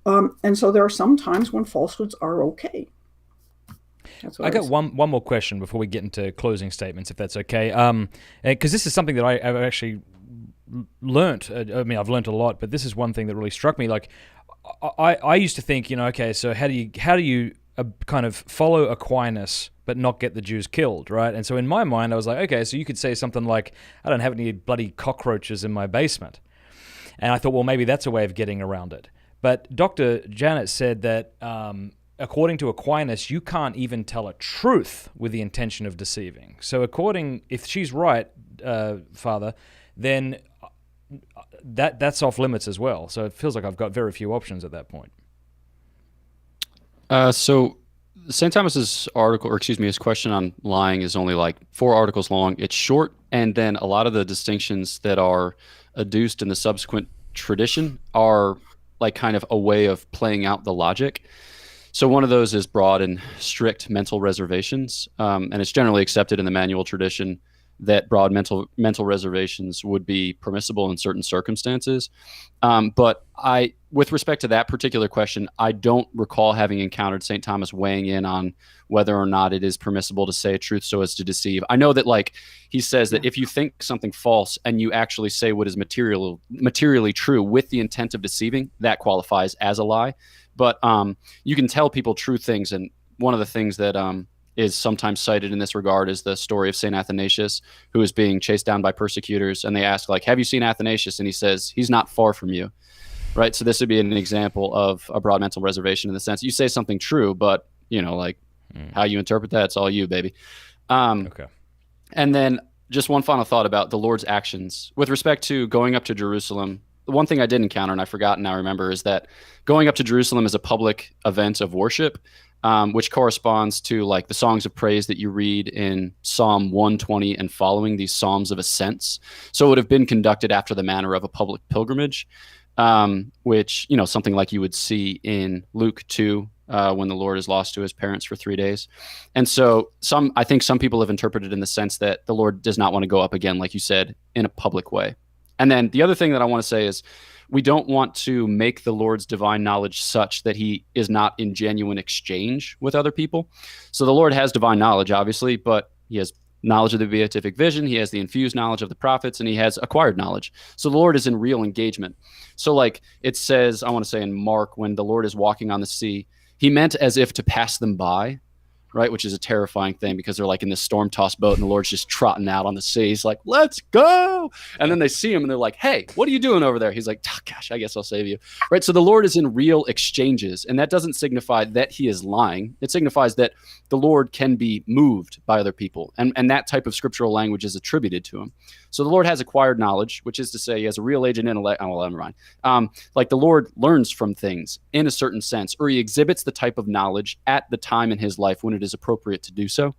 And so there are some times when falsehoods are okay. I got one more question before we get into closing statements, if that's okay. Because this is something that I've actually learnt. I mean, I've learnt a lot, but this is one thing that really struck me. Like, I used to think, okay, so how do you kind of follow Aquinas but not get the Jews killed, right? And so in my mind, I was like, okay, so you could say something like, I don't have any bloody cockroaches in my basement. And I thought, well, maybe that's a way of getting around it. But Dr. Janet said that according to Aquinas, you can't even tell a truth with the intention of deceiving. So if she's right, Father, then that's off limits as well. So it feels like I've got very few options at that point. So St. Thomas's article, or excuse me, his question on lying is only like 4 articles long. It's short, and then a lot of the distinctions that are adduced in the subsequent tradition are like kind of a way of playing out the logic. So one of those is broad and strict mental reservations, and it's generally accepted in the manual tradition that broad mental reservations would be permissible in certain circumstances. But with respect to that particular question, I don't recall having encountered St. Thomas weighing in on whether or not it is permissible to say a truth so as to deceive. I know that like he says that if you think something false and you actually say what is materially true with the intent of deceiving, that qualifies as a lie. But you can tell people true things, and one of the things that is sometimes cited in this regard is the story of St. Athanasius, who is being chased down by persecutors, and they ask, like, have you seen Athanasius? And he says, he's not far from you, right? So this would be an example of a broad mental reservation in the sense you say something true, but, how you interpret that, it's all you, baby. Okay. And then just one final thought about the Lord's actions. With respect to going up to Jerusalem, the one thing I did encounter, and I forgot and now remember, is that going up to Jerusalem is a public event of worship, which corresponds to like the songs of praise that you read in Psalm 120 and following, these psalms of ascents. So it would have been conducted after the manner of a public pilgrimage, which, something like you would see in Luke 2, when the Lord is lost to his parents for 3 days. And so I think some people have interpreted in the sense that the Lord does not want to go up again, like you said, in a public way. And then the other thing that I want to say is we don't want to make the Lord's divine knowledge such that he is not in genuine exchange with other people. So the Lord has divine knowledge, obviously, but he has knowledge of the beatific vision, he has the infused knowledge of the prophets, and he has acquired knowledge. So the Lord is in real engagement. So like it says, I want to say in Mark, when the Lord is walking on the sea, he meant as if to pass them by, right? Which is a terrifying thing because they're like in this storm-tossed boat and the Lord's just trotting out on the sea. He's like, let's go. And then they see him and they're like, hey, what are you doing over there? He's like, oh, gosh, I guess I'll save you, right? So the Lord is in real exchanges, and that doesn't signify that he is lying. It signifies that the Lord can be moved by other people, and that type of scriptural language is attributed to him. So the Lord has acquired knowledge, which is to say he has a real agent intellect. Oh, well, never mind. Like the Lord learns from things in a certain sense, or he exhibits the type of knowledge at the time in his life when it is appropriate to do so.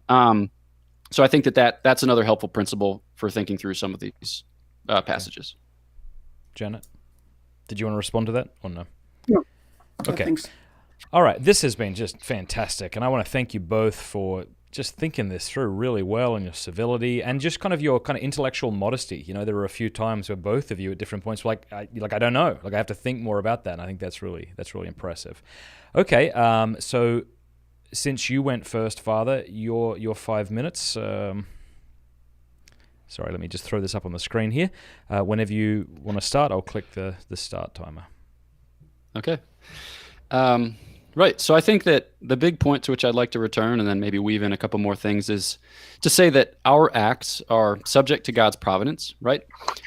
So I think that's another helpful principle for thinking through some of these passages. Janet, did you want to respond to that or no? No. Okay. Thanks. All right. This has been just fantastic, and I want to thank you both for just thinking this through really well, and your civility and just kind of your kind of intellectual modesty. You know, there were a few times where both of you at different points were like, I don't know, like I have to think more about that. And I think that's really impressive. Okay, so since you went first, Father, your 5 minutes. Sorry, let me just throw this up on the screen here. Whenever you want to start, I'll click the start timer. Okay. Right. So I think that the big point to which I'd like to return and then maybe weave in a couple more things is to say that our acts are subject to God's providence, right?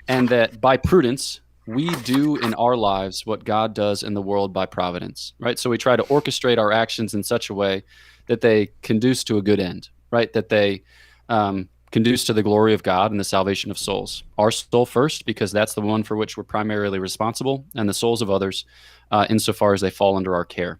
And that by prudence, we do in our lives what God does in the world by providence, right? So we try to orchestrate our actions in such a way that they conduce to a good end, right? That they conduce to the glory of God and the salvation of souls. Our soul first, because that's the one for which we're primarily responsible, and the souls of others insofar as they fall under our care.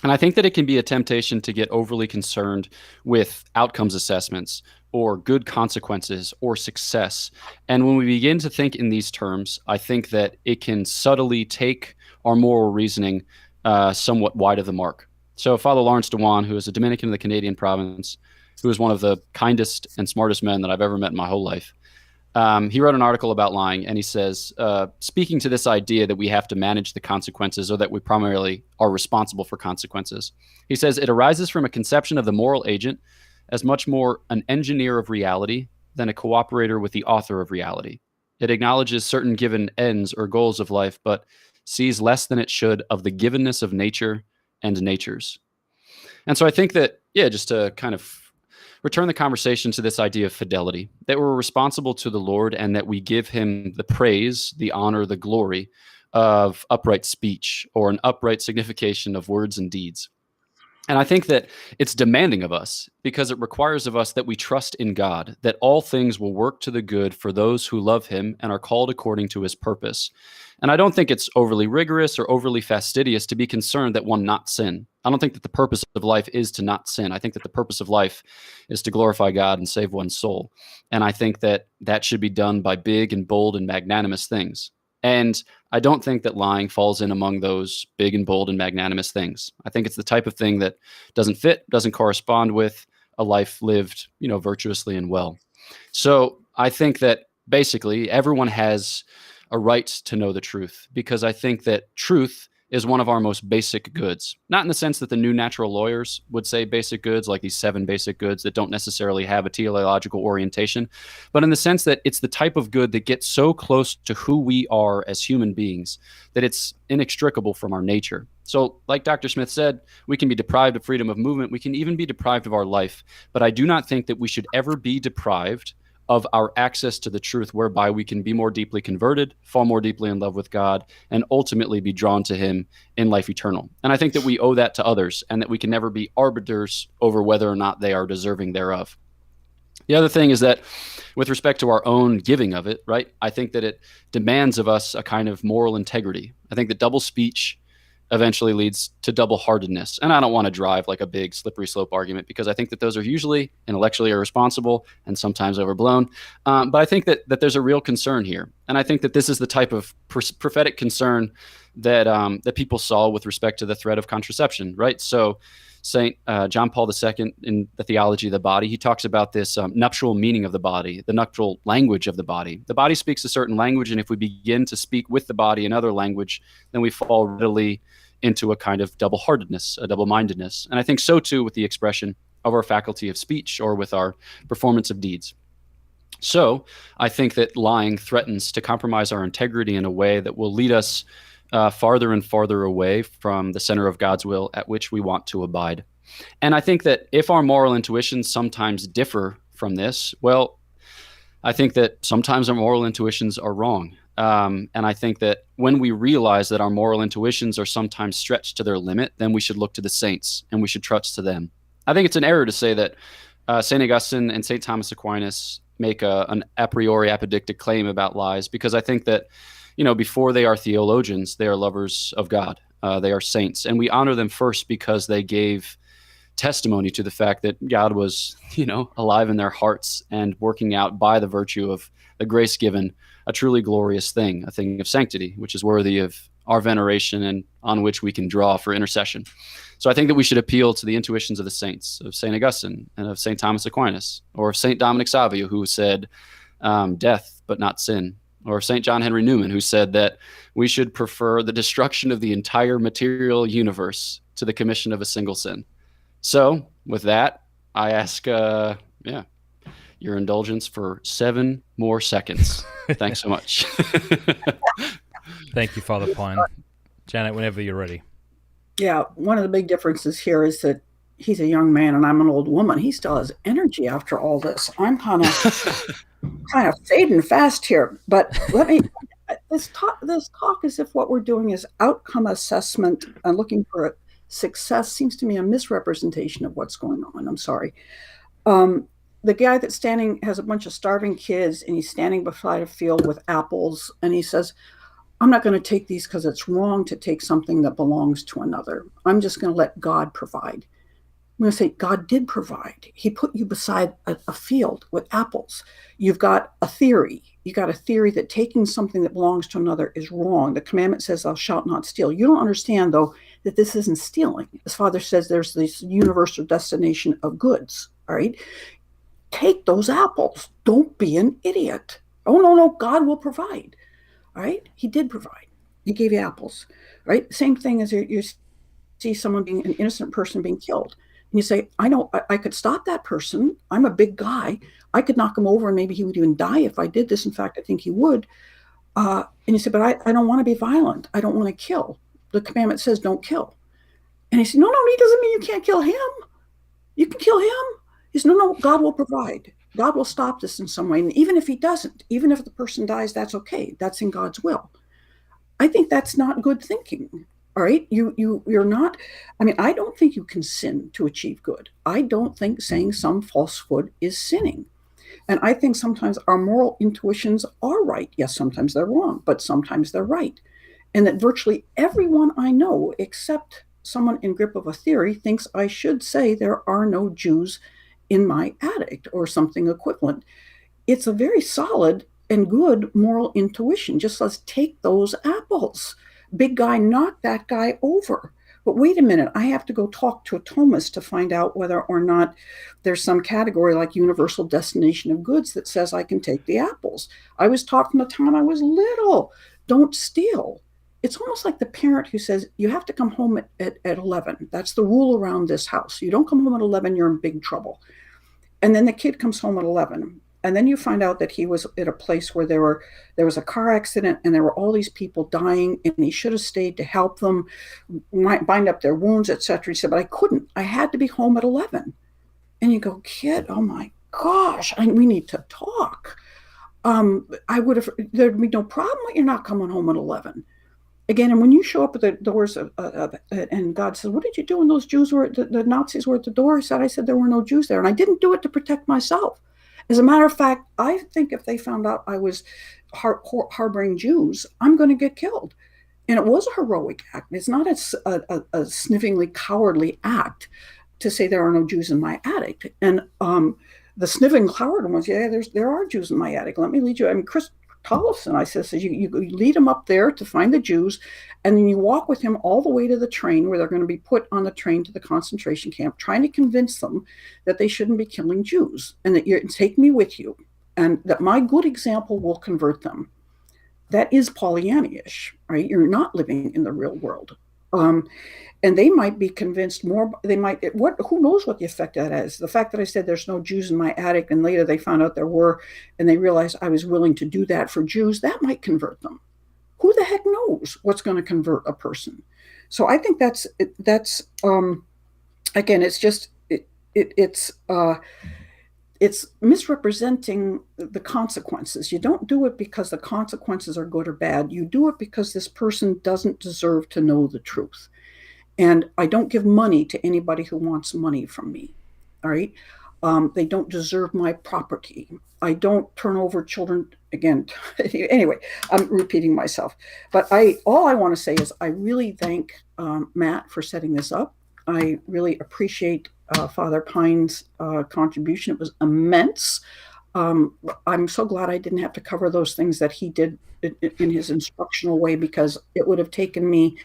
And I think that it can be a temptation to get overly concerned with outcomes assessments or good consequences or success. And when we begin to think in these terms, I think that it can subtly take our moral reasoning somewhat wide of the mark. So Father Lawrence Dewan, who is a Dominican of the Canadian province, who is one of the kindest and smartest men that I've ever met in my whole life, he wrote an article about lying, and he says, speaking to this idea that we have to manage the consequences or that we primarily are responsible for consequences, he says, it arises from a conception of the moral agent as much more an engineer of reality than a cooperator with the author of reality. It acknowledges certain given ends or goals of life, but sees less than it should of the givenness of nature and natures. And so I think that, just to kind of return the conversation to this idea of fidelity, that we're responsible to the Lord and that we give him the praise, the honor, the glory of upright speech or an upright signification of words and deeds. And I think that it's demanding of us because it requires of us that we trust in God, that all things will work to the good for those who love him and are called according to his purpose. And I don't think it's overly rigorous or overly fastidious to be concerned that one not sin. I don't think that the purpose of life is to not sin. I think that the purpose of life is to glorify God and save one's soul. And I think that that should be done by big and bold and magnanimous things. And I don't think that lying falls in among those big and bold and magnanimous things. I think it's the type of thing that doesn't fit, doesn't correspond with a life lived, virtuously and well. So I think that basically everyone has a right to know the truth, because I think that truth is one of our most basic goods. Not in the sense that the new natural lawyers would say basic goods, like these 7 basic goods that don't necessarily have a teleological orientation, but in the sense that it's the type of good that gets so close to who we are as human beings that it's inextricable from our nature. So like Dr. Smith said, we can be deprived of freedom of movement. We can even be deprived of our life. But I do not think that we should ever be deprived of our access to the truth, whereby we can be more deeply converted, fall more deeply in love with God, and ultimately be drawn to him in life eternal. And I think that we owe that to others, and that we can never be arbiters over whether or not they are deserving thereof. The other thing is that with respect to our own giving of it, right, I think that it demands of us a kind of moral integrity. I think that double speech eventually leads to double-heartedness. And I don't want to drive like a big slippery slope argument, because I think that those are usually intellectually irresponsible and sometimes overblown. But I think that there's a real concern here. And I think that this is the type of prophetic concern that that people saw with respect to the threat of contraception, right? So St. John Paul II, in the Theology of the Body, he talks about this nuptial meaning of the body, the nuptial language of the body. The body speaks a certain language, and if we begin to speak with the body another language, then we fall readily into a kind of double-heartedness, a double-mindedness. And I think so too with the expression of our faculty of speech or with our performance of deeds. So I think that lying threatens to compromise our integrity in a way that will lead us farther and farther away from the center of God's will at which we want to abide. And I think that if our moral intuitions sometimes differ from this, well, I think that sometimes our moral intuitions are wrong. And I think that when we realize that our moral intuitions are sometimes stretched to their limit, then we should look to the saints and we should trust to them. I think it's an error to say that St. Augustine and St. Thomas Aquinas make an a priori apodictic claim about lies, because I think that, before they are theologians, they are lovers of God. They are saints. And we honor them first because they gave testimony to the fact that God was, alive in their hearts and working out by the virtue of the grace given a truly glorious thing, a thing of sanctity, which is worthy of our veneration and on which we can draw for intercession. So I think that we should appeal to the intuitions of the saints, of St. Augustine and of St. Thomas Aquinas, or of St. Dominic Savio, who said, death but not sin, or of St. John Henry Newman, who said that we should prefer the destruction of the entire material universe to the commission of a single sin. So with that, I ask, your indulgence for 7 more seconds. Thanks so much. Thank you, Father Pine. Janet, whenever you're ready. Yeah, one of the big differences here is that he's a young man and I'm an old woman. He still has energy after all this. I'm kind of fading fast here. But this talk as if what we're doing is outcome assessment and looking for a success seems to me a misrepresentation of what's going on. I'm sorry. The guy that's standing has a bunch of starving kids, and he's standing beside a field with apples, and he says, I'm not going to take these because it's wrong to take something that belongs to another. I'm just going to let God provide. I'm going to say, God did provide. He put you beside a field with apples. You've got a theory. You got a theory that taking something that belongs to another is wrong. The commandment says, thou shalt not steal. You don't understand, though, that this isn't stealing. As Father says, there's this universal destination of goods, all right? Take those apples. Don't be an idiot. Oh, no, God will provide. All right? He did provide. He gave you apples, right? Same thing as you see someone being an innocent person being killed. And you say, I know I could stop that person. I'm a big guy. I could knock him over and maybe he would even die if I did this. In fact, I think he would. And you say, but I don't want to be violent. I don't want to kill. The commandment says don't kill. And he said, no, he doesn't mean you can't kill him. You can kill him. He said, no, God will provide. God will stop this in some way. And even if he doesn't, even if the person dies, that's okay. That's in God's will. I think that's not good thinking. All right. You're not, I don't think you can sin to achieve good. I don't think saying some falsehood is sinning. And I think sometimes our moral intuitions are right. Yes, sometimes they're wrong, but sometimes they're right. And that virtually everyone I know, except someone in grip of a theory, thinks I should say there are no Jews in my attic or something equivalent. It's a very solid and good moral intuition. Just let's take those apples. Big guy knocked that guy over. But wait a minute, I have to go talk to a Thomist to find out whether or not there's some category like universal destination of goods that says I can take the apples. I was taught from the time I was little, don't steal. It's almost like the parent who says, you have to come home at 11. That's the rule around this house. You don't come home at 11, you're in big trouble. And then the kid comes home at 11. And then you find out that he was at a place where there was a car accident and there were all these people dying, and he should have stayed to help them bind up their wounds, etc. He said, but I couldn't. I had to be home at 11. And you go, kid, oh my gosh, we need to talk. There'd be no problem with you not coming home at 11. Again, and when you show up at the doors and God says, what did you do when those Jews the Nazis were at the door? I said there were no Jews there. And I didn't do it to protect myself. As a matter of fact, I think if they found out I was harboring Jews, I'm going to get killed. And it was a heroic act. It's not a sniffingly cowardly act to say there are no Jews in my attic. And the sniffing coward was, yeah, there are Jews in my attic. Let me lead you. I mean, Chris Tollefson, I says, you lead him up there to find the Jews, and then you walk with him all the way to the train where they're going to be put on the train to the concentration camp, trying to convince them that they shouldn't be killing Jews, and that you take me with you, and that my good example will convert them. That is Pollyanna-ish, right? You're not living in the real world. And they might be convinced more. They might. Who knows what the effect that has? The fact that I said there's no Jews in my attic, and later they found out there were, and they realized I was willing to do that for Jews, that might convert them. Who the heck knows what's going to convert a person? So I think that's again, it's just it's misrepresenting the consequences. You don't do it because the consequences are good or bad. You do it because this person doesn't deserve to know the truth. And I don't give money to anybody who wants money from me. All right. They don't deserve my property. I don't turn over children again. Anyway, I'm repeating myself. But all I want to say is I really thank Matt for setting this up. I really appreciate Father Pine's contribution. It was immense. I'm so glad I didn't have to cover those things that he did in his instructional way, because it would have taken me,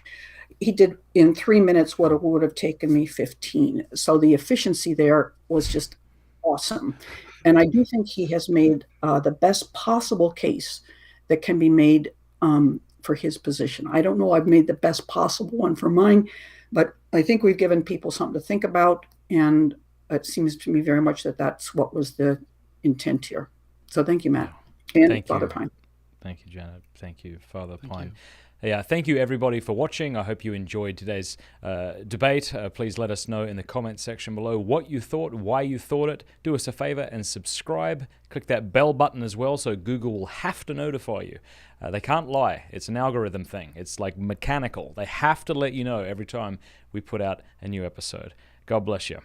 he did in 3 minutes what it would have taken me 15. So the efficiency there was just awesome. And I do think he has made the best possible case that can be made for his position. I don't know I've made the best possible one for mine, but I think we've given people something to think about. And it seems to me very much that that's what was the intent here. So thank you, Matt. And Thank Father you. Pine. Thank you, Janet. Thank you, Father Thank Pine. you. Yeah, thank you everybody for watching. I hope you enjoyed today's debate. Please let us know in the comment section below what you thought, why you thought it. Do us a favor and subscribe. Click that bell button as well so Google will have to notify you. They can't lie. It's an algorithm thing. It's like mechanical. They have to let you know every time we put out a new episode. God bless you.